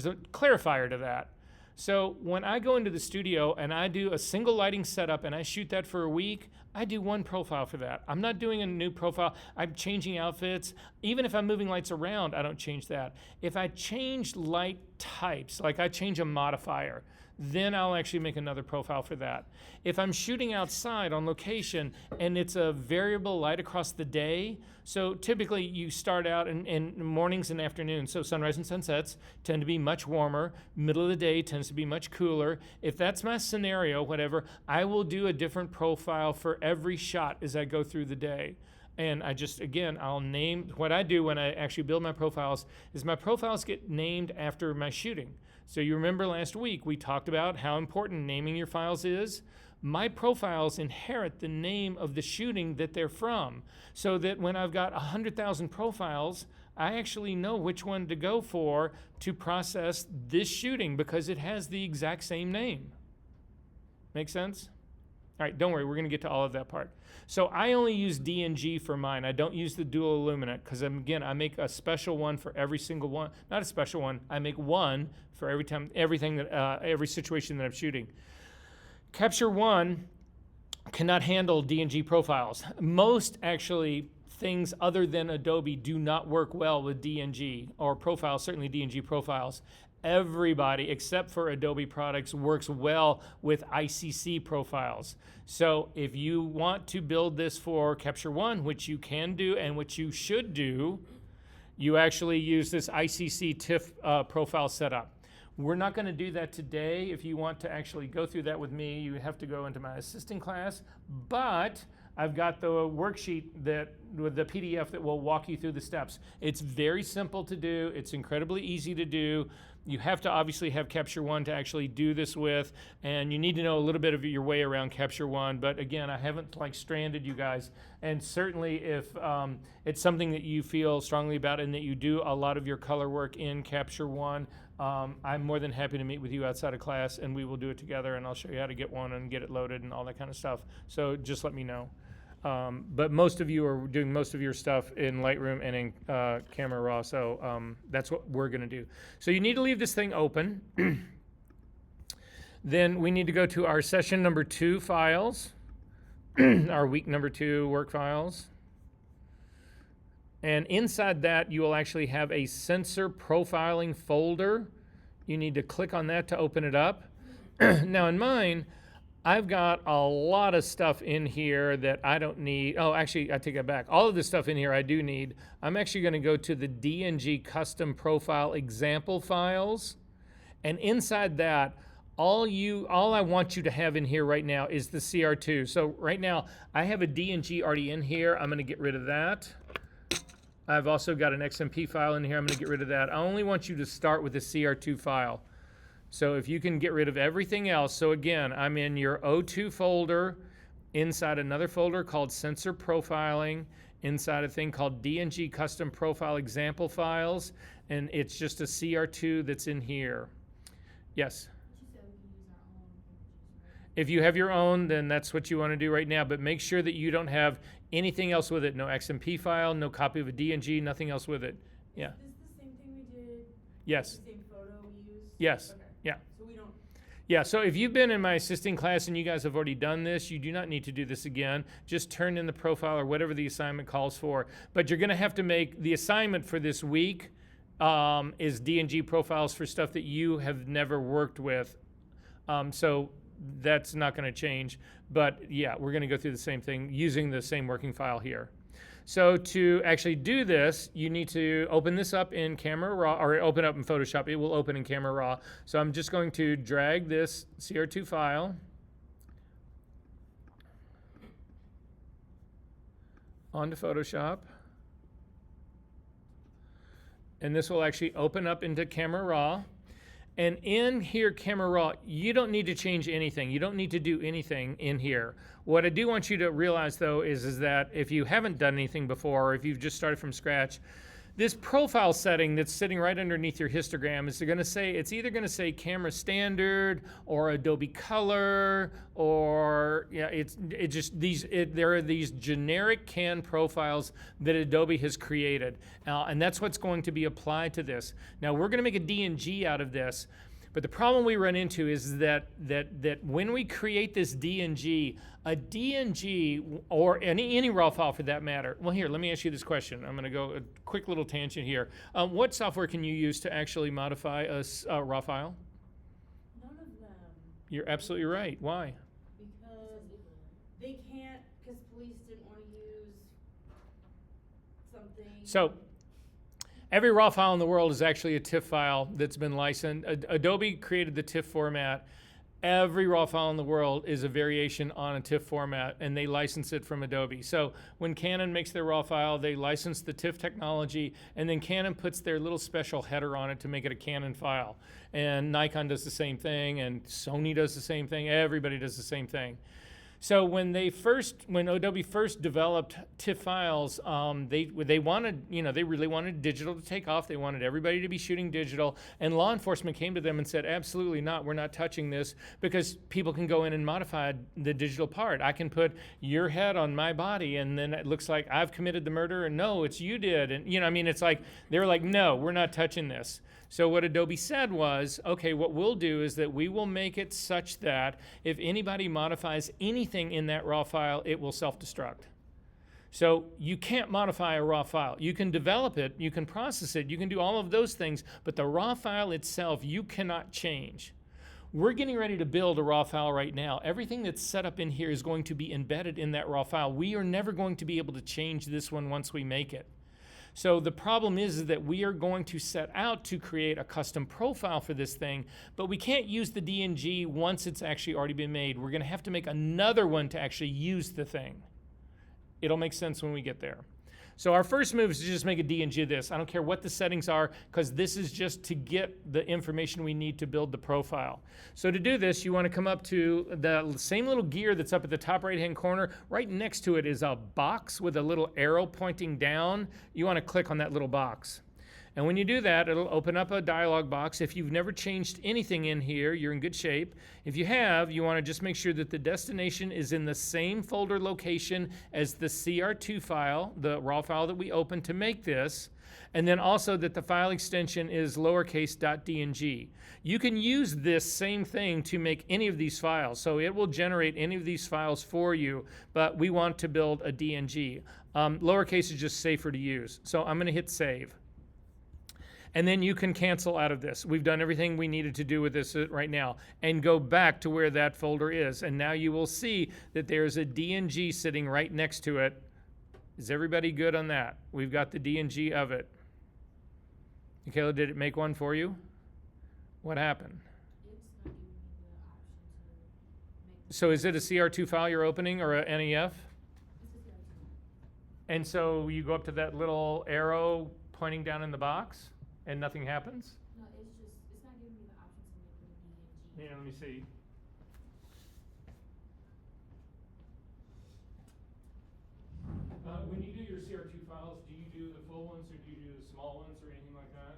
a clarifier to that. So when I go into the studio and I do a single lighting setup and I shoot that for a week, I do one profile for that. I'm not doing a new profile. I'm changing outfits. Even if I'm moving lights around, I don't change that. If I change light types, like I change a modifier, then I'll actually make another profile for that. If I'm shooting outside on location and it's a variable light across the day, so typically you start out in mornings and afternoons, so sunrise and sunsets tend to be much warmer, middle of the day tends to be much cooler. If that's my scenario, whatever, I will do a different profile for every shot as I go through the day. And I just, again, I'll name, what I do when I actually build my profiles is my profiles get named after my shooting. So you remember last week we talked about how important naming your files is. My profiles inherit the name of the shooting that they're from, so that when I've got 100,000 profiles, I actually know which one to go for to process this shooting because it has the exact same name. Make sense? All right, don't worry, we're going to get to all of that part. So I only use DNG for mine. I don't use the dual illuminate because, again, I make a special one for every single one. Not a special one. I make one for every time, every situation that I'm shooting. Capture One cannot handle DNG profiles. Most, actually, things other than Adobe do not work well with DNG or profiles, certainly DNG profiles. Everybody, except for Adobe products, works well with ICC profiles. So if you want to build this for Capture One, which you can do and which you should do, you actually use this ICC TIFF profile setup. We're not going to do that today. If you want to actually go through that with me, you have to go into my assistant class, but I've got the worksheet that with the PDF that will walk you through the steps. It's very simple to do. It's incredibly easy to do. You have to obviously have Capture One to actually do this with, and you need to know a little bit of your way around Capture One. But again, I haven't like stranded you guys. And certainly if it's something that you feel strongly about and that you do a lot of your color work in Capture One, I'm more than happy to meet with you outside of class, and we will do it together, and I'll show you how to get one and get it loaded and all that kind of stuff. So just let me know. But most of you are doing most of your stuff in Lightroom and in Camera Raw, so that's what we're going to do. So you need to leave this thing open. Then we need to go to our session number 2 files, our week number 2 work files. And inside that, you will actually have a sensor profiling folder. You need to click on that to open it up. Now in mine, I've got a lot of stuff in here that I don't need. Oh, actually, I take that back. All of the stuff in here I do need. I'm actually going to go to the D&G custom profile example files. And inside that, all I want you to have in here right now is the CR2. So right now, I have a D&G already in here. I'm going to get rid of that. I've also got an XMP file in here. I'm going to get rid of that. I only want you to start with the CR2 file. So if you can get rid of everything else, so again, I'm in your O2 folder, inside another folder called Sensor Profiling, inside a thing called D&G Custom Profile Example Files, and it's just a CR2 that's in here. Yes? If you have your own, then that's what you want to do right now, but make sure that you don't have anything else with it. No XMP file, no copy of a D&G, nothing else with it. Yeah. Is this the same thing we did? Yes. The same photo we used? Yes. Okay. Yeah. So we don't. Yeah, so if you've been in my assisting class and you guys have already done this, you do not need to do this again. Just turn in the profile or whatever the assignment calls for. But you're going to have to make the assignment for this week is D&G profiles for stuff that you have never worked with. So that's not going to change. But yeah, we're going to go through the same thing using the same working file here. So to actually do this, you need to open this up in Camera Raw, or open up in Photoshop. It will open in Camera Raw. So I'm just going to drag this CR2 file onto Photoshop. And this will actually open up into Camera Raw. And in here, Camera Raw, you don't need to change anything. You don't need to do anything in here. What I do want you to realize, though, is that if you haven't done anything before, or if you've just started from scratch, this profile setting that's sitting right underneath your histogram is going to say, it's either going to say Camera Standard or Adobe Color, or yeah, there are these generic CAN profiles that Adobe has created, and that's what's going to be applied to this. Now we're going to make a D&G out of this, but the problem we run into is that when we create this D&G, a D&G, or any raw file for that matter. Well, here, let me ask you this question. I'm going to go a quick little tangent here. What software can you use to actually modify a raw file? None of them. You're absolutely right. Why? Because they can't, because police didn't want to use something. So every raw file in the world is actually a TIFF file that's been licensed. Adobe created the TIFF format. Every raw file in the world is a variation on a TIFF format, and they license it from Adobe. So when Canon makes their raw file, they license the TIFF technology, and then Canon puts their little special header on it to make it a Canon file. And Nikon does the same thing, and Sony does the same thing. Everybody does the same thing. So when Adobe first developed TIFF files, they really wanted digital to take off. They wanted everybody to be shooting digital, and law enforcement came to them and said, absolutely not, we're not touching this, because people can go in and modify the digital part. I can put your head on my body, and then it looks like I've committed the murder, and no, it's you did. And it's like, they were like, no, we're not touching this. So what Adobe said was, okay, what we'll do is that we will make it such that if anybody modifies anything in that raw file, it will self-destruct. So you can't modify a raw file. You can develop it, you can process it, you can do all of those things, but the raw file itself, you cannot change. We're getting ready to build a raw file right now. Everything that's set up in here is going to be embedded in that raw file. We are never going to be able to change this one once we make it. So the problem is that we are going to set out to create a custom profile for this thing, but we can't use the DNG once it's actually already been made. We're going to have to make another one to actually use the thing. It'll make sense when we get there. So our first move is to just make a DNG of this. I don't care what the settings are, because this is just to get the information we need to build the profile. So to do this, you want to come up to the same little gear that's up at the top right-hand corner. Right next to it is a box with a little arrow pointing down. You want to click on that little box. And when you do that, it'll open up a dialog box. If you've never changed anything in here, you're in good shape. If you have, you want to just make sure that the destination is in the same folder location as the CR2 file, the raw file that we opened to make this, and then also that the file extension is lowercase .dng. You can use this same thing to make any of these files, so it will generate any of these files for you, but we want to build a DNG. Lowercase is just safer to use, so I'm going to hit save. And then you can cancel out of this. We've done everything we needed to do with this right now. And go back to where that folder is. And now you will see that there's a DNG sitting right next to it. Is everybody good on that? We've got the DNG of it. Michaela, did it make one for you? What happened? It's not giving me the option to make. So is it a CR2 file you're opening or a NEF? It's a CR2. And so you go up to that little arrow pointing down in the box? And nothing happens? No, it's not giving me the option to make it a DNG. Yeah, let me see. When you do your CR2 files, do you do the full ones or do you do the small ones or anything like that?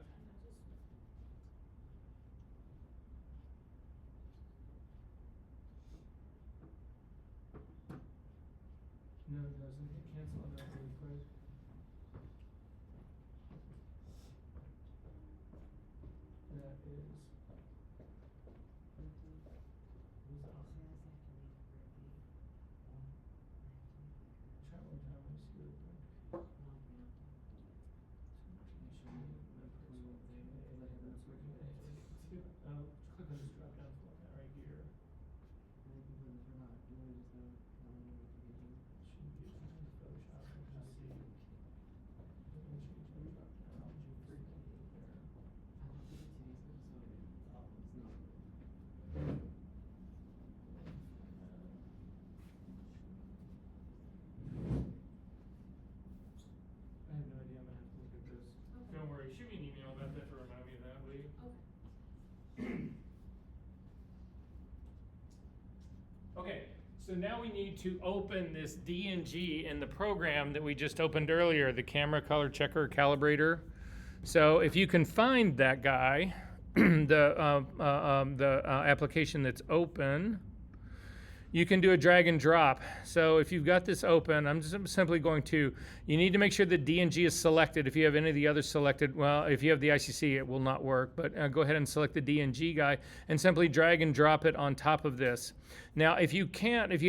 No, it doesn't. Hit cancel on that really quick. That is. Try one time, let me see what it does. Click on this drop down like that right here. Shouldn't get in Photoshop, and just see. I have no idea. I'm gonna have to look at this. Okay. Don't worry. Shoot me an email about that to remind me of that, will you? Okay. Okay, so now we need to open this DNG in the program that we just opened earlier, the camera color checker calibrator. So if you can find that guy, the application that's open, you can do a drag and drop. So if you've got this open, I'm just simply going to, you need to make sure that DNG is selected. If you have any of the others selected, well, if you have the ICC, it will not work, but go ahead and select the DNG guy and simply drag and drop it on top of this. Now, if you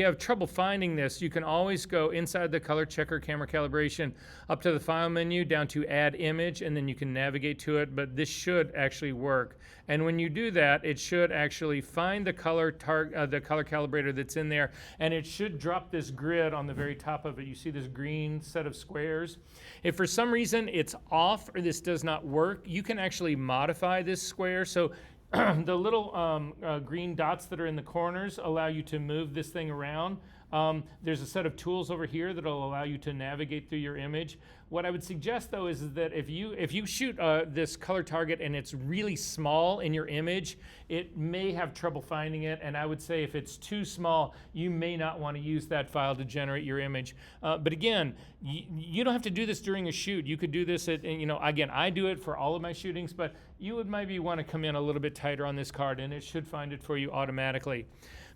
have trouble finding this, you can always go inside the color checker camera calibration up to the file menu down to add image, and then you can navigate to it, but this should actually work. And when you do that, it should actually find the color calibrator that's in there, and it should drop this grid on the very top of it. You see this green set of squares. If for some reason it's off or this does not work, you can actually modify this square. So the little green dots that are in the corners allow you to move this thing around. There's a set of tools over here that will allow you to navigate through your image. What I would suggest though is that if you shoot this color target and it's really small in your image, it may have trouble finding it, and I would say if it's too small, you may not want to use that file to generate your image. But again, you don't have to do this during a shoot. You could do this at, again, I do it for all of my shootings, but you would maybe want to come in a little bit tighter on this card, and it should find it for you automatically.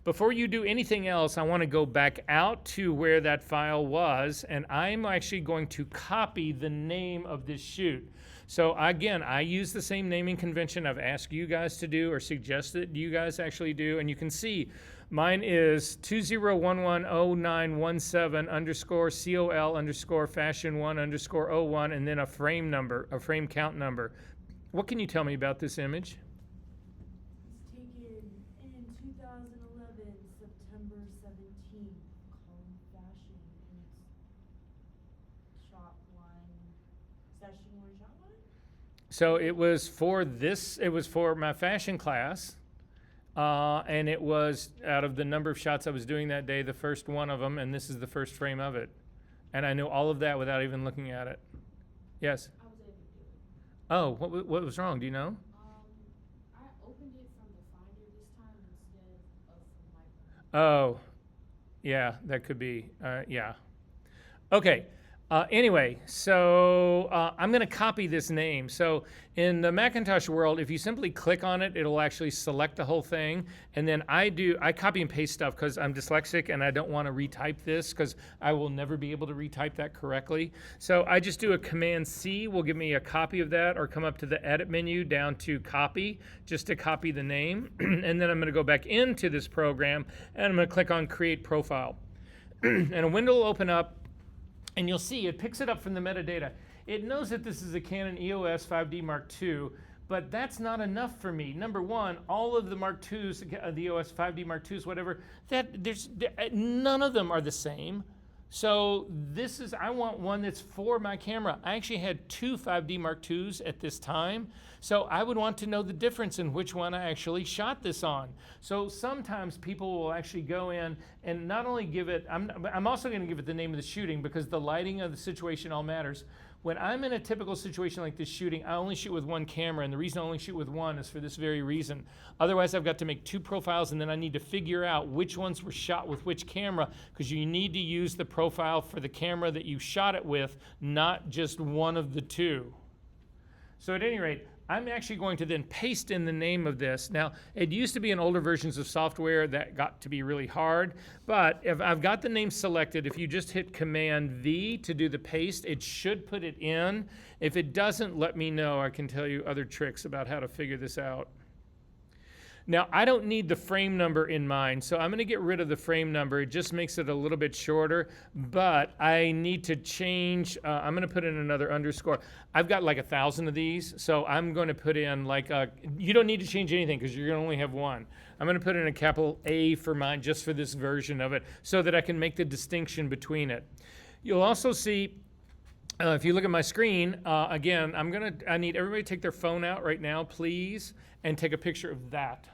Before you do anything else, I want to go back out to where that file was, and I'm actually going to copy the name of this shoot. So again, I use the same naming convention I've asked you guys to do or suggested you guys actually do, and you can see mine is 20110917 underscore COL underscore fashion 1 underscore 01 and then a frame number, a frame count number. What can you tell me about this image? It's taken in 2011, September 17th, called Fashion, and it's shot line session were shot on? So it was for this, it was for my fashion class. And it was out of the number of shots I was doing that day, the first one of them, and this is the first frame of it. And I knew all of that without even looking at it. Yes? I was able to do it. Oh, what was wrong? Do you know? I opened it from the Finder this time instead of from my phone. Oh, yeah, that could be. Yeah. Okay. Anyway, so I'm going to copy this name. So in the Macintosh world, if you simply click on it, it'll actually select the whole thing. And then I copy and paste stuff because I'm dyslexic and I don't want to retype this because I will never be able to retype that correctly. So I just do a Command C will give me a copy of that, or come up to the edit menu down to copy, just to copy the name. And then I'm going to go back into this program and I'm going to click on create profile. And a window will open up. And you'll see it picks it up from the metadata. It knows that this is a Canon EOS 5D Mark II, but that's not enough for me. Number one, all of the Mark IIs, the EOS 5D Mark IIs, whatever, none of them are the same. So I want one that's for my camera. I actually had two 5D Mark IIs at this time, so I would want to know the difference in which one I actually shot this on. So sometimes people will actually go in and not only give it, I'm also going to give it the name of the shooting because the lighting of the situation all matters. When I'm in a typical situation like this shooting, I only shoot with one camera, and the reason I only shoot with one is for this very reason. Otherwise, I've got to make two profiles, and then I need to figure out which ones were shot with which camera, because you need to use the profile for the camera that you shot it with, not just one of the two. So at any rate, I'm actually going to then paste in the name of this. Now, it used to be in older versions of software that got to be really hard, but if I've got the name selected, if you just hit Command V to do the paste, it should put it in. If it doesn't, let me know. I can tell you other tricks about how to figure this out. Now, I don't need the frame number in mind, so I'm going to get rid of the frame number. It just makes it a little bit shorter, but I need to change. I'm going to put in another underscore. I've got like 1,000 of these, so I'm going to put in like you don't need to change anything because you're going to only have one. I'm going to put in a capital A for mine just for this version of it so that I can make the distinction between it. You'll also see, if you look at my screen, again, I need everybody to take their phone out right now, please, and take a picture of that.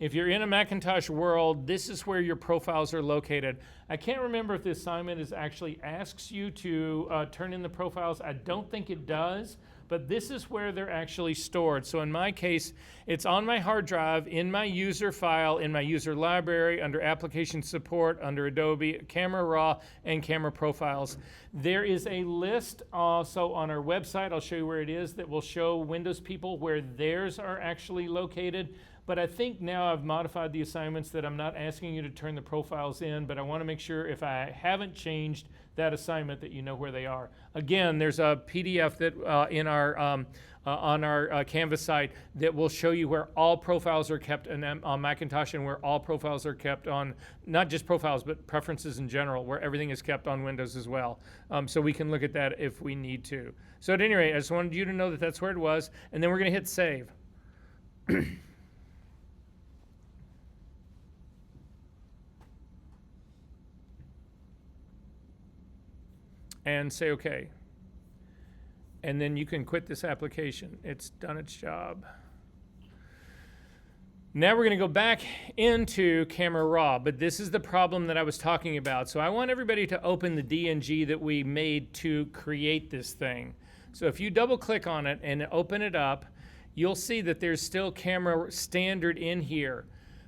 If you're in a Macintosh world, this is where your profiles are located. I can't remember if the assignment actually asks you to turn in the profiles. I don't think it does, but this is where they're actually stored. So in my case, it's on my hard drive, in my user file, in my user library, under application support, under Adobe, Camera Raw, and Camera Profiles. There is a list also on our website, I'll show you where it is, that will show Windows people where theirs are actually located. But I think now I've modified the assignments that I'm not asking you to turn the profiles in, but I want to make sure if I haven't changed that assignment that you know where they are. Again, there's a PDF that on our Canvas site that will show you where all profiles are kept on Macintosh and where all profiles are kept on, not just profiles, but preferences in general, where everything is kept on Windows as well. So we can look at that if we need to. So at any rate, I just wanted you to know that that's where it was, and then we're going to hit save. And say OK. And then you can quit this application. It's done its job. Now we're going to go back into Camera Raw, but this is the problem that I was talking about. So I want everybody to open the DNG that we made to create this thing. So if you double click on it and open it up, you'll see that there's still Camera Standard in here.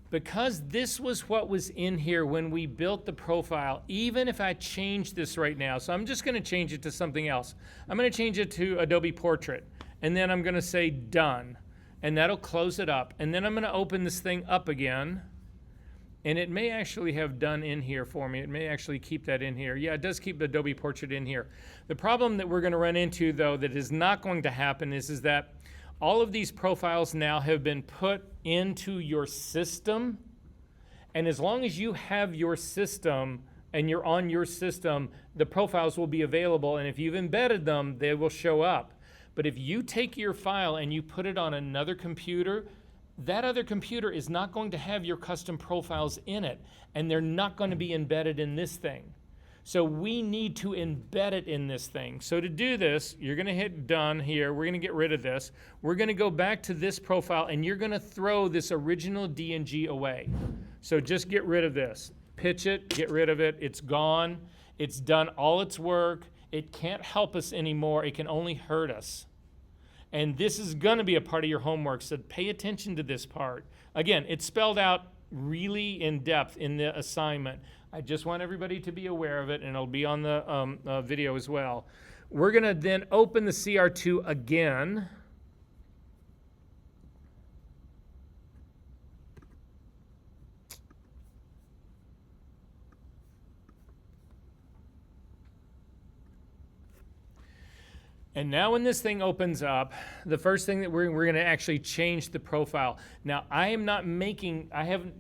Because this was what was in here when we built the profile, even if I change this right now, so I'm just going to change it to something else. I'm going to change it to Adobe Portrait, and then I'm going to say done, and that'll close it up. And then I'm going to open this thing up again, and it may actually have done in here for me. It may actually keep that in here. Yeah, it does keep the Adobe Portrait in here. The problem that we're going to run into, though, that is not going to happen is that all of these profiles now have been put into your system, and as long as you have your system and you're on your system, the profiles will be available, and if you've embedded them, they will show up. But if you take your file and you put it on another computer, that other computer is not going to have your custom profiles in it, and they're not going to be embedded in this thing. So we need to embed it in this thing. So to do this, you're going to hit done here. We're going to get rid of this. We're going to go back to this profile, and you're going to throw this original DNG away. So just get rid of this. Pitch it, get rid of it. It's gone. It's done all its work. It can't help us anymore. It can only hurt us. And this is going to be a part of your homework, so pay attention to this part. Again, it's spelled out really in depth in the assignment. I just want everybody to be aware of it, and it'll be on the video as well. We're going to then open the CR2 again. And now when this thing opens up, the first thing that we're going to actually change the profile. Now, I haven't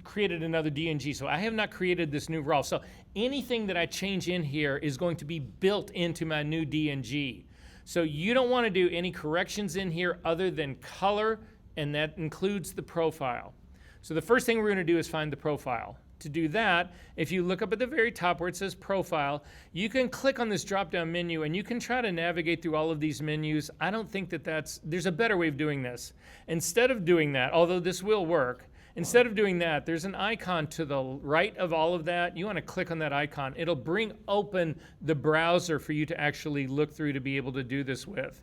created another DNG, so I have not created this new RAW. So anything that I change in here is going to be built into my new DNG. So you don't want to do any corrections in here other than color, and that includes the profile. So the first thing we're going to do is find the profile. To do that, if you look up at the very top where it says profile, you can click on this drop-down menu and you can try to navigate through all of these menus. I don't think that there's a better way of doing this. Instead of doing that, although this will work, instead of doing that, there's an icon to the right of all of that. You want to click on that icon. It'll bring open the browser for you to actually look through to be able to do this with.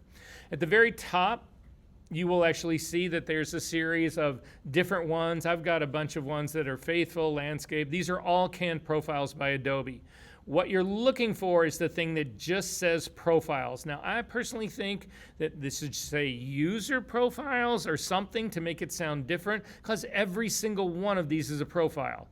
At the very top, you will actually see that there's a series of different ones. I've got a bunch of ones that are faithful, landscape. These are all canned profiles by Adobe. What you're looking for is the thing that just says profiles. Now, I personally think that this should say user profiles or something to make it sound different, because every single one of these is a profile.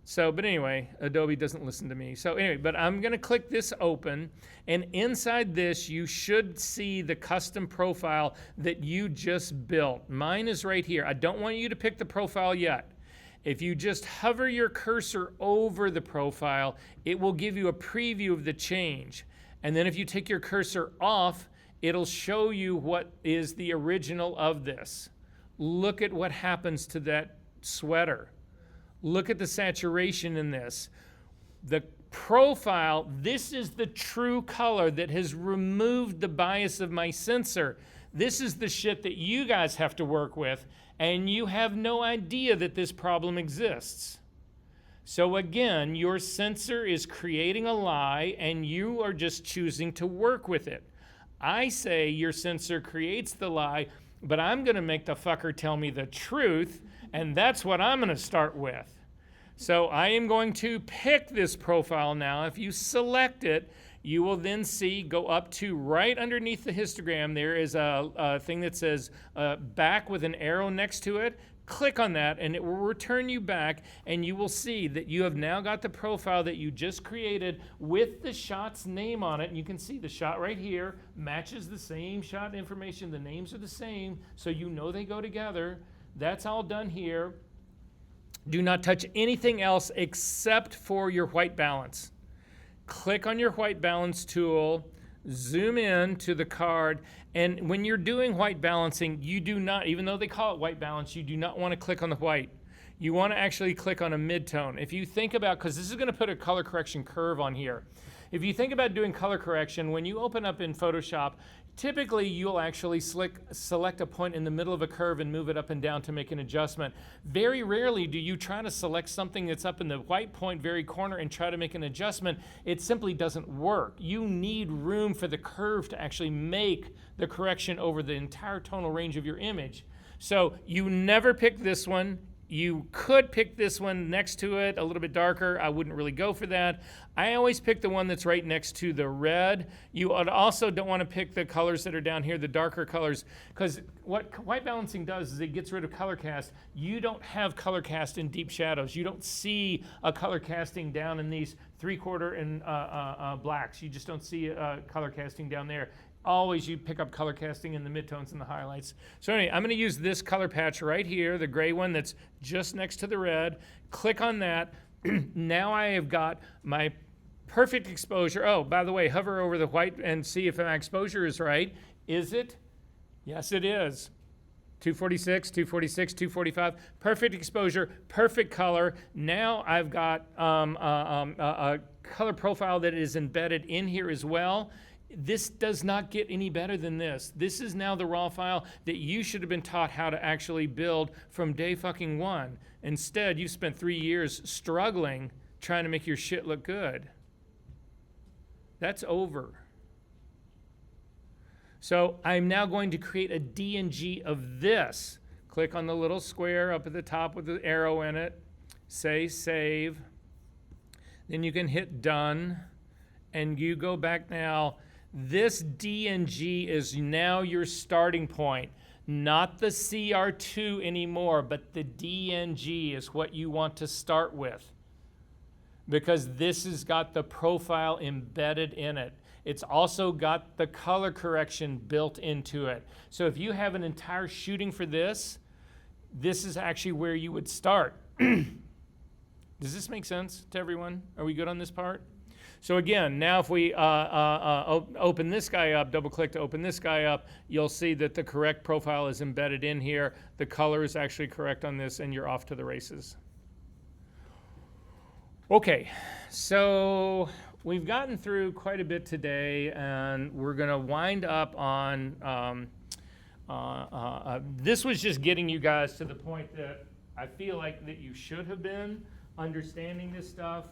So, but anyway, Adobe doesn't listen to me. So anyway, but I'm going to click this open, and inside this, you should see the custom profile that you just built. Mine is right here. I don't want you to pick the profile yet. If you just hover your cursor over the profile, it will give you a preview of the change. And then if you take your cursor off, it'll show you what is the original of this. Look at what happens to that sweater. Look at the saturation in this. The profile, this is the true color that has removed the bias of my sensor. This is the shit that you guys have to work with, and you have no idea that this problem exists. So again, your sensor is creating a lie, and you are just choosing to work with it. I say your sensor creates the lie, but I'm going to make the fucker tell me the truth, and that's what I'm going to start with. So I am going to pick this profile now. If you select it, you will then see, go up to right underneath the histogram, there is a thing that says back with an arrow next to it. Click on that and it will return you back, and you will see that you have now got the profile that you just created with the shot's name on it. And you can see the shot right here matches the same shot information. The names are the same, so you know they go together. That's all done here. Do not touch anything else except for your white balance. Click on your white balance tool, zoom in to the card, and when you're doing white balancing, you do not, even though they call it white balance, you do not want to click on the white. You want to actually click on a midtone. If you think about, because this is going to put a color correction curve on here. If you think about doing color correction, when you open up in Photoshop, typically you'll actually select a point in the middle of a curve and move it up and down to make an adjustment. Very rarely do you try to select something that's up in the white point very corner and try to make an adjustment. It simply doesn't work. You need room for the curve to actually make the correction over the entire tonal range of your image. So you never pick this one. You could pick this one next to it, a little bit darker. I wouldn't really go for that. I always pick the one that's right next to the red. You also don't want to pick the colors that are down here, the darker colors, because what white balancing does is it gets rid of color cast. You don't have color cast in deep shadows. You don't see a color casting down in these 3/4 and blacks. You just don't see color casting down there. Always you pick up color casting in the midtones and the highlights. So anyway, I'm going to use this color patch right here, the gray one that's just next to the red. Click on that. Now I have got my perfect exposure. Oh, by the way, hover over the white and see if my exposure is right. Is it? Yes, it is. 246, 246, 245, perfect exposure, perfect color. Now I've got a color profile that is embedded in here as well. This does not get any better than this. This is now the raw file that you should have been taught how to actually build from day fucking one. Instead, you spent 3 years struggling trying to make your shit look good. That's over. So I'm now going to create a DNG of this. Click on the little square up at the top with the arrow in it. Say save. Then you can hit done. And you go back now. This DNG is now your starting point. Not the CR2 anymore, but the DNG is what you want to start with. Because this has got the profile embedded in it. It's also got the color correction built into it. So if you have an entire shooting for this, this is actually where you would start. Does this make sense to everyone? Are we good on this part? So again, now if we open this guy up, double click to open this guy up, you'll see that the correct profile is embedded in here. The color is actually correct on this, and you're off to the races. Okay, so we've gotten through quite a bit today, and we're going to wind up on, this was just getting you guys to the point that I feel like that you should have been understanding this stuff.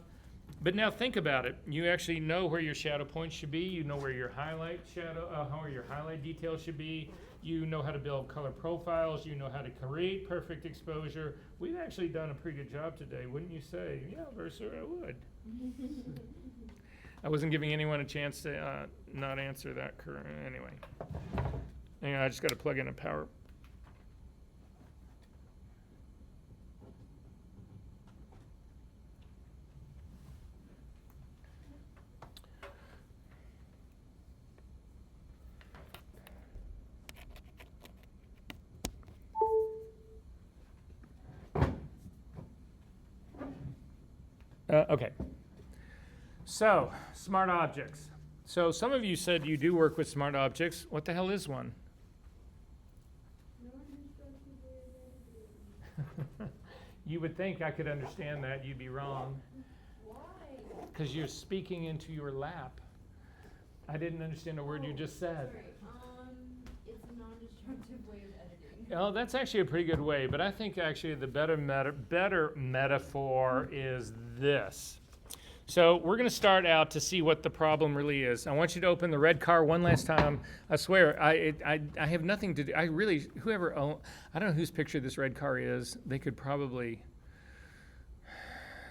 But now think about it. You actually know where your shadow points should be. You know where your highlight where your highlight detail should be. You know how to build color profiles. You know how to create perfect exposure. We've actually done a pretty good job today, wouldn't you say? Yeah, Versa, I would. I wasn't giving anyone a chance to not answer that. Anyway, hang on, I just got to plug in a power. Okay, so smart objects. So some of you said you do work with smart objects. What the hell is one? You would think I could understand that. You'd be wrong. Why? Because you're speaking into your lap. I didn't understand a word you just said. Sorry. It's a non-destructive way of editing. Oh, that's actually a pretty good way, but I think actually the better metaphor is this. So we're going to start out to see what the problem really is. I want you to open the red car one last time. I swear, I have nothing to do. I don't know whose picture this red car is. They could probably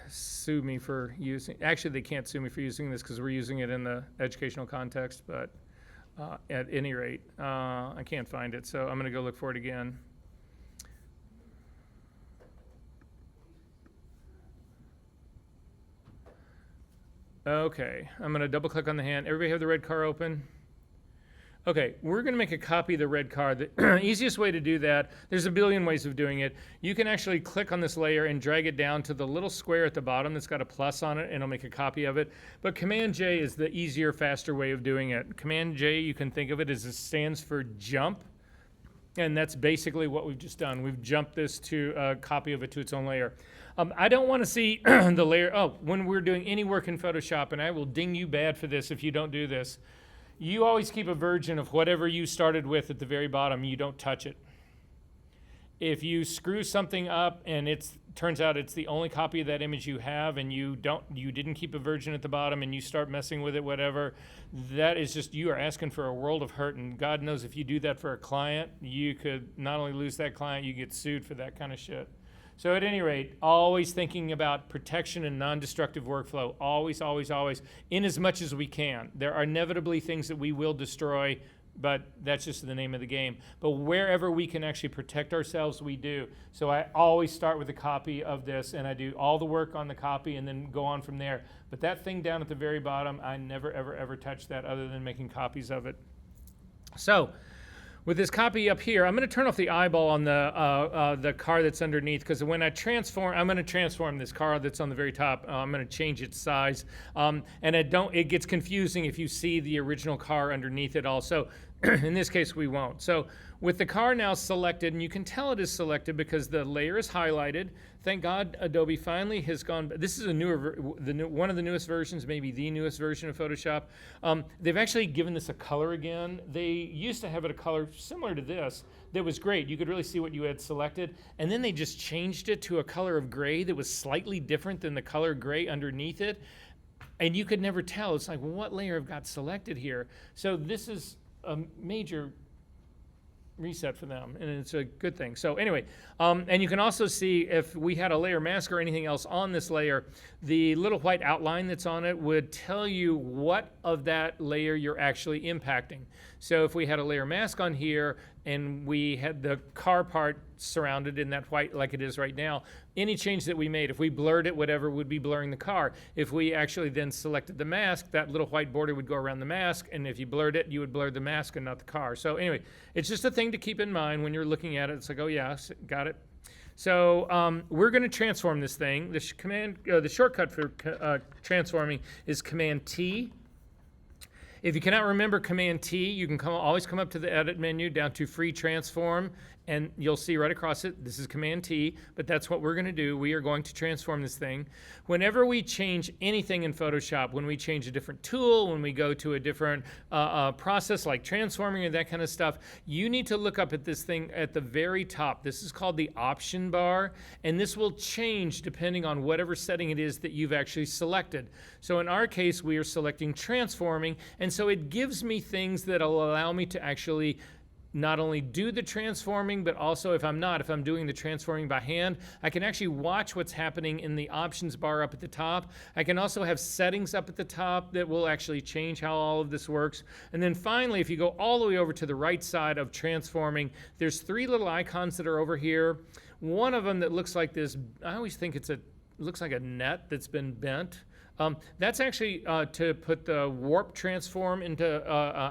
sue me for using, actually they can't sue me for using this because we're using it in the educational context, but at any rate, I can't find it, so I'm going to go look for it again. Okay, I'm going to double click on the hand. Everybody have the red car open? Okay, we're going to make a copy of the red car. The easiest way to do that, there's a billion ways of doing it. You can actually click on this layer and drag it down to the little square at the bottom that's got a plus on it, and it'll make a copy of it. But Command-J is the easier, faster way of doing it. Command-J, you can think of it as it stands for jump, and that's basically what we've just done. We've jumped this to a copy of it to its own layer. I don't want to see the layer, when we're doing any work in Photoshop, and I will ding you bad for this if you don't do this, you always keep a version of whatever you started with at the very bottom. You don't touch it. If you screw something up and it turns out it's the only copy of that image you have, and you didn't keep a version at the bottom, and you start messing with it, whatever, that is just, you are asking for a world of hurt. And God knows if you do that for a client, you could not only lose that client, you get sued for that kind of shit. So at any rate, always thinking about protection and non-destructive workflow, always, always, always, in as much as we can. There are inevitably things that we will destroy, but that's just the name of the game. But wherever we can actually protect ourselves, we do. So I always start with a copy of this, and I do all the work on the copy and then go on from there. But that thing down at the very bottom, I never, ever, ever touch that other than making copies of it. So with this copy up here, I'm going to turn off the eyeball on the car that's underneath, because when I transform, I'm going to transform this car that's on the very top. I'm going to change its size, and it gets confusing if you see the original car underneath it all. So In this case, we won't. So with the car now selected, and you can tell it is selected because the layer is highlighted. Thank God Adobe finally has gone. This is a one of the newest versions, maybe the newest version of Photoshop. They've actually given this a color again. They used to have it a color similar to this that was great. You could really see what you had selected. And then they just changed it to a color of gray that was slightly different than the color gray underneath it. And you could never tell. It's like, well, what layer have got selected here? So this is a major reset for them, and it's a good thing. So anyway, and you can also see if we had a layer mask or anything else on this layer, the little white outline that's on it would tell you what of that layer you're actually impacting. So if we had a layer mask on here and we had the car part surrounded in that white like it is right now, any change that we made, if we blurred it, whatever, would be blurring the car. If we actually then selected the mask, that little white border would go around the mask, and if you blurred it, you would blur the mask and not the car. So anyway, it's just a thing to keep in mind when you're looking at it. It's like, oh yeah, got it. So we're going to transform this thing. The shortcut for transforming is Command T. If you cannot remember Command T, you can always come up to the Edit menu down to Free Transform, and you'll see right across it, this is Command T, but that's what we're going to do. We are going to transform this thing. Whenever we change anything in Photoshop, when we change a different tool, when we go to a different process like transforming or that kind of stuff, you need to look up at this thing at the very top. This is called the option bar, and this will change depending on whatever setting it is that you've actually selected. So in our case, we are selecting transforming, and so it gives me things that will allow me to actually not only do the transforming, but also if I'm doing the transforming by hand, I can actually watch what's happening in the options bar up at the top. I can also have settings up at the top that will actually change how all of this works. And then finally, if you go all the way over to the right side of transforming, there's three little icons that are over here. One of them that looks like this, I always think it looks like a net that's been bent. That's actually to put the warp transform into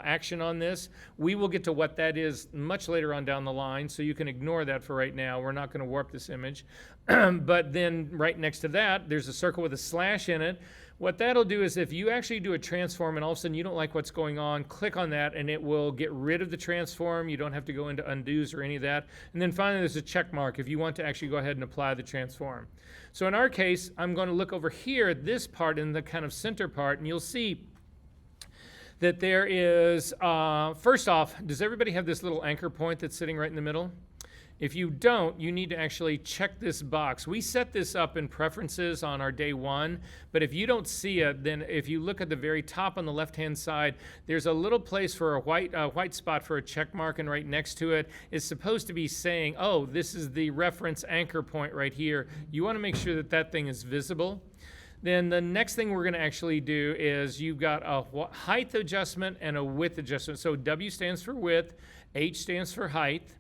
action on this. We will get to what that is much later on down the line, so you can ignore that for right now. We're not going to warp this image. But then right next to that, there's a circle with a slash in it. What that'll do is if you actually do a transform and all of a sudden you don't like what's going on, click on that and it will get rid of the transform. You don't have to go into undos or any of that. And then finally there's a check mark if you want to actually go ahead and apply the transform. So in our case, I'm going to look over here at this part in the kind of center part, and you'll see that there is, first off, does everybody have this little anchor point that's sitting right in the middle? If you don't, you need to actually check this box. We set this up in preferences on our day one, but if you don't see it, then if you look at the very top on the left-hand side, there's a little place for a white spot for a check mark, and right next to it is supposed to be saying, oh, this is the reference anchor point right here. You want to make sure that that thing is visible. Then the next thing we're going to actually do is you've got a height adjustment and a width adjustment. So W stands for width, H stands for height.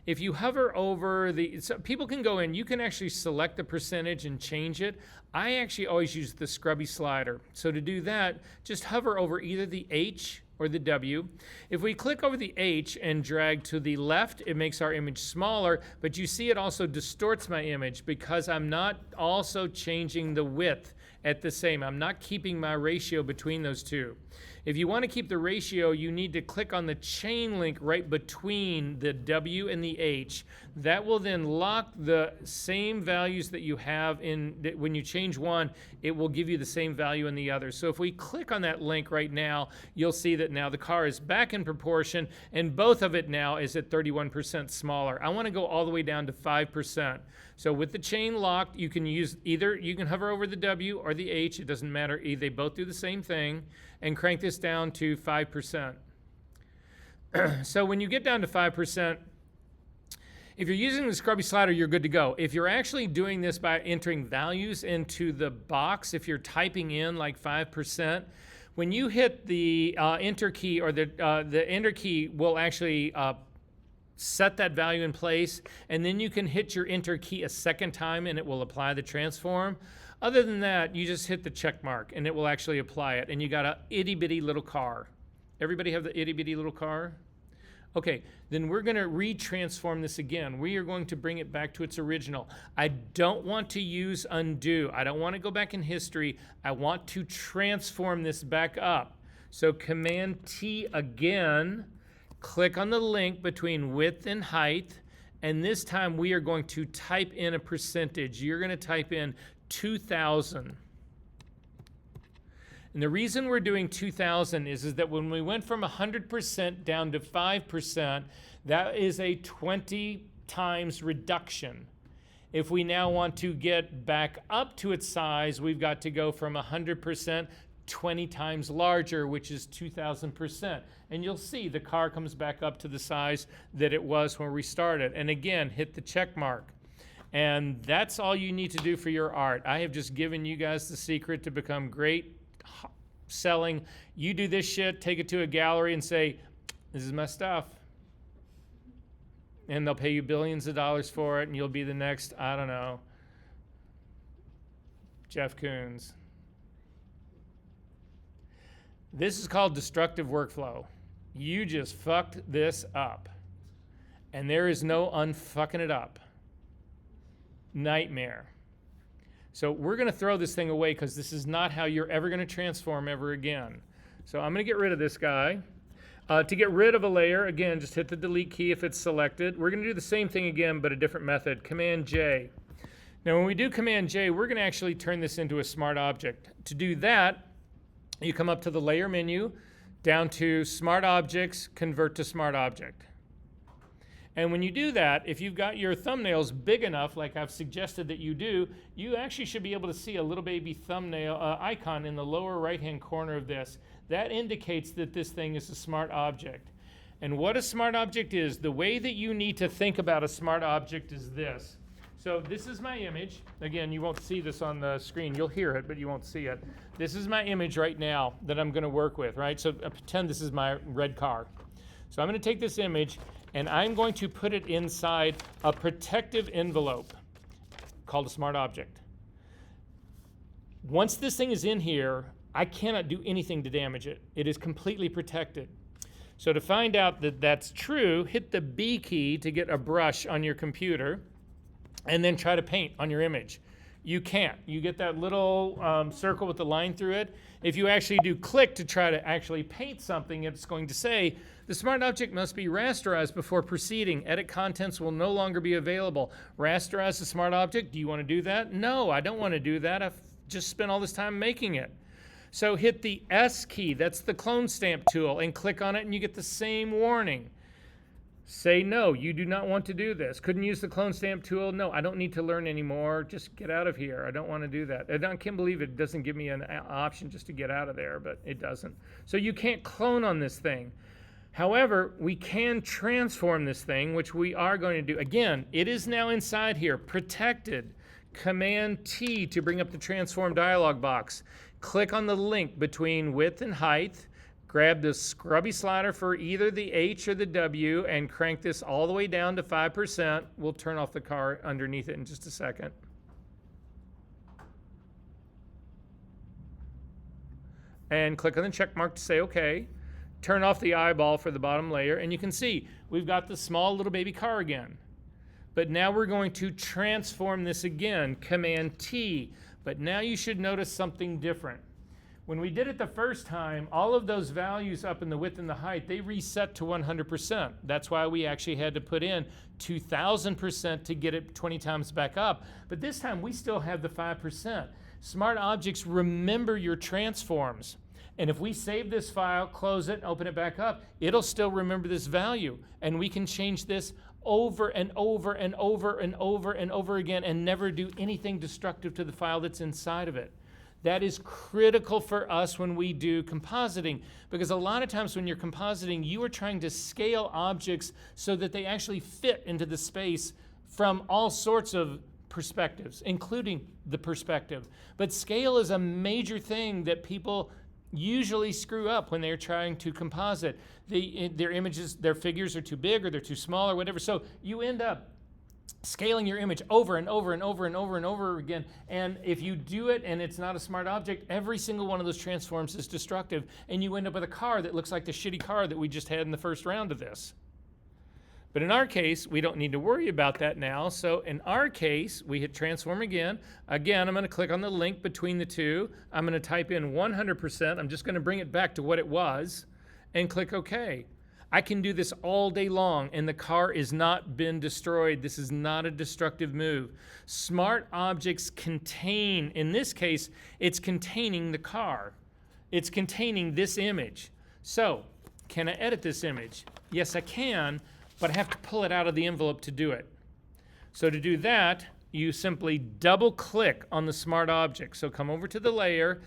If you hover over so people can go in, you can actually select the percentage and change it. I actually always use the scrubby slider. So to do that, just hover over either the H or the W. If we click over the H and drag to the left, it makes our image smaller, but you see it also distorts my image because I'm not also changing the width at the same. I'm not keeping my ratio between those two. If you want to keep the ratio, you need to click on the chain link right between the W and the H. That will then lock the same values that you have when you change one, it will give you the same value in the other. So if we click on that link right now, you'll see that now the car is back in proportion, and both of it now is at 31% smaller. I want to go all the way down to 5%. So with the chain locked, you can use you can hover over the W or the H, it doesn't matter, they both do the same thing, and crank this down to 5%. So when you get down to 5%, if you're using the scrubby slider, you're good to go. If you're actually doing this by entering values into the box, if you're typing in like 5%, when you hit the enter key, or the enter key will actually set that value in place, and then you can hit your enter key a second time and it will apply the transform. Other than that, you just hit the check mark and it will actually apply it, and you got a itty bitty little car. Everybody have the itty bitty little car? Okay, then we're going to retransform this again. We are going to bring it back to its original. I don't want to use undo. I don't want to go back in history. I want to transform this back up. So Command T again. click on the link between width and height, and this time we are going to type in a percentage. You're going to type in 2,000. And the reason we're doing 2,000 is that when we went from 100% down to 5%, that is a 20 times reduction. If we now want to get back up to its size, we've got to go from 100% 20 times larger, which is 2,000%. And you'll see the car comes back up to the size that it was when we started. And again, hit the check mark. And that's all you need to do for your art. I have just given you guys the secret to become great selling. You do this shit, take it to a gallery and say, this is my stuff. And they'll pay you billions of dollars for it, and you'll be the next, I don't know, Jeff Koons. This is called destructive workflow. You just fucked this up. And there is no unfucking it up. Nightmare. So we're going to throw this thing away because this is not how you're ever going to transform ever again. So I'm going to get rid of this guy. To get rid of a layer, again, just hit the delete key if it's selected. We're going to do the same thing again, but a different method. Command J. Now, when we do Command J, we're going to actually turn this into a smart object. To do that, you come up to the layer menu, down to Smart Objects, Convert to Smart Object. And when you do that, if you've got your thumbnails big enough, like I've suggested that you do, you actually should be able to see a little baby thumbnail icon in the lower right-hand corner of this. That indicates that this thing is a smart object. And what a smart object is, the way that you need to think about a smart object is this. So this is my image. Again, you won't see this on the screen. You'll hear it, but you won't see it. This is my image right now that I'm going to work with, right? So pretend this is my red car. So I'm going to take this image, and I'm going to put it inside a protective envelope called a smart object. Once this thing is in here, I cannot do anything to damage it. It is completely protected. So to find out that that's true, hit the B key to get a brush on your computer, and then try to paint on your image. You can't. You get that little circle with the line through it. If you actually do click to try to actually paint something, it's going to say, the smart object must be rasterized before proceeding. Edit contents will no longer be available. Rasterize the smart object. Do you want to do that? No, I don't want to do that. I've just spent all this time making it. So hit the S key, that's the clone stamp tool, and click on it and you get the same warning. Say no, you do not want to do this. Couldn't use the clone stamp tool? No, I don't need to learn anymore. Just get out of here. I don't want to do that. I can't believe it doesn't give me an option just to get out of there, but it doesn't. So you can't clone on this thing. However, we can transform this thing, which we are going to do. Again, it is now inside here, protected. Command T to bring up the transform dialog box. Click on the link between width and height. Grab the scrubby slider for either the H or the W and crank this all the way down to 5%. We'll turn off the car underneath it in just a second. And click on the check mark to say OK. Turn off the eyeball for the bottom layer, and you can see we've got the small little baby car again. But now we're going to transform this again, Command T. But now you should notice something different. When we did it the first time, all of those values up in the width and the height, they reset to 100%. That's why we actually had to put in 2,000% to get it 20 times back up. But this time we still have the 5%. Smart objects remember your transforms. And if we save this file, close it, and open it back up, it'll still remember this value. And we can change this over and over and over and over and over again and never do anything destructive to the file that's inside of it. That is critical for us when we do compositing, because a lot of times when you're compositing, you are trying to scale objects so that they actually fit into the space from all sorts of perspectives, including the perspective. But scale is a major thing that people usually screw up when they're trying to composite. Their images, their figures are too big or they're too small or whatever. So you end up scaling your image over and over and over and over and over again. And if you do it and it's not a smart object, every single one of those transforms is destructive. And you end up with a car that looks like the shitty car that we just had in the first round of this. But in our case, we don't need to worry about that now. So in our case, we hit transform again. Again, I'm going to click on the link between the two. I'm going to type in 100%. I'm just going to bring it back to what it was and click OK. I can do this all day long, and the car is not been destroyed. This is not a destructive move. Smart objects contain, in this case, it's containing the car. It's containing this image. So, can I edit this image? Yes, I can, but I have to pull it out of the envelope to do it. So to do that, you simply double click on the smart object. So come over to the layer,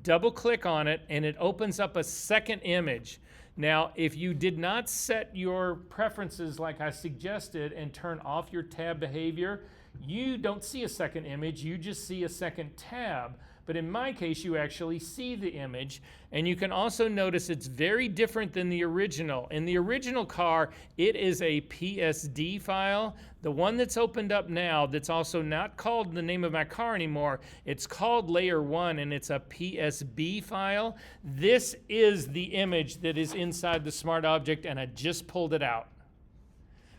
double click on it, and it opens up a second image. Now, if you did not set your preferences like I suggested and turn off your tab behavior, you don't see a second image, you just see a second tab. But in my case, you actually see the image, and you can also notice it's very different than the original. In the original car, it is a PSD file. The one that's opened up now, that's also not called the name of my car anymore, it's called Layer 1, and it's a PSB file. This is the image that is inside the smart object, and I just pulled it out.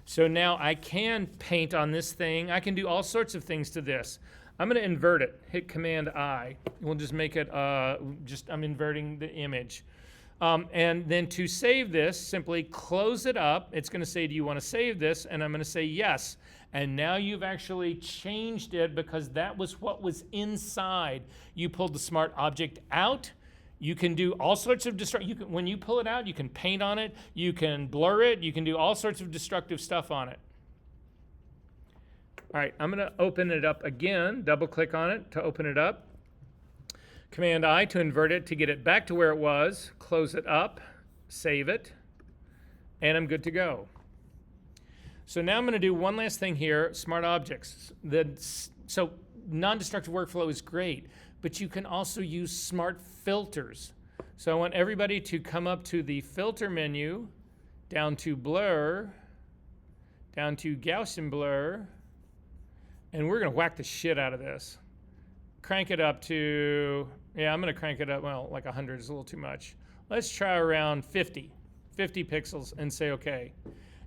So now I can paint on this thing. I can do all sorts of things to this. I'm going to invert it. Hit Command I. We'll just make it, I'm inverting the image. And then to save this, simply close it up. It's going to say, do you want to save this? And I'm going to say yes. And now you've actually changed it because that was what was inside. You pulled the smart object out. You can do all sorts of when you pull it out, you can paint on it. You can blur it. You can do all sorts of destructive stuff on it. All right, I'm going to open it up again, double click on it to open it up. Command I to invert it to get it back to where it was, close it up, save it, and I'm good to go. So now I'm going to do one last thing here, smart objects. So non-destructive workflow is great, but you can also use smart filters. So I want everybody to come up to the filter menu, down to blur, down to Gaussian blur, and we're going to whack the shit out of this. Crank it up to, I'm going to crank it up, well, like 100 is a little too much. Let's try around 50 pixels and say okay.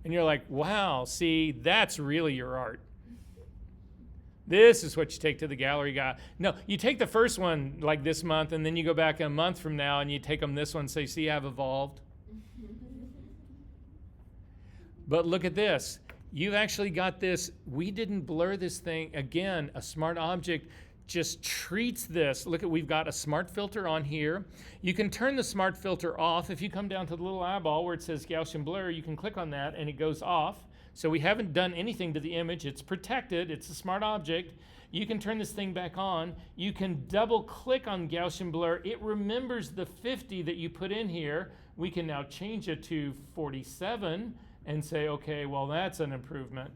And you're like, wow, see, that's really your art. This is what you take to the gallery guy. No, you take the first one like this month, and then you go back a month from now and you take them this one and say, see, I've evolved. But look at this. You've actually got this, we didn't blur this thing. Again, a smart object just treats this. Look at, we've got a smart filter on here. You can turn the smart filter off. If you come down to the little eyeball where it says Gaussian blur, you can click on that and it goes off. So we haven't done anything to the image. It's protected. It's a smart object. You can turn this thing back on. You can double click on Gaussian blur. It remembers the 50 that you put in here. We can now change it to 47 and say, okay, well, that's an improvement.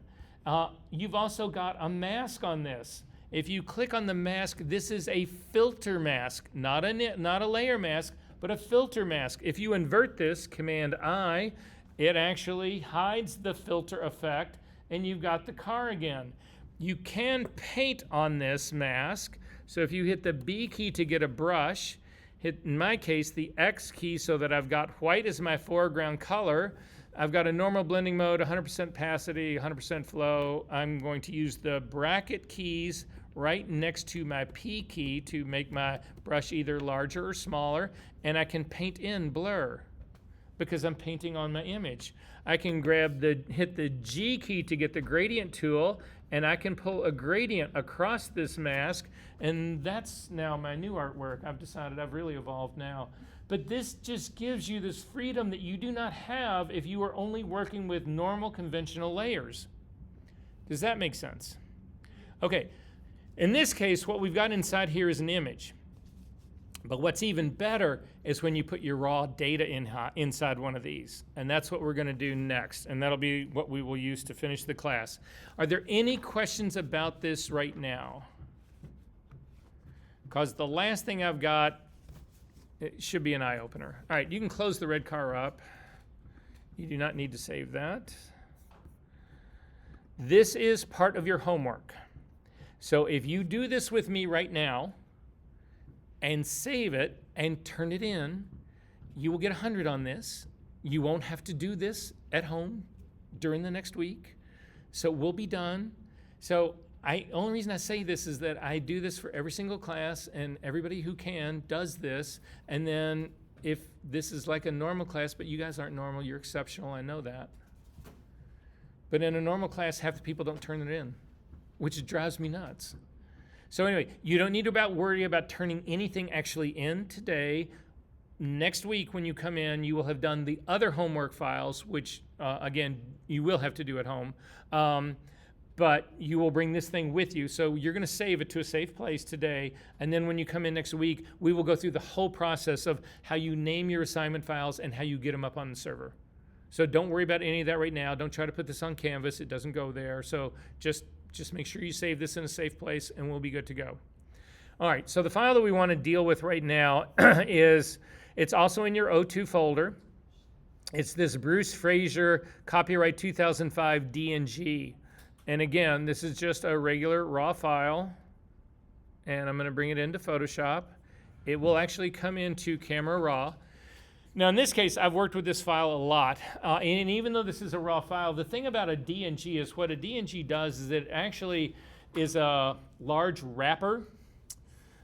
You've also got a mask on this. If you click on the mask, this is a filter mask, not a layer mask, but a filter mask. If you invert this, Command I, it actually hides the filter effect, and you've got the car again. You can paint on this mask. So if you hit the B key to get a brush, hit, in my case, the X key so that I've got white as my foreground color. I've got a normal blending mode, 100% opacity, 100% flow. I'm going to use the bracket keys right next to my P key to make my brush either larger or smaller, and I can paint in blur because I'm painting on my image. I can hit the G key to get the gradient tool, and I can pull a gradient across this mask, and that's now my new artwork. I've decided I've really evolved now. But this just gives you this freedom that you do not have if you are only working with normal conventional layers. Does that make sense? Okay, in this case, what we've got inside here is an image. But what's even better is when you put your raw data inside one of these. And that's what we're going to do next. And that'll be what we will use to finish the class. Are there any questions about this right now? Because the last thing I've got, it should be an eye-opener. All right, you can close the red car up. You do not need to save that. This is part of your homework. So if you do this with me right now and save it and turn it in, you will get 100 on this. You won't have to do this at home during the next week. So we'll be done. So only reason I say this is that I do this for every single class, and everybody who can does this. And then if this is like a normal class, but you guys aren't normal, you're exceptional, I know that. But in a normal class, half the people don't turn it in, which drives me nuts. So anyway, you don't need to worry about turning anything actually in today. Next week when you come in, you will have done the other homework files, which again, you will have to do at home. But you will bring this thing with you. So you're gonna save it to a safe place today. And then when you come in next week, we will go through the whole process of how you name your assignment files and how you get them up on the server. So don't worry about any of that right now. Don't try to put this on Canvas. It doesn't go there. So just make sure you save this in a safe place and we'll be good to go. All right, so the file that we wanna deal with right now it's also in your O2 folder. It's this Bruce Fraser copyright 2005 D&G. And again, this is just a regular raw file, and I'm going to bring it into Photoshop. It will actually come into Camera Raw. Now in this case, I've worked with this file a lot, and even though this is a raw file, the thing about a D&G is what a D&G does is it actually is a large wrapper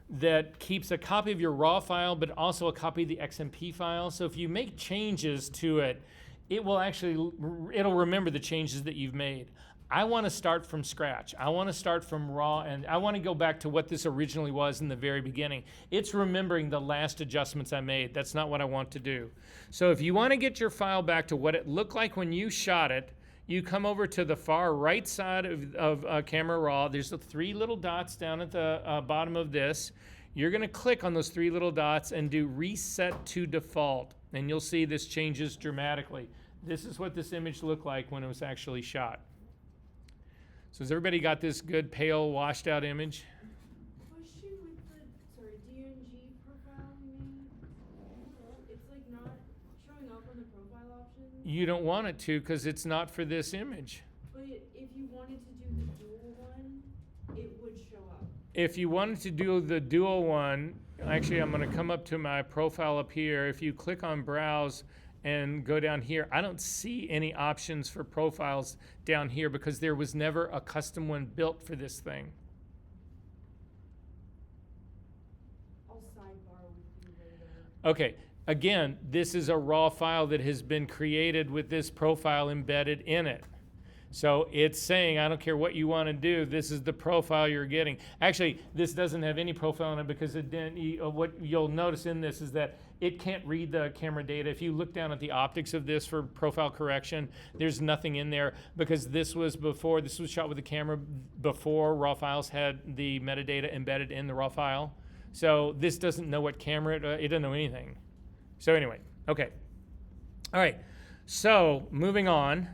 that keeps a copy of your raw file, but also a copy of the XMP file. So if you make changes to it, it'll remember the changes that you've made. I want to start from scratch. I want to start from raw, and I want to go back to what this originally was in the very beginning. It's remembering the last adjustments I made. That's not what I want to do. So if you want to get your file back to what it looked like when you shot it, you come over to the far right side of Camera Raw. There's the 3 little dots down at the bottom of this. You're going to click on those 3 little dots and do Reset to Default, and you'll see this changes dramatically. This is what this image looked like when it was actually shot. So has everybody got this good, pale, washed out image? Question with the, D&G profile you made. It's like not showing up on the profile options. You don't want it to because it's not for this image. But if you wanted to do the dual one, it would show up. If you wanted to do the dual one, actually I'm going to come up to my profile up here. If you click on Browse and go down here, I don't see any options for profiles down here because there was never a custom one built for this thing. I'll sidebar with you later. Okay, again, this is a raw file that has been created with this profile embedded in it. So it's saying, I don't care what you want to do, this is the profile you're getting. Actually, this doesn't have any profile in it because what you'll notice in this is that it can't read the camera data. If you look down at the optics of this for profile correction, there's nothing in there because this was shot with the camera before raw files had the metadata embedded in the raw file. So this doesn't know what camera, it doesn't know anything. So anyway, okay. All right, so moving on.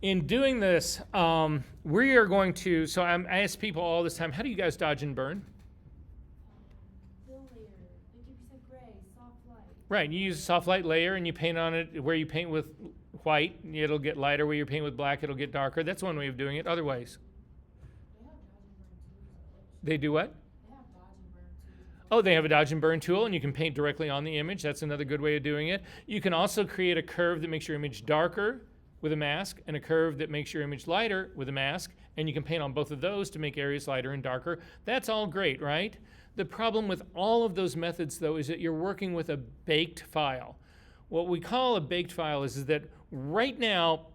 In doing this, we are going to, I ask people all this time, how do you guys dodge and burn? Fill layer, 50% gray, soft light. Right, you use a soft light layer and you paint on it where you paint with white, it'll get lighter. Where you paint with black, it'll get darker. That's one way of doing it. Other ways. They do what? Oh, they have a dodge and burn tool and you can paint directly on the image. That's another good way of doing it. You can also create a curve that makes your image darker with a mask and a curve that makes your image lighter with a mask, and you can paint on both of those to make areas lighter and darker. That's all great, right? The problem with all of those methods, though, is that you're working with a baked file. What we call a baked file is that right now,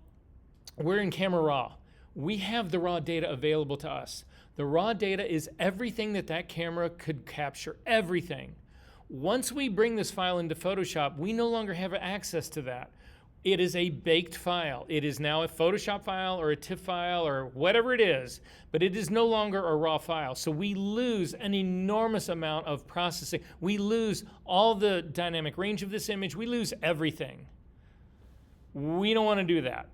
we're in Camera Raw. We have the raw data available to us. The raw data is everything that camera could capture, everything. Once we bring this file into Photoshop, we no longer have access to that. It is a baked file. It is now a Photoshop file or a TIFF file or whatever it is, but it is no longer a raw file. So we lose an enormous amount of processing. We lose all the dynamic range of this image. We lose everything. We don't want to do that.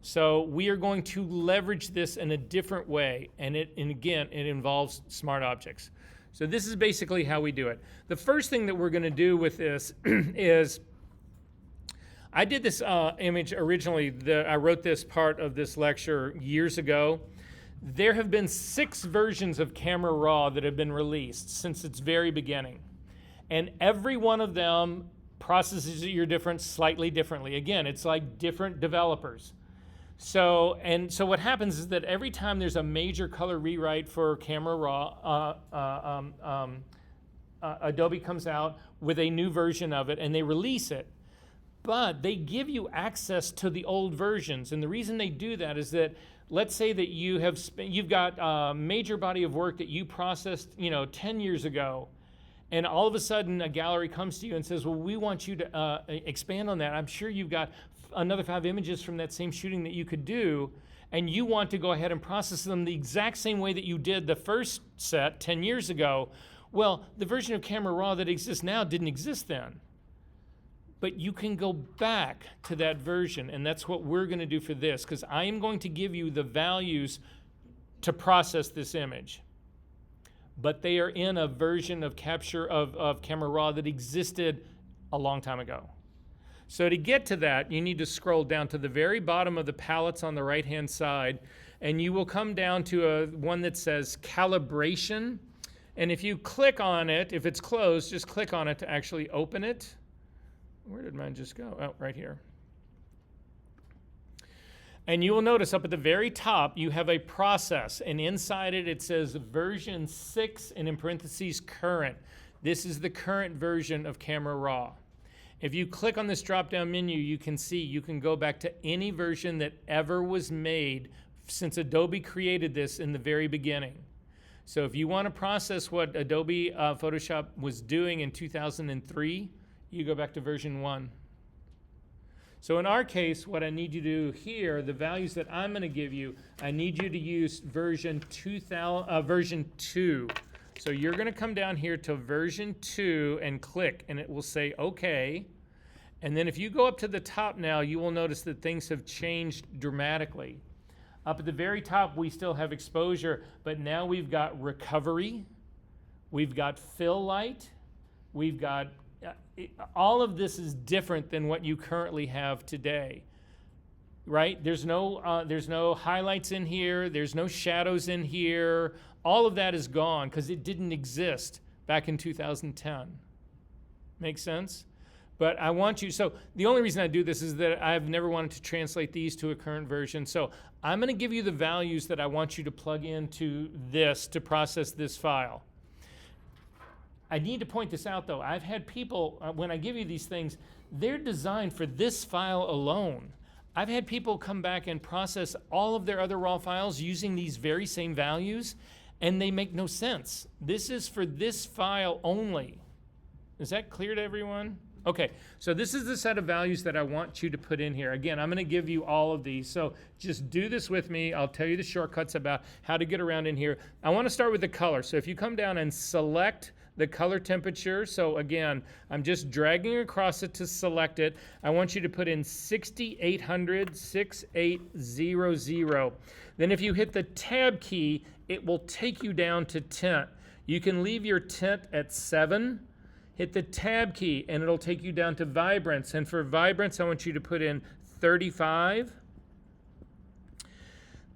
So we are going to leverage this in a different way, and again, it involves smart objects. So this is basically how we do it. The first thing that we're going to do with this is, I did this image originally, I wrote this part of this lecture years ago. There have been 6 versions of Camera Raw that have been released since its very beginning. And every one of them processes your slightly differently. Again, it's like different developers. So what happens is that every time there's a major color rewrite for Camera Raw, Adobe comes out with a new version of it and they release it. But they give you access to the old versions. And the reason they do that is that, let's say that you've got a major body of work that you processed, 10 years ago. And all of a sudden a gallery comes to you and says, well, we want you to expand on that. I'm sure you've got another 5 images from that same shooting that you could do. And you want to go ahead and process them the exact same way that you did the first set 10 years ago. Well, the version of Camera Raw that exists now didn't exist then. But you can go back to that version, and that's what we're going to do for this, because I am going to give you the values to process this image. But they are in a version of capture of Camera Raw that existed a long time ago. So to get to that, you need to scroll down to the very bottom of the palettes on the right-hand side, and you will come down to one that says Calibration. And if you click on it, if it's closed, just click on it to actually open it. Where did mine just go? Oh, right here. And you will notice up at the very top, you have a process. And inside it, it says version 6 and in parentheses current. This is the current version of Camera Raw. If you click on this drop-down menu, you can see you can go back to any version that ever was made since Adobe created this in the very beginning. So if you want to process what Adobe Photoshop was doing in 2003, you go back to version 1. So in our case, what I need you to do here, the values that I'm going to give you, I need you to use version 2. So you're going to come down here to version 2 and click, and it will say OK. And then if you go up to the top now, you will notice that things have changed dramatically. Up at the very top, we still have exposure, but now we've got recovery, we've got fill light, we've got all of this is different than what you currently have today, right? There's no highlights in here. There's no shadows in here. All of that is gone because it didn't exist back in 2010. Make sense? But I want you, so the only reason I do this is that I've never wanted to translate these to a current version. So I'm going to give you the values that I want you to plug into this to process this file. I need to point this out, though. I've had people, when I give you these things, they're designed for this file alone. I've had people come back and process all of their other raw files using these very same values, and they make no sense. This is for this file only. Is that clear to everyone? Okay, so this is the set of values that I want you to put in here. Again, I'm going to give you all of these, so just do this with me. I'll tell you the shortcuts about how to get around in here. I want to start with the color. So if you come down and select the color temperature, so again, I'm just dragging across it to select it. I want you to put in 6800, 6800. Then if you hit the tab key, it will take you down to tint. You can leave your tint at 7. Hit the tab key and it'll take you down to vibrance. And for vibrance, I want you to put in 35.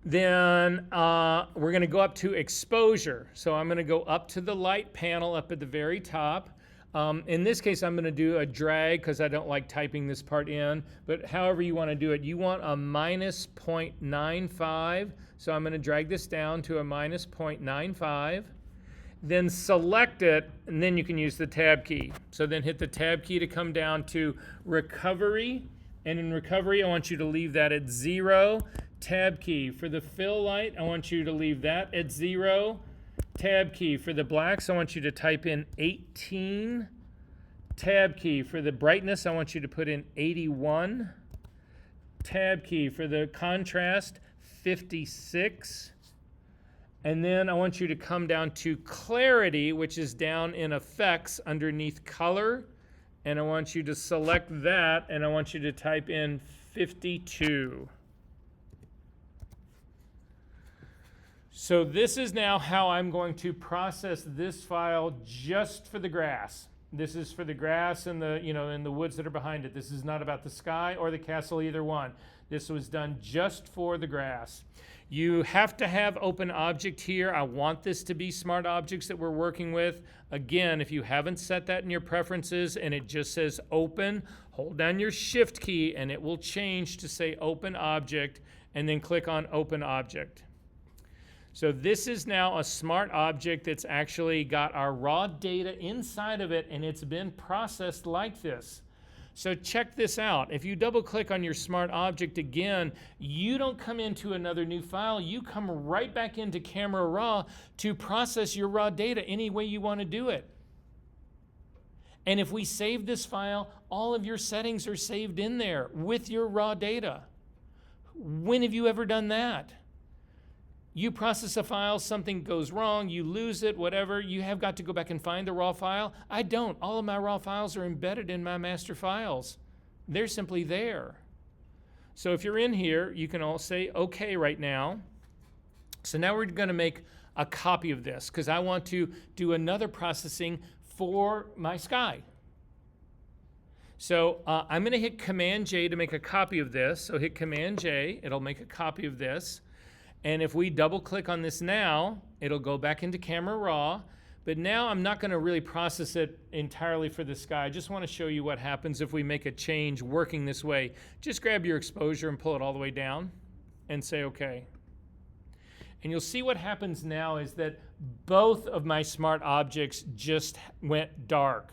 Then we're going to go up to exposure. So I'm going to go up to the light panel up at the very top. In this case, I'm going to do a drag because I don't like typing this part in. But however you want to do it, you want a minus 0.95. So I'm going to drag this down to a minus 0.95. Then select it, and then you can use the tab key. So then hit the tab key to come down to recovery. And in recovery, I want you to leave that at 0. Tab key. For the fill light, I want you to leave that at 0. Tab key. For the blacks, I want you to type in 18. Tab key. For the brightness, I want you to put in 81. Tab key. For the contrast, 56. And then I want you to come down to clarity, which is down in effects underneath color. And I want you to select that, and I want you to type in 52. So this is now how I'm going to process this file just for the grass. This is for the grass and the, and the woods that are behind it. This is not about the sky or the castle, either one. This was done just for the grass. You have to have open object here. I want this to be smart objects that we're working with. Again, if you haven't set that in your preferences and it just says open, hold down your shift key and it will change to say open object, and then click on open object. So this is now a smart object that's actually got our raw data inside of it, and it's been processed like this. So check this out. If you double click on your smart object again, you don't come into another new file. You come right back into Camera Raw to process your raw data any way you want to do it. And if we save this file, all of your settings are saved in there with your raw data. When have you ever done that? You process a file, something goes wrong, you lose it, whatever, you have got to go back and find the raw file. I don't. All of my raw files are embedded in my master files. They're simply there. So if you're in here, you can all say OK right now. So now we're going to make a copy of this because I want to do another processing for my sky. So I'm going to hit Command J to make a copy of this. So hit Command J, it'll make a copy of this. And if we double click on this now, it'll go back into Camera Raw. But now I'm not going to really process it entirely for the sky. I just want to show you what happens if we make a change working this way. Just grab your exposure and pull it all the way down and say OK. And you'll see what happens now is that both of my smart objects just went dark.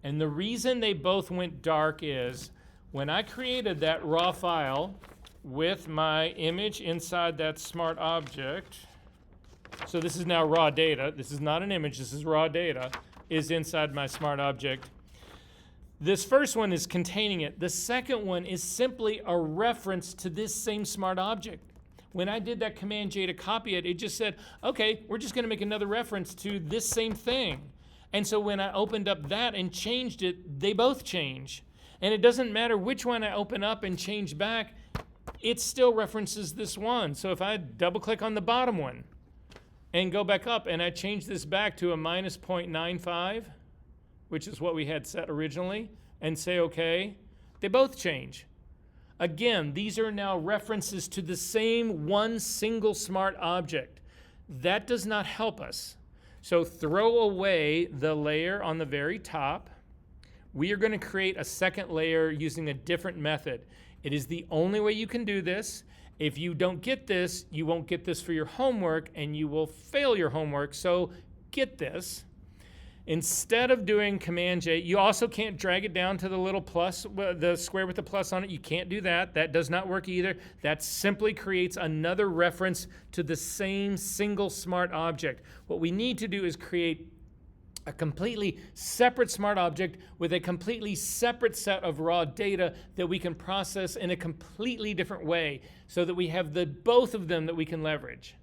And the reason they both went dark is when I created that raw file with my image inside that smart object, so this is now raw data, this is not an image, this is raw data, is inside my smart object. This first one is containing it. The second one is simply a reference to this same smart object. When I did that Command J to copy it, it just said, okay, we're just going to make another reference to this same thing. And so when I opened up that and changed it, they both change. And it doesn't matter which one I open up and change back, it still references this one. So if I double click on the bottom one and go back up and I change this back to a minus 0.95, which is what we had set originally, and say OK, they both change. Again, these are now references to the same one single smart object. That does not help us. So throw away the layer on the very top. We are going to create a second layer using a different method. It is the only way you can do this. If you don't get this, you won't get this for your homework and you will fail your homework. So get this. Instead of doing Command J, you also can't drag it down to the little plus, the square with the plus on it. You can't do that. That does not work either. That simply creates another reference to the same single smart object. What we need to do is create a completely separate smart object with a completely separate set of raw data that we can process in a completely different way so that we have both of them that we can leverage.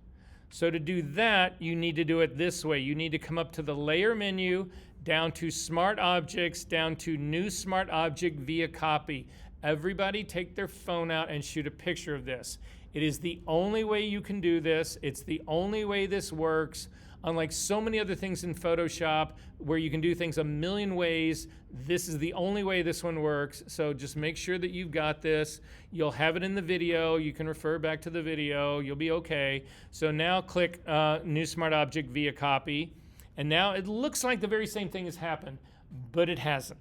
So to do that, you need to do it this way. You need to come up to the Layer menu, down to Smart Objects, down to New Smart Object via Copy. Everybody take their phone out and shoot a picture of this. It is the only way you can do this. It's the only way this works. Unlike so many other things in Photoshop where you can do things a million ways, this is the only way this one works. So just make sure that you've got this. You'll have it in the video. You can refer back to the video. You'll be okay. So now click New Smart Object via Copy. And now it looks like the very same thing has happened, but it hasn't.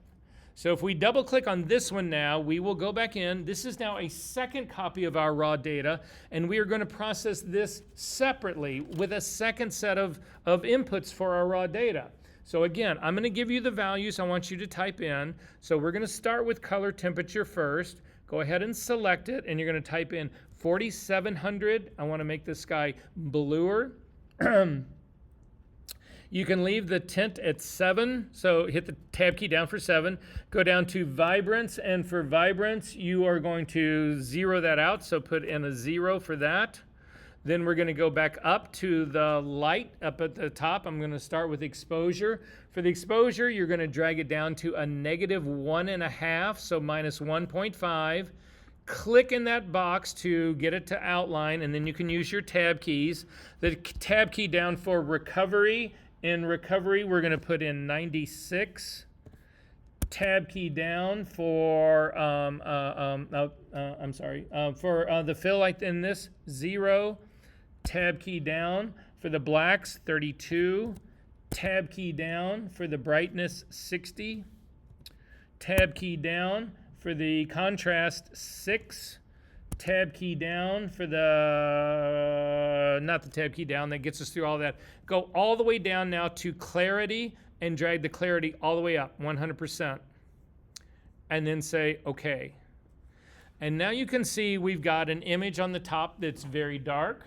So if we double click on this one now, we will go back in. This is now a second copy of our raw data, and we are going to process this separately with a second set of inputs for our raw data. So again, I'm going to give you the values I want you to type in. So we're going to start with color temperature first. Go ahead and select it, and you're going to type in 4700. I want to make the sky bluer. You can leave the tint at 7, so hit the tab key down for 7. Go down to vibrance, and for vibrance, you are going to zero that out, so put in a 0 for that. Then we're going to go back up to the light up at the top. I'm going to start with exposure. For the exposure, you're going to drag it down to a -1.5, so minus 1.5. Click in that box to get it to outline, and then you can use your tab keys. The tab key down for recovery. In recovery, we're going to put in 96. Tab key down for, for the fill light in this, 0. Tab key down for the blacks, 32. Tab key down for the brightness, 60. Tab key down for the contrast, 6. tab key down for the, not the tab key down, that gets us through all that. Go all the way down now to clarity and drag the clarity all the way up, 100%. And then say, okay. And now you can see we've got an image on the top that's very dark.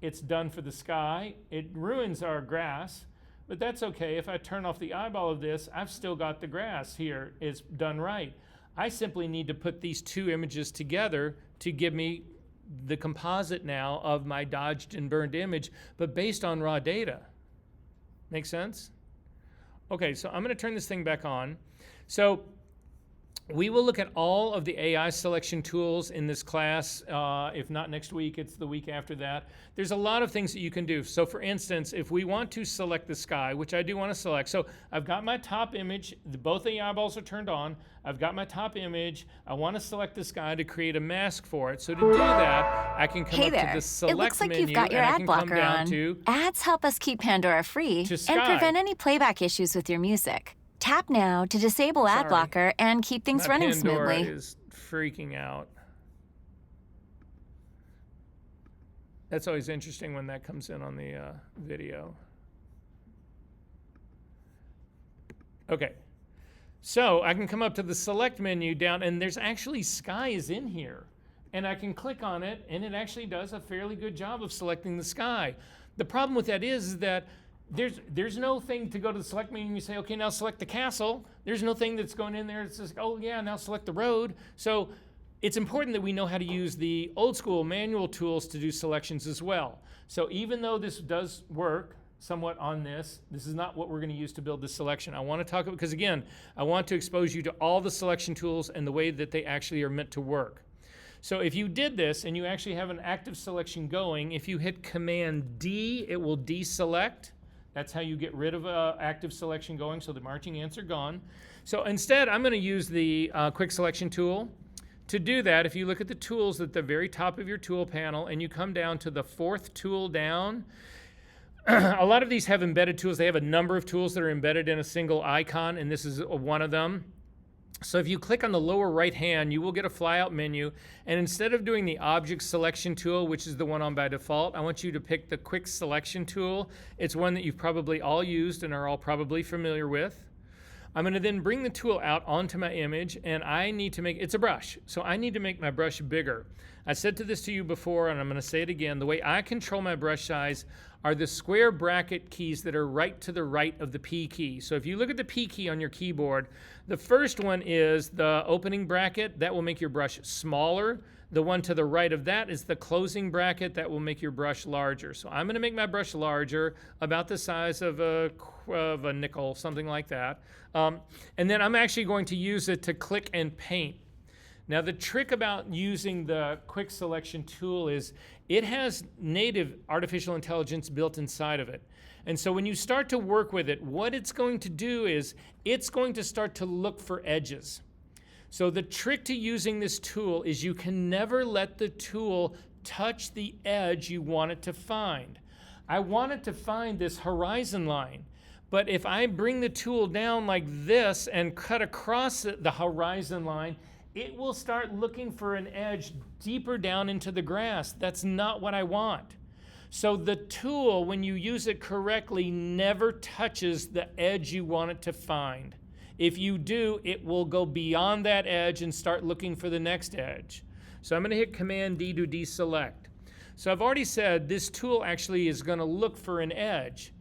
It's done for the sky. It ruins our grass, but that's okay. If I turn off the eyeball of this, I've still got the grass here. It's done right. I simply need to put these two images together to give me the composite now of my dodged and burned image, but based on raw data. Make sense? Okay, so I'm going to turn this thing back on. So we will look at all of the AI selection tools in this class. If not next week, it's the week after that. There's a lot of things that you can do. So for instance, if we want to select the sky, which I do want to select. So I've got my top image. Both the eyeballs are turned on. I've got my top image. I want to select the sky to create a mask for it. So to do that, I can come Hey up to there. the select It looks like menu, you've got your and I ad can come blocker down on. to Ads help us keep Pandora free To and Sky. prevent any playback issues with your music. Tap now to disable ad Sorry. blocker and keep things my running Pandora smoothly. is freaking out. That's always interesting when that comes in on the video. Okay, so I can come up to the select menu down, and there's actually sky is in here. And I can click on it, and it actually does a fairly good job of selecting the sky. The problem with that is that there's no thing to go to the select menu and you say, okay, now select the castle. There's no thing that's going in there that says, oh yeah, now select the road. So it's important that we know how to use the old school manual tools to do selections as well. So even though this does work somewhat on this is not what we're going to use to build this selection. I want to talk about, because again, I want to expose you to all the selection tools and the way that they actually are meant to work. So if you did this and you actually have an active selection going, if you hit Command D, it will deselect. That's how you get rid of active selection going, so the marching ants are gone. So instead, I'm going to use the quick selection tool. To do that, if you look at the tools at the very top of your tool panel and you come down to the fourth tool down, a lot of these have embedded tools. They have a number of tools that are embedded in a single icon, and this is one of them. So if you click on the lower right hand, you will get a flyout menu, and instead of doing the object selection tool, which is the one on by default, I want you to pick the quick selection tool. It's one that you've probably all used and are all probably familiar with. I'm going to then bring the tool out onto my image, and I need to make, it's a brush, so I need to make my brush bigger. I said this to you before, and I'm going to say it again. The way I control my brush size are the square bracket keys that are right to the right of the P key. So if you look at the P key on your keyboard, the first one is the opening bracket. That will make your brush smaller. The one to the right of that is the closing bracket. That will make your brush larger. So I'm going to make my brush larger, about the size of a nickel, something like that. And then I'm actually going to use it to click and paint. Now the trick about using the quick selection tool is it has native artificial intelligence built inside of it. And so when you start to work with it, what it's going to do is it's going to start to look for edges. So the trick to using this tool is you can never let the tool touch the edge you want it to find. I want it to find this horizon line. But if I bring the tool down like this and cut across the horizon line, it will start looking for an edge deeper down into the grass. That's not what I want. So the tool, when you use it correctly, never touches the edge you want it to find. If you do, it will go beyond that edge and start looking for the next edge. So I'm going to hit Command D to deselect. So I've already said this tool actually is going to look for an edge.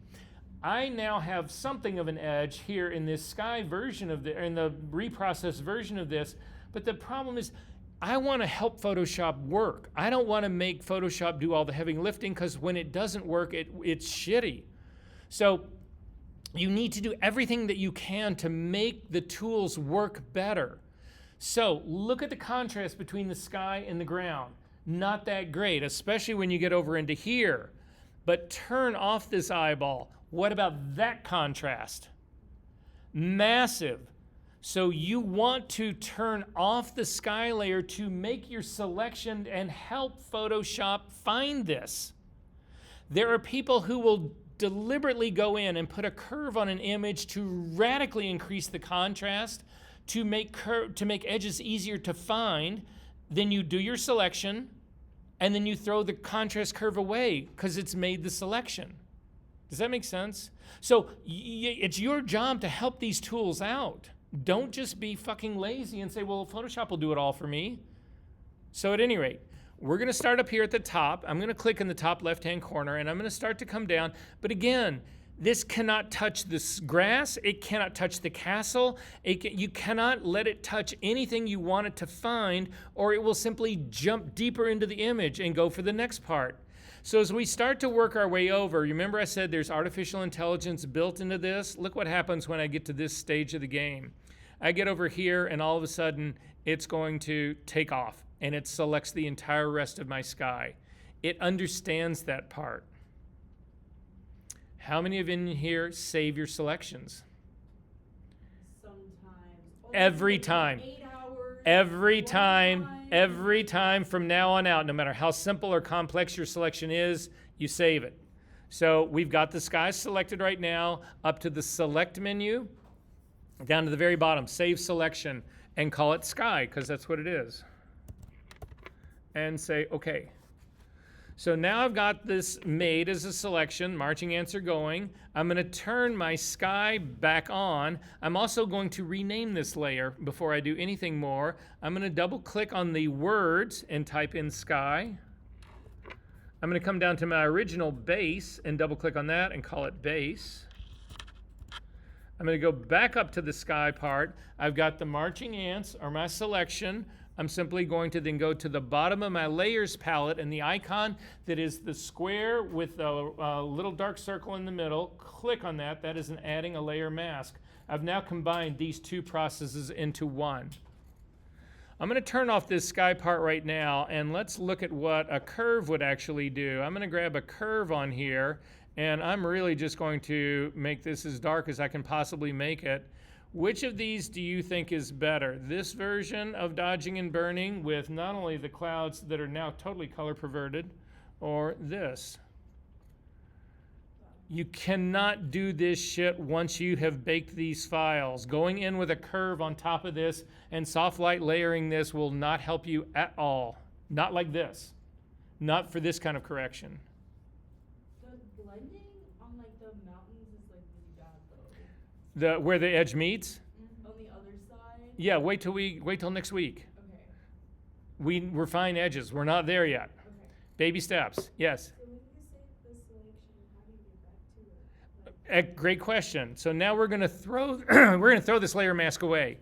I now have something of an edge here in this sky version of in the reprocessed version of this. But the problem is, I want to help Photoshop work. I don't want to make Photoshop do all the heavy lifting, because when it doesn't work, it's shitty. So you need to do everything that you can to make the tools work better. So look at the contrast between the sky and the ground. Not that great, especially when you get over into here. But turn off this eyeball. What about that contrast? Massive. So you want to turn off the sky layer to make your selection and help Photoshop find this. There are people who will deliberately go in and put a curve on an image to radically increase the contrast, to make edges easier to find. then you do your selection, and then you throw the contrast curve away because it's made the selection. Does that make sense? So it's your job to help these tools out. Don't just be fucking lazy and say, well, Photoshop will do it all for me. So at any rate, we're going to start up here at the top. I'm going to click in the top left-hand corner, and I'm going to start to come down. But again, this cannot touch this grass. It cannot touch the castle. You cannot let it touch anything you want it to find, or it will simply jump deeper into the image and go for the next part. So as we start to work our way over, remember I said there's artificial intelligence built into this? Look what happens when I get to this stage of the game. I get over here, and all of a sudden, it's going to take off, and it selects the entire rest of my sky. It understands that part. How many of you in here save your selections? Sometimes. Every time. 8 hours. Every time from now on out, no matter how simple or complex your selection is, you save it. So we've got the sky selected right now, up to the select menu, down to the very bottom, save selection, and call it sky, because that's what it is. And say, okay. So now I've got this made as a selection, marching ants are going. I'm going to turn my sky back on. I'm also going to rename this layer before I do anything more. I'm going to double click on the words and type in sky. I'm going to come down to my original base and double click on that and call it base. I'm going to go back up to the sky part. I've got the marching ants, or my selection. I'm simply going to then go to the bottom of my layers palette, and the icon that is the square with a little dark circle in the middle, click on that. That is an adding a layer mask. I've now combined these two processes into one. I'm going to turn off this sky part right now, and let's look at what a curve would actually do. I'm going to grab a curve on here, and I'm really just going to make this as dark as I can possibly make it. Which of these do you think is better? This version of dodging and burning with not only the clouds that are now totally color perverted, or this? You cannot do this shit once you have baked these files. Going in with a curve on top of this and soft light layering this will not help you at all. Not like this. Not for this kind of correction. The blending on like the mountains is like really bad though. Where the edge meets? On the other side. Yeah, wait till next week. Okay. We're fine edges. We're not there yet. Okay. Baby steps. Yes. So when you save the selection, how do you get back to it? Like, Great question. So now we're going to throw this layer mask away.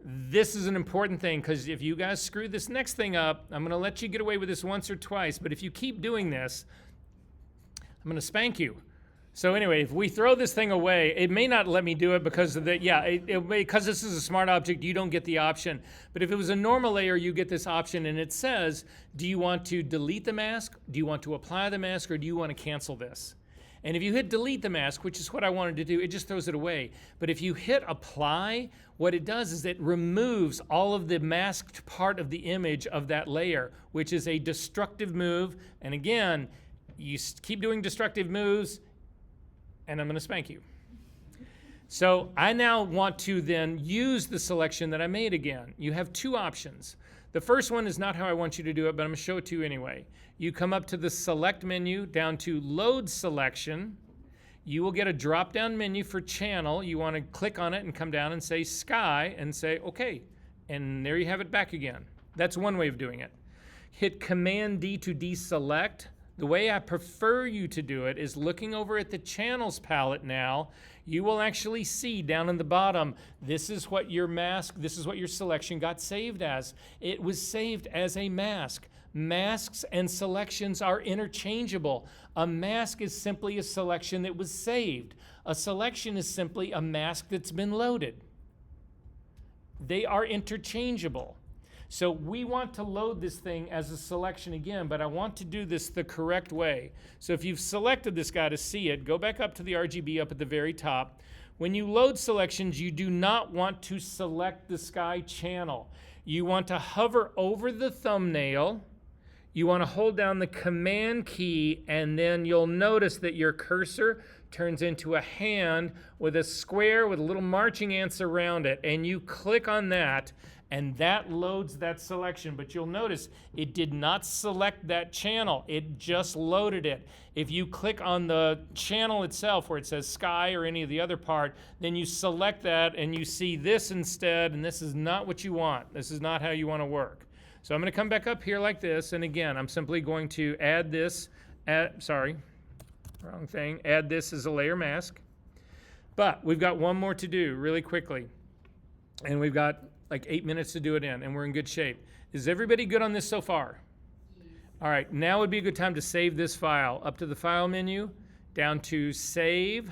This is an important thing, because if you guys screw this next thing up, I'm going to let you get away with this once or twice, but if you keep doing this, I'm going to spank you. So anyway, if we throw this thing away, it may not let me do it because of the, because this is a smart object, you don't get the option. But if it was a normal layer, you get this option, and it says, do you want to delete the mask? Do you want to apply the mask? Or do you want to cancel this? And if you hit delete the mask, which is what I wanted to do, it just throws it away. But if you hit apply, what it does is it removes all of the masked part of the image of that layer, which is a destructive move. And again, you keep doing destructive moves, and I'm going to spank you. So I now want to then use the selection that I made again. You have two options. The first one is not how I want you to do it, but I'm going to show it to you anyway. You come up to the select menu, down to load selection. You will get a drop-down menu for channel. You want to click on it and come down and say sky and say okay. And there you have it back again. That's one way of doing it. Hit Command D to deselect. The way I prefer you to do it is looking over at the channels palette now. You will actually see down in the bottom, this is what your mask, this is what your selection got saved as. It was saved as a mask. Masks and selections are interchangeable. A mask is simply a selection that was saved. A selection is simply a mask that's been loaded. They are interchangeable. So we want to load this thing as a selection again, but I want to do this the correct way. So if you've selected this guy to see it, go back up to the RGB up at the very top. When you load selections, you do not want to select the sky channel. You want to hover over the thumbnail. You want to hold down the Command key, and then you'll notice that your cursor turns into a hand with a square with little marching ants around it. And you click on that, and that loads that selection. But you'll notice it did not select that channel. It just loaded it. If you click on the channel itself where it says sky or any of the other part, then you select that and you see this instead, and this is not what you want. This is not how you want to work. So I'm going to come back up here like this, and again, I'm simply going to add this, sorry, wrong thing, add this as a layer mask. But we've got one more to do really quickly, and we've got like 8 minutes to do it in, and we're in good shape. Is everybody good on this so far? All right, now would be a good time to save this file. Up to the File menu, down to Save,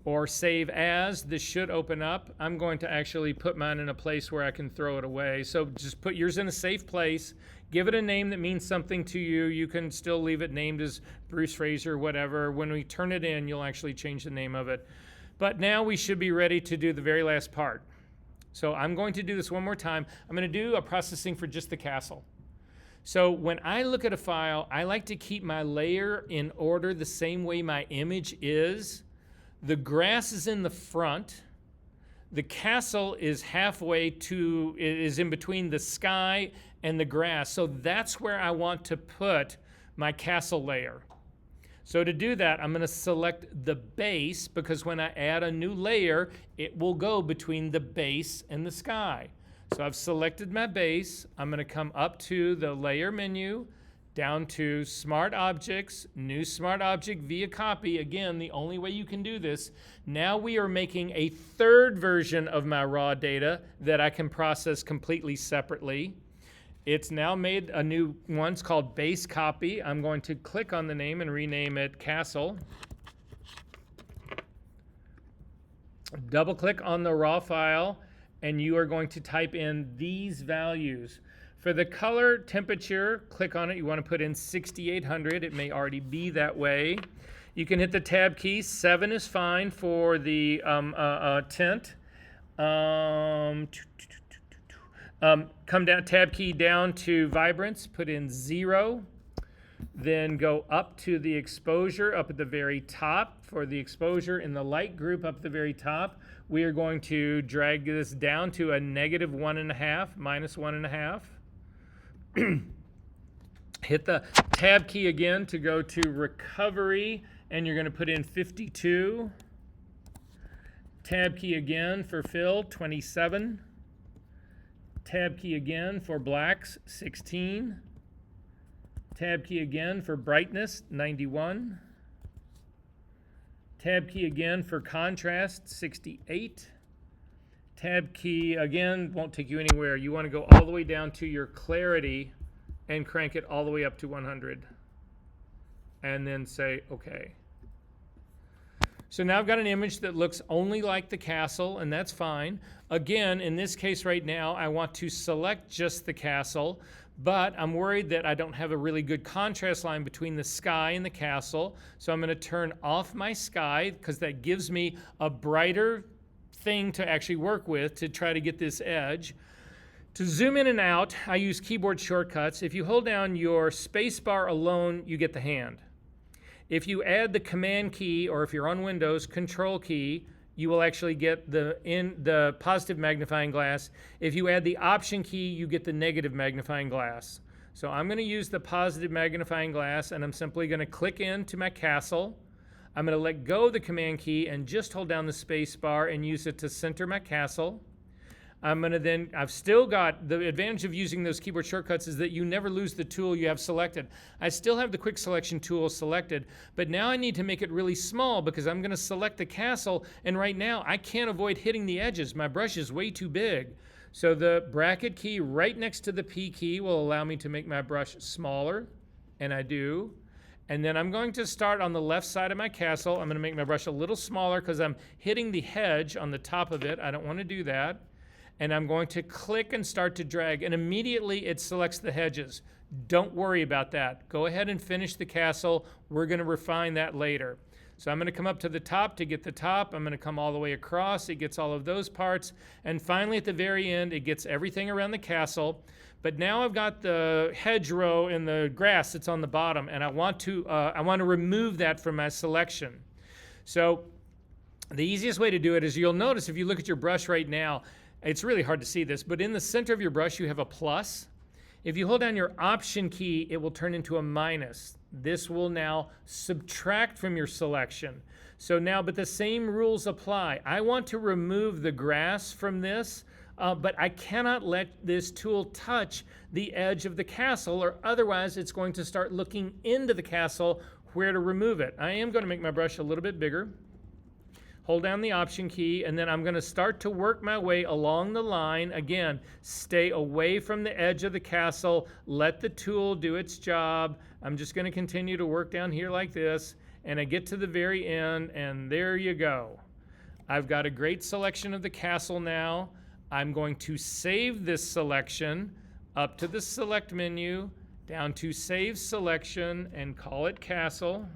or Save As. This should open up. I'm going to actually put mine in a place where I can throw it away. So just put yours in a safe place. Give it a name that means something to you. You can still leave it named as Bruce Fraser or whatever. When we turn it in, you'll actually change the name of it. But now we should be ready to do the very last part. So I'm going to do this one more time. I'm going to do a processing for just the castle. So when I look at a file, I like to keep my layer in order the same way my image is. The grass is in the front. The castle is is in between the sky and the grass. So that's where I want to put my castle layer. So to do that, I'm going to select the base, because when I add a new layer, it will go between the base and the sky. So I've selected my base. I'm going to come up to the layer menu, down to Smart Objects, New Smart Object via Copy. Again, the only way you can do this. Now we are making a third version of my raw data that I can process completely separately. It's now made a new one. It's called Base Copy. I'm going to click on the name and rename it Castle. Double click on the raw file, and you are going to type in these values. For the color temperature, click on it. You want to put in 6800. It may already be that way. You can hit the tab key. 7 is fine for the tint. Come down, tab key down to vibrance, put in 0. Then go up to the exposure up at the very top. For the exposure in the light group up at the very top, we are going to drag this down to a -1.5, -1.5. Hit the tab key again to go to recovery, and you're going to put in 52. Tab key again for fill, 27. Tab key again for blacks, 16. Tab key again for brightness, 91. Tab key again for contrast, 68. Tab key again won't take you anywhere. You want to go all the way down to your clarity and crank it all the way up to 100. And then say OK. So now I've got an image that looks only like the castle, and that's fine. Again, in this case right now, I want to select just the castle, but I'm worried that I don't have a really good contrast line between the sky and the castle. So I'm going to turn off my sky, because that gives me a brighter thing to actually work with to try to get this edge. To zoom in and out, I use keyboard shortcuts. If you hold down your space bar alone, you get the hand. If you add the Command key, or if you're on Windows, Control key, you will actually get the positive magnifying glass. If you add the Option key, you get the negative magnifying glass. So I'm going to use the positive magnifying glass, and I'm simply going to click into my castle. I'm going to let go of the Command key and just hold down the space bar and use it to center my castle. I've still got the advantage of using those keyboard shortcuts is that you never lose the tool you have selected. I still have the quick selection tool selected, but now I need to make it really small, because I'm going to select the castle, and right now I can't avoid hitting the edges. My brush is way too big. So the bracket key right next to the P key will allow me to make my brush smaller, and I do. And then I'm going to start on the left side of my castle. I'm going to make my brush a little smaller because I'm hitting the hedge on the top of it. I don't want to do that. And I'm going to click and start to drag, and immediately it selects the hedges. Don't worry about that. Go ahead and finish the castle. We're going to refine that later. So I'm going to come up to the top to get the top. I'm going to come all the way across. It gets all of those parts. And finally, at the very end, it gets everything around the castle. But now I've got the hedgerow and the grass that's on the bottom, and I want to remove that from my selection. So the easiest way to do it is you'll notice if you look at your brush right now, it's really hard to see this, but in the center of your brush you have a plus. If you hold down your Option key, it will turn into a minus. This will now subtract from your selection. So now, but the same rules apply. I want to remove the grass from this, but I cannot let this tool touch the edge of the castle, or otherwise it's going to start looking into the castle where to remove it. I am going to make my brush a little bit bigger. Hold down the Option key, and then I'm going to start to work my way along the line. Again, stay away from the edge of the castle. Let the tool do its job. I'm just going to continue to work down here like this, and I get to the very end, and there you go. I've got a great selection of the castle now. I'm going to save this selection up to the Select menu, down to Save Selection, and call it Castle.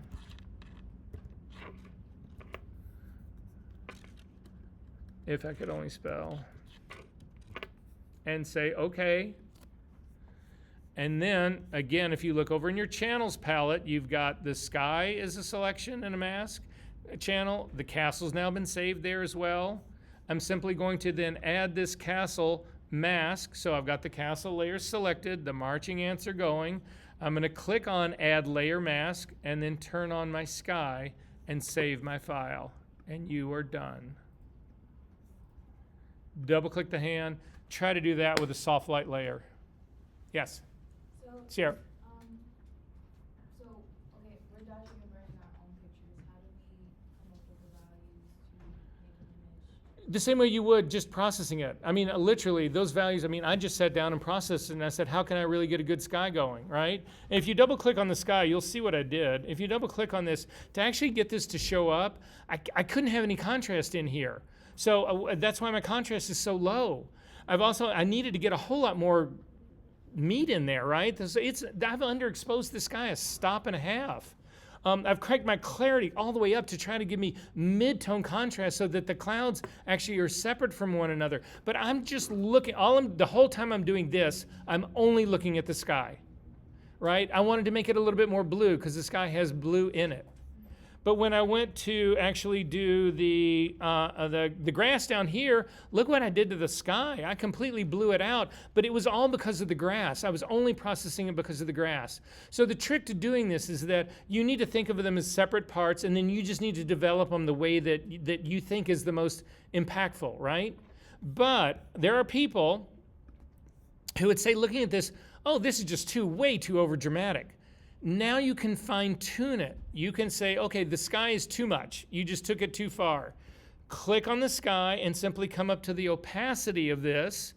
If I could only spell, and say OK. And then again, if you look over in your channels palette, you've got the sky as a selection and a mask channel. The castle's now been saved there as well. I'm simply going to then add this castle mask. So I've got the castle layer selected, the marching ants are going. I'm going to click on Add Layer Mask and then turn on my sky and save my file. And you are done. Double click the hand. Try to do that with a soft light layer. Yes, So, Sierra. okay, we're dodging and burning our own pictures. How do we come up with the values to make an image? The same way you would just processing it. I mean, literally, those values, I mean, I just sat down and processed it, and I said, how can I really get a good sky going, right? And if you double click on the sky, you'll see what I did. If you double click on this, to actually get this to show up, I couldn't have any contrast in here. So that's why my contrast is so low. I needed to get a whole lot more meat in there, right? I've underexposed this sky a stop and a half. I've cranked my clarity all the way up to try to give me mid-tone contrast so that the clouds actually are separate from one another. But I'm just looking, the whole time I'm doing this, I'm only looking at the sky, right? I wanted to make it a little bit more blue because the sky has blue in it. But when I went to actually do the grass down here, look what I did to the sky. I completely blew it out, but it was all because of the grass. I was only processing it because of the grass. So the trick to doing this is that you need to think of them as separate parts, and then you just need to develop them the way that you think is the most impactful, right? But there are people who would say, looking at this, oh, this is just way too overdramatic. Now you can fine tune it. You can say, okay, the sky is too much. You just took it too far. Click on the sky and simply come up to the opacity of this.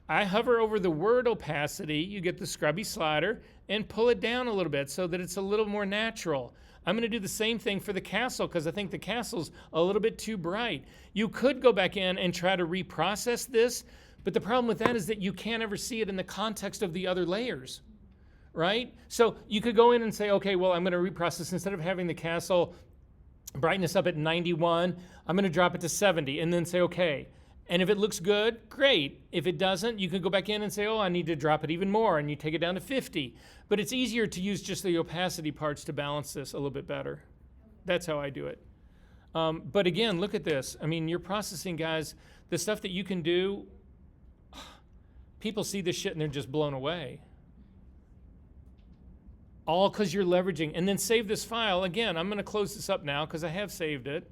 I hover over the word opacity. You get the scrubby slider and pull it down a little bit so that it's a little more natural. I'm going to do the same thing for the castle because I think the castle's a little bit too bright. You could go back in and try to reprocess this, but the problem with that is that you can't ever see it in the context of the other layers. Right? So you could go in and say, okay, well, I'm going to reprocess. Instead of having the castle brightness up at 91, I'm going to drop it to 70 and then say, okay. And if it looks good, great. If it doesn't, you can go back in and say, oh, I need to drop it even more, and you take it down to 50. But it's easier to use just the opacity parts to balance this a little bit better. That's how I do it. But again, look at this. I mean, you're processing, guys, the stuff that you can do, people see this shit and they're just blown away. All because you're leveraging. And then save this file. Again, I'm going to close this up now because I have saved it.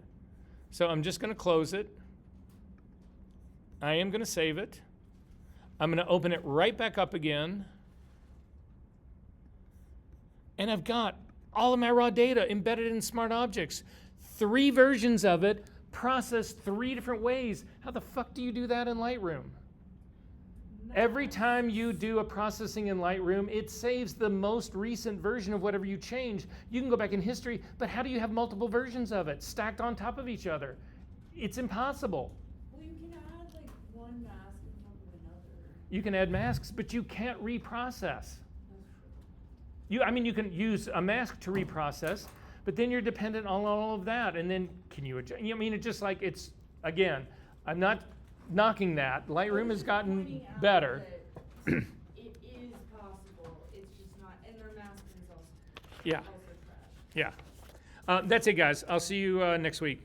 So I'm just going to close it. I am going to save it. I'm going to open it right back up again. And I've got all of my raw data embedded in Smart Objects. 3 versions of it, processed 3 different ways. How the fuck do you do that in Lightroom? Every time you do a processing in Lightroom, it saves the most recent version of whatever you changed. You can go back in history, but how do you have multiple versions of it stacked on top of each other? It's impossible. Well, you can add like one mask on top of another. You can add masks, but you can't reprocess. You can use a mask to reprocess, but then you're dependent on all of that. And then can you adjust? I mean, it's just like again, I'm not knocking that. Lightroom has gotten better. It is possible. It's just not, and their masking is also Yeah. trash. Yeah. That's it, guys. I'll see you next week.